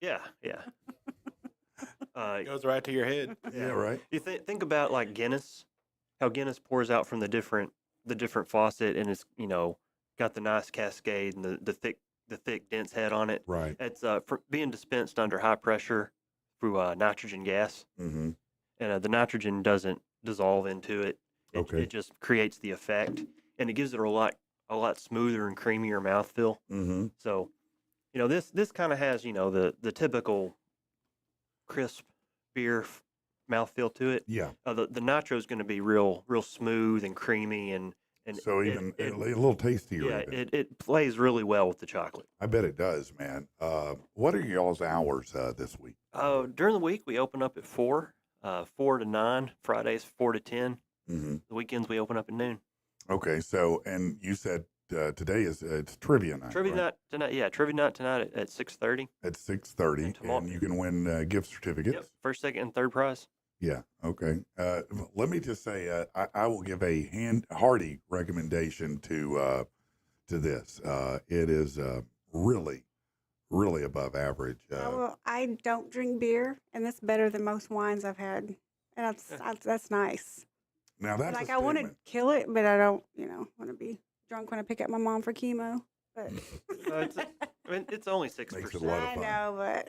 yeah. It goes right to your head. Yeah. Right. You think about like Guinness, how Guinness pours out from the different faucet, and it's got the nice cascade and the thick dense head on it. Right. It's being dispensed under high pressure through nitrogen gas, Mm-hmm. and the nitrogen doesn't dissolve into it. Okay. It just creates the effect, and it gives it a lot smoother and creamier mouthfeel. Mm-hmm. So, this kind of has the typical crisp beer mouthfeel to it. Yeah. The nitro is going to be real smooth and creamy, and So even a little tastier. yeah, even. it plays really well with the chocolate. I bet it does, man. What are y'all's hours this week? During the week we open up at 4 to 9. Fridays 4 to 10. Mm-hmm. The weekends we open up at noon. Okay. So, and you said today it's trivia night. Trivia right? night tonight. Yeah, trivia night tonight at 6:30. At 6:30, And tomorrow- and you can win gift certificates. Yep. First, second, and third prize. Yeah. Okay. Let me just say, I will give a hearty recommendation to this. It is really, really above average. Well, I don't drink beer, and that's better than most wines I've had, and that's nice. Now that's Like a I want to statement. kill it, but I don't, want to be drunk when I pick up my mom for chemo. But It's only 6%. Makes it a lot of I fun. know,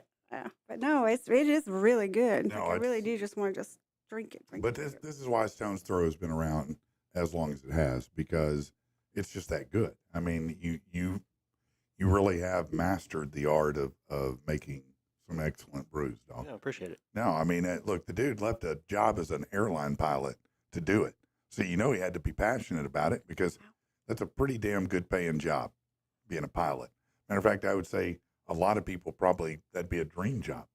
but no, it is really good. No, Like, I really it's- do just want to just drink it. But this is why Stone's Throw has been around as long as it has, because it's just that good. I mean, you really have mastered the art of making some excellent brews, dog. Yeah, I appreciate it. No, I mean, look, the dude left a job as an airline pilot to do it. So he had to be passionate about it, because that's a pretty damn good paying job, being a pilot. Matter of fact, I would say a lot of people probably that'd be a dream job.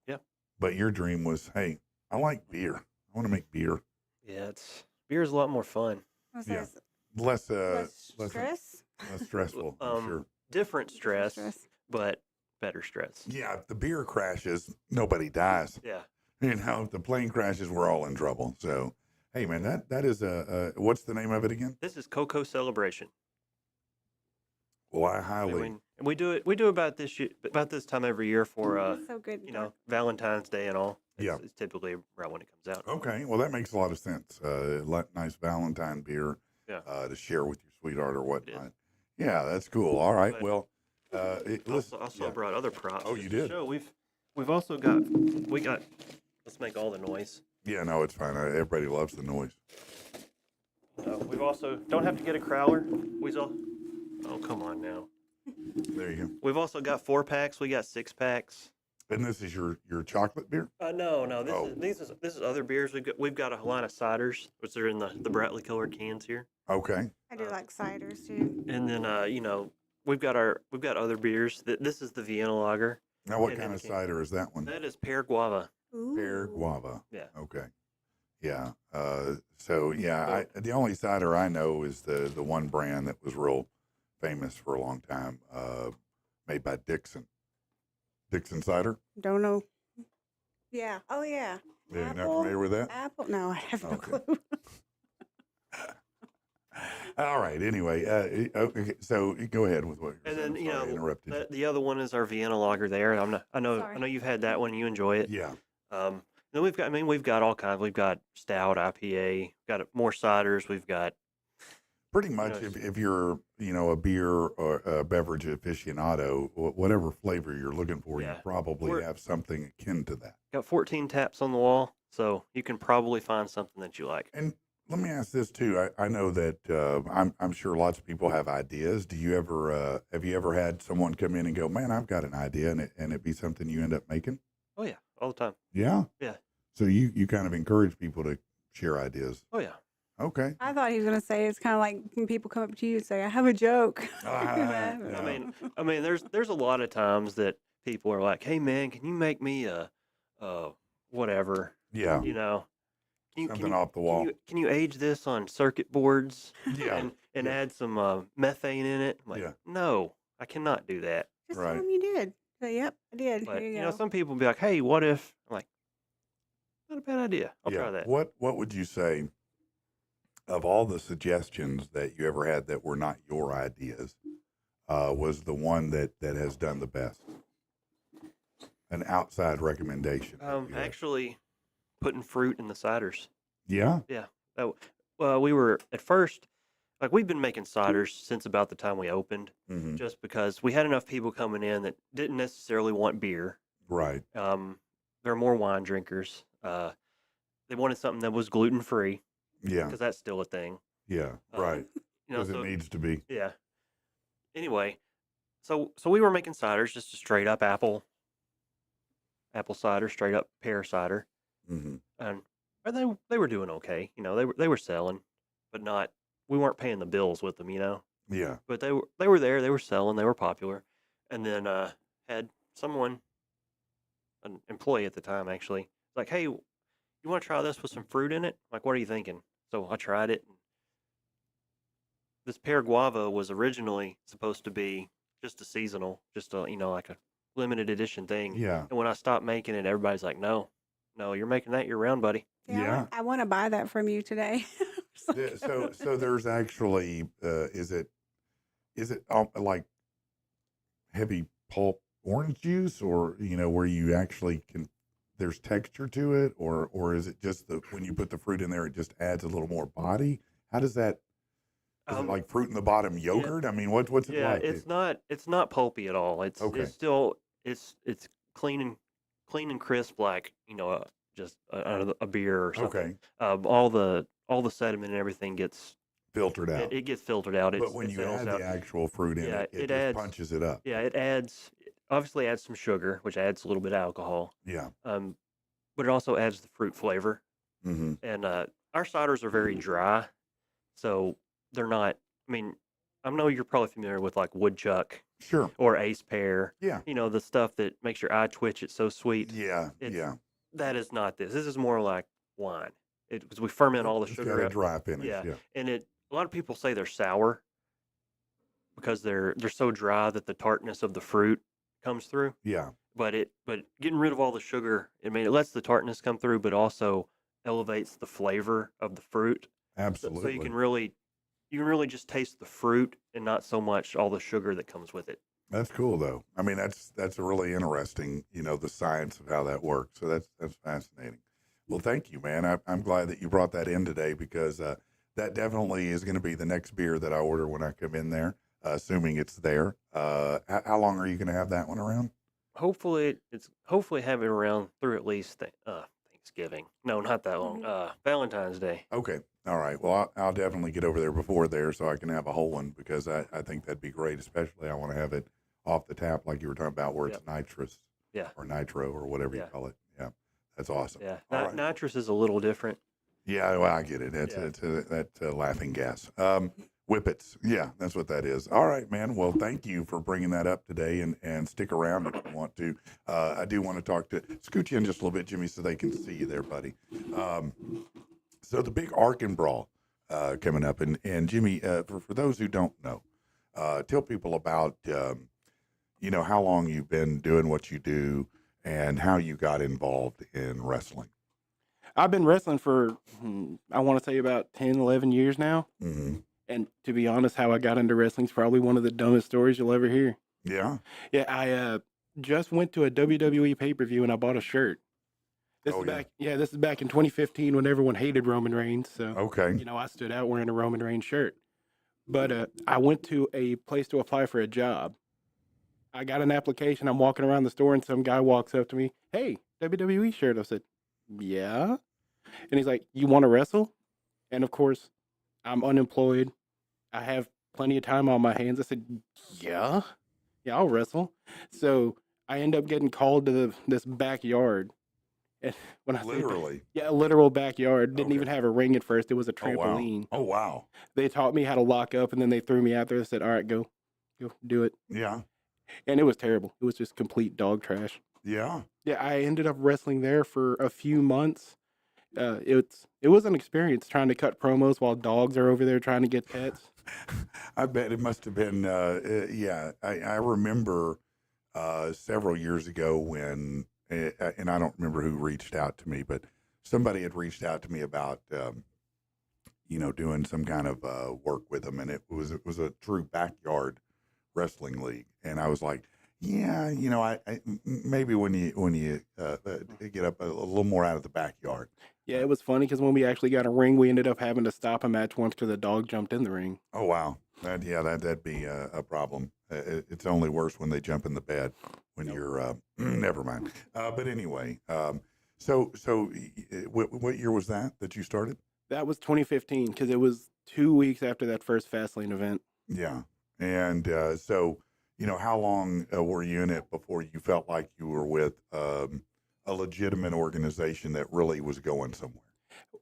Yeah. But your dream was, hey, I like beer. I want to make beer. Yeah, beer's a lot more fun. Yeah. Less Less less stress. less stressful, I'm sure. Different stress, Stress. but better stress. Yeah, if the beer crashes, nobody dies. Yeah. If the plane crashes, we're all in trouble. So, hey, man, that is what's the name of it again? This is Cocoa Celebration. Well, I highly. And we do it about this time every year for It's so good. Valentine's Day and all. Yeah. It's typically around when it comes out. Okay, well, that makes a lot of sense. Nice Valentine beer Yeah. to share with your sweetheart or is. whatnot. Yeah, that's cool. All right, But- well, listen. Also yeah. brought other props. Oh, just you to did? show. We've also got let's make all the noise. Yeah, no, it's fine. Everybody loves the noise. We've also don't have to get a crowler. Oh, come on now. There you go. We've also got 4-packs. We got 6-packs. And this is your chocolate beer? No. Oh. This is other beers. We've got a line of ciders, which are in the brightly colored cans here. Okay. I do like ciders too. And then we've got other beers. This is the Vienna Lager. Now, what And kind then of can- cider is that one? That is pear guava. Ooh. Pear guava. Yeah. Okay. Yeah. So yeah, the only cider I know is the one brand that was real famous for a long time, made by Dixon. Dixon cider. Don't know. Yeah. Oh yeah. Yeah, you're not Apple. familiar with that? Apple? No, I have no Okay. clue. All right. Anyway, okay. So go ahead with what. And You're then saying. Sorry, I interrupted. you. the other one is our Vienna Lager there. I know Sorry. you've had that one. You enjoy it. Yeah. Then we've got all kinds. We've got stout, IPA. Got more ciders. We've got Pretty much, if you're, a beer or a beverage aficionado, whatever flavor you're looking for, you Yeah. probably have something akin to that. Got 14 taps on the wall, so you can probably find something that you like. And let me ask this too. I know that I'm sure lots of people have ideas. Do you ever have you ever had someone come in and go, man, I've got an idea, and it be something you end up making? Oh yeah, all the time. Yeah. Yeah. So you kind of encourage people to share ideas. Oh yeah. Okay. I thought he was gonna say it's kind of like when people come up to you and say, "I have a joke." Yeah. I mean, there's a lot of times that people are like, "Hey man, can you make me a whatever?" Yeah. You know, Something off the wall. Can you age this on circuit boards? Yeah. And add some methane in it? I'm like, Yeah. no, I cannot do that. Just Right. tell him you did. Say, "Yep, I did." But Here you go. some people be like, "Hey, what if?" I'm like, not a bad idea. I'll try that. What would you say of all the suggestions that you ever had that were not your ideas, was the one that has done the best? An outside recommendation. that you had. Actually, putting fruit in the ciders. Yeah. Yeah. Well, we were at first, like, we've been making ciders since about the time we opened, Mm-hmm. just because we had enough people coming in that didn't necessarily want beer. Right. They're more wine drinkers. They wanted something that was gluten free Yeah. because that's still a thing. Yeah. Right. Because it needs to be. Yeah. Anyway, so we were making ciders, just a straight up apple cider, straight up pear cider, Mm-hmm. and they were doing okay. They were selling, but not. We weren't paying the bills with them. Yeah. But they were there. They were selling. They were popular, and then had someone, an employee at the time actually, like, "Hey, you want to try this with some fruit in it?" Like, what are you thinking? So I tried it. This pear guava was originally supposed to be just a seasonal, just a like a limited edition thing. Yeah. And when I stopped making it, everybody's like, "No, you're making that year round, buddy." Yeah. I want to buy that from you today. So there's actually is it like heavy pulp orange juice, or where you actually can, there's texture to it, or is it just when you put the fruit in there it just adds a little more body? How does that, is it like fruit in the bottom yogurt? I mean, what's it Yeah, like? it's not pulpy at all. It's Okay. it's still it's clean and crisp, like just a beer or something. Okay. All the sediment and everything gets Filtered out. it gets filtered out. But when it you settles add out. the actual fruit in Yeah, it it just adds- punches it up. Yeah, it obviously adds some sugar, which adds a little bit of alcohol. Yeah. But it also adds the fruit flavor. Mm-hmm. And our ciders are very dry, so they're not. I mean, I know you're probably familiar with like woodchuck Sure. or ace pear. Yeah. The stuff that makes your eye twitch. It's so sweet. Yeah. It's- That is not this. This is more like wine. Because we ferment all the It's sugar got a out. dry finish. Yeah. Yeah. And a lot of people say they're sour because they're so dry that the tartness of the fruit comes through. Yeah. But getting rid of all the sugar, I mean, it lets the tartness come through, but also elevates the flavor of the fruit. Absolutely. So you can really just taste the fruit and not so much all the sugar that comes with it. That's cool, though. I mean, that's a really interesting, the science of how that works. So that's fascinating. Well, thank you, man. I'm glad that you brought that in today, because that definitely is going to be the next beer that I order when I come in there, assuming it's there. How long are you going to have that one around? Hopefully have it around through at least Thanksgiving. No, not that long. Valentine's Day. Okay. All right. Well, I'll definitely get over there before there so I can have a whole one, because I think that'd be great. Especially I want to have it off the tap, like you were talking about, where it's nitrous. Yeah. Or nitro, or whatever you call it. Yeah. That's awesome. Yeah. All right. Nitrous is a little different. Yeah, well, I get it. It's that laughing gas. Whippets. Yeah, that's what that is. All right, man. Well, thank you for bringing that up today, and stick around if you want to. I do want to talk to, scoot you in just a little bit, Jimmy, so they can see you there, buddy. So the big Arkin Brawl coming up, and Jimmy, for those who don't know, tell people about, how long you've been doing what you do and how you got involved in wrestling. I've been wrestling for, I want to say about 10, 11 years now. Mm-hmm. And to be honest, how I got into wrestling is probably one of the dumbest stories you'll ever hear. Yeah. Yeah, I just went to a WWE pay-per-view and I bought a shirt. This is back in 2015 when everyone hated Roman Reigns. So, Okay. I stood out wearing a Roman Reigns shirt. But I went to a place to apply for a job. I got an application. I'm walking around the store, and some guy walks up to me. Hey, WWE shirt. I said, yeah. And he's like, you want to wrestle? And of course, I'm unemployed. I have plenty of time on my hands. I said, yeah, I'll wrestle. So I end up getting called to this backyard. And when I say Literally. yeah, a literal backyard. Didn't Okay. even have a ring at first. It was a Oh wow. trampoline. Oh wow. They taught me how to lock up, and then they threw me out there and said, all right, go do it. Yeah. And it was terrible. It was just complete dog trash. Yeah. Yeah, I ended up wrestling there for a few months. It was an experience trying to cut promos while dogs are over there trying to get pets. I bet it must have been. Yeah. I remember several years ago when, and I don't remember who reached out to me, but somebody had reached out to me about, doing some kind of work with them, and it was a true backyard wrestling league, and I was like, yeah, maybe when you get up a little more out of the backyard. Yeah, it was funny because when we actually got a ring, we ended up having to stop a match once because the dog jumped in the ring. Oh wow, that'd be a problem. It's only worse when they jump in the bed when you're. Never mind. But anyway, so what year was that you started? That was 2015 because it was 2 weeks after that first Fastlane event. Yeah, and so how long were you in it before you felt like you were with a legitimate organization that really was going somewhere?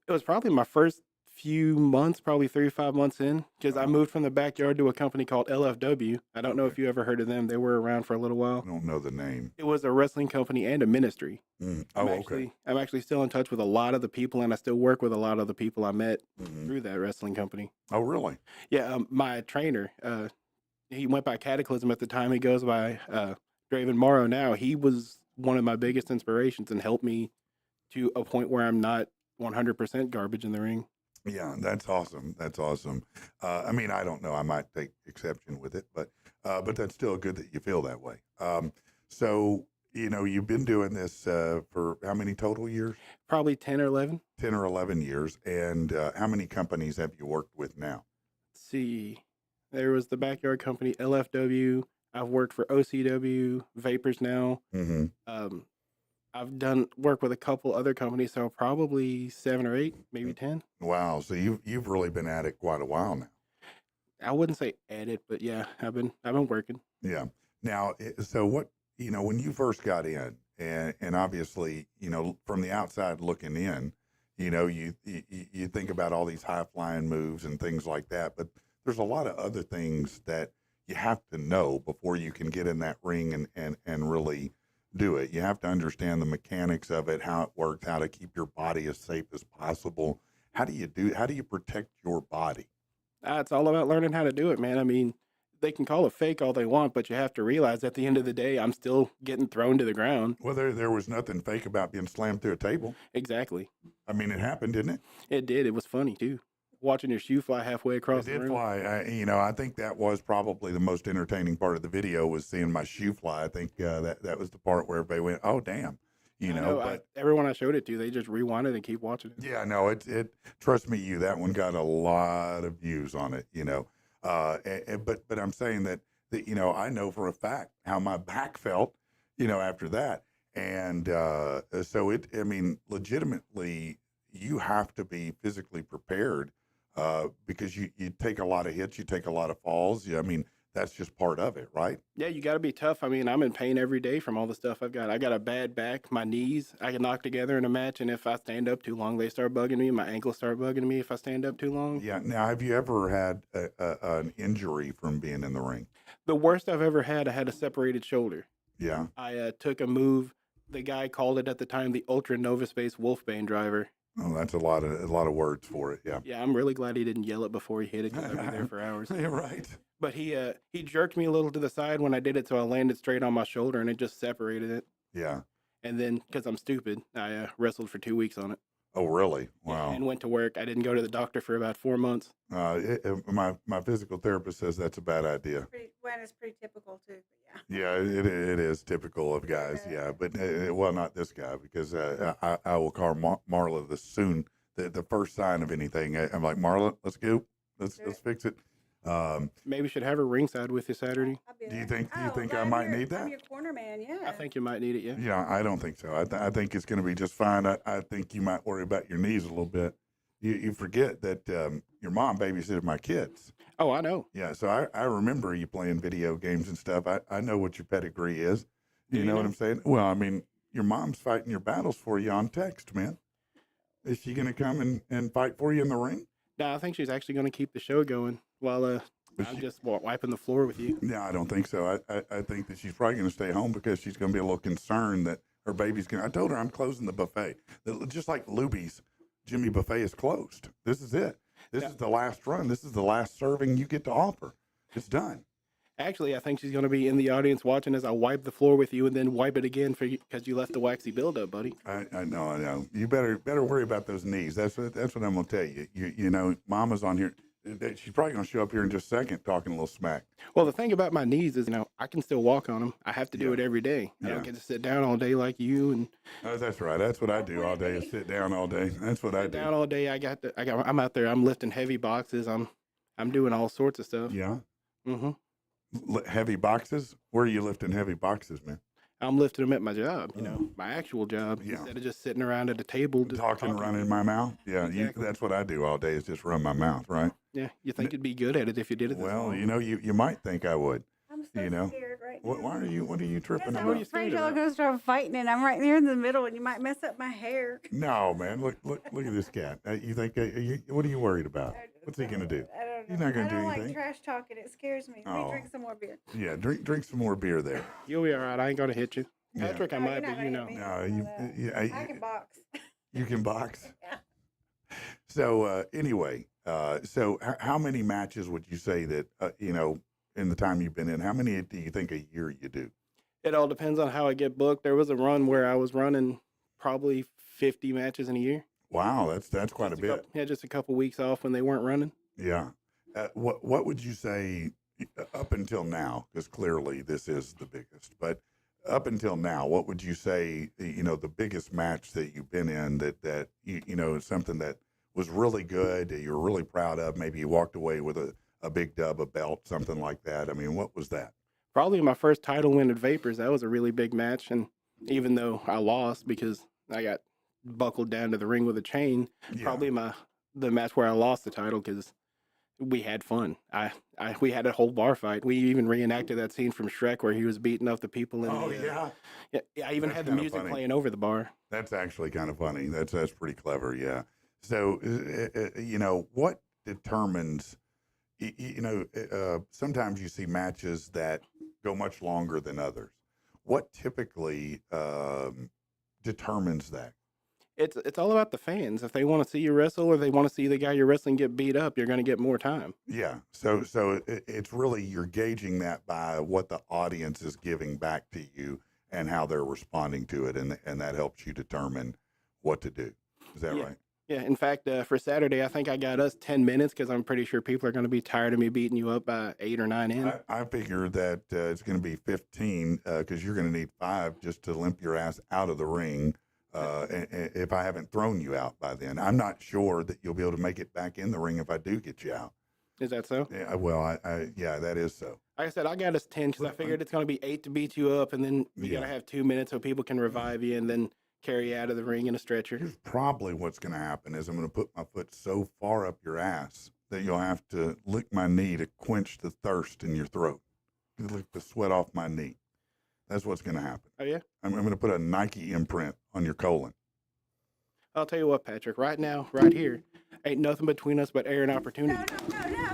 It was probably my first few months, probably 3 or 5 months in, because I moved from the backyard to a company called LFW. I don't know if you ever heard of them. They were around for a little while. I don't know the name. It was a wrestling company and a ministry. Okay. I'm actually still in touch with a lot of the people, and I still work with a lot of the people I met Mhm. through that wrestling company. Oh, really? Yeah, my trainer, he went by Cataclysm at the time. He goes by Draven Morrow now. He was one of my biggest inspirations and helped me to a point where I'm not 100% garbage in the ring. Yeah, that's awesome. That's awesome. I mean, I don't know. I might take exception with it, but that's still good that you feel that way. So, you've been doing this for how many total years? Probably 10 or 11. 10 or 11 years. And how many companies have you worked with now? Let's see. There was the backyard company, LFW. I've worked for OCW, Vapors now. Mm-hmm. I've done work with a couple other companies, so probably 7 or 8, maybe 10. Wow. So you've really been at it quite a while now. I wouldn't say at it, but yeah, I've been working. Yeah. Now, so what, when you first got in, and obviously, from the outside looking in, you think about all these high flying moves and things like that, but there's a lot of other things that you have to know before you can get in that ring and really do it. You have to understand the mechanics of it, how it works, how to keep your body as safe as possible. How do you protect your body? It's all about learning how to do it, man. I mean, they can call it fake all they want, but you have to realize at the end of the day, I'm still getting thrown to the ground. Well, there was nothing fake about being slammed through a table. Exactly. I mean, it happened, didn't it? It did. It was funny too. Watching your shoe fly halfway across It the did room. fly. I think that was probably the most entertaining part of the video was seeing my shoe fly. I think that was the part where everybody went, "Oh, damn!" But everyone I showed it to, they just rewind it and keep watching it. yeah, no, it. Trust me, that one got a lot of views on it. But I'm saying that I know for a fact how my back felt, after that, and so I mean, legitimately, you have to be physically prepared. Because you take a lot of hits, you take a lot of falls. I mean, that's just part of it, right? Yeah, you got to be tough. I mean, I'm in pain every day from all the stuff I've got. I got a bad back, my knees, I can knock together in a match, and if I stand up too long, they start bugging me. My ankles start bugging me if I stand up too long. Yeah. Now, have you ever had an injury from being in the ring? The worst I've ever had, I had a separated shoulder. Yeah. I took a move. The guy called it at the time the Ultra Nova Space Wolfbane driver. Oh, that's a lot of words for it. Yeah. Yeah, I'm really glad he didn't yell it before he hit it because I'd be there for hours. Yeah, right. But he jerked me a little to the side when I did it, so I landed straight on my shoulder and it just separated it. Yeah. And then, because I'm stupid, I wrestled for 2 weeks on it. Oh, really? Wow. And went to work. I didn't go to the doctor for about 4 months. My physical therapist says that's a bad idea. It's pretty typical too. But yeah. Yeah, it is typical of guys. Yeah, but well, not this guy because I will call Marla the first sign of anything. I'm like, Marla, let's go, let's fix it. Maybe you should have her ringside with you Saturday. I'll be Do you there. think I I'm might your- need that? I'm your corner man. Yeah. I think you might need it, yeah. Yeah, I don't think so. I think it's going to be just fine. I think you might worry about your knees a little bit. You forget that your mom babysitted my kids. Oh, I know. Yeah, so I remember you playing video games and stuff. I know what your pedigree is. You know what I'm saying? Well, I mean, your mom's fighting your battles for you on text, man. Is she going to come and fight for you in the ring? No, I think she's actually going to keep the show going while I'm just wiping the floor with you. No, I don't think so. I think that she's probably going to stay home because she's going to be a little concerned that her baby's going to. I told her I'm closing the buffet. Just like Luby's Jimmy Buffet is closed. This is it. This is the last run. This is the last serving you get to offer. It's done. Actually, I think she's going to be in the audience watching as I wipe the floor with you and then wipe it again because you left the waxy buildup, buddy. I know. You better worry about those knees. That's what I'm going to tell you. You know, Mama's on here. She's probably going to show up here in just a second talking a little smack. Well, the thing about my knees is, I can still walk on them. I have to do it every day. I don't get to sit down all day like you and That's right. That's what I do all day is sit down all day. That's what I sit do. down all day. I'm out there. I'm lifting heavy boxes. I'm doing all sorts of stuff. Yeah. Mm-hmm. Heavy boxes? Where are you lifting heavy boxes, man? I'm lifting them at my job, my actual job, Yeah. instead of just sitting around at a table. Just Talking, running my mouth? Yeah, Exactly. that's what I do all day is just run my mouth, right? Yeah, you think you'd be good at it if you did it this Well, long. you might think I would. I'm so You know, scared right now. What are you tripping Yes, about? I'm afraid y'all are going to start fighting, and I'm right there in the middle, and you might mess up my hair. No, man. Look at this cat. You think, what are you worried about? What's he going to do? I don't know. He's not gonna I do don't anything. like trash talking. It scares me. Let me Oh. drink some more beer. Yeah, drink some more beer there. You'll be all right. I ain't going to hit you. Yeah. Patrick, I No, might, you're but not you gonna know. hit me. No, I can box. you can box. Yeah. So anyway, so how many matches would you say that in the time you've been in? How many do you think a year you do? It all depends on how I get booked. There was a run where I was running probably 50 matches in a year. Wow, that's quite a Just bit. couple, just a couple weeks off when they weren't running. Yeah. What would you say up until now? Because clearly this is the biggest, but up until now, what would you say? The biggest match that you've been in that is something that was really good, that you're really proud of. Maybe you walked away with a big dub, a belt, something like that. I mean, what was that? Probably my first title win at Vapors. That was a really big match. And even though I lost because I got buckled down to the ring with a chain, Yeah. probably the match where I lost the title because we had fun. We had a whole bar fight. We even reenacted that scene from Shrek where he was beating up the people. In Oh the, yeah. Yeah, I even That's had the kinda music funny. playing over the bar. That's actually kind of funny. That's pretty clever. Yeah. So, what determines, sometimes you see matches that go much longer than others. What typically determines that? It's all about the fans. If they want to see you wrestle or they want to see the guy you're wrestling get beat up, you're going to get more time. Yeah. So it's really, you're gauging that by what the audience is giving back to you and how they're responding to it. And that helps you determine what to do. Is that Yeah. right? Yeah, in fact, for Saturday, I think I got us 10 minutes because I'm pretty sure people are going to be tired of me beating you up by 8 or 9 in. I figure that it's going to be 15 because you're going to need 5 just to limp your ass out of the ring. If I haven't thrown you out by then, I'm not sure that you'll be able to make it back in the ring if I do get you out. Is that so? Yeah, well, yeah, that is so. Like I said, I got us 10 because I figured it's going to be 8 to beat you up, and then you got to Yeah. have 2 minutes so people can revive you and then carry you out of the ring in a stretcher. Here's probably what's going to happen is I'm going to put my foot so far up your ass that you'll have to lick my knee to quench the thirst in your throat. You lick the sweat off my knee. That's what's going to happen. Oh, yeah? I'm going to put a Nike imprint on your colon. I'll tell you what, Patrick, right now, right here, ain't nothing between us but air and No, opportunity. no, no, no.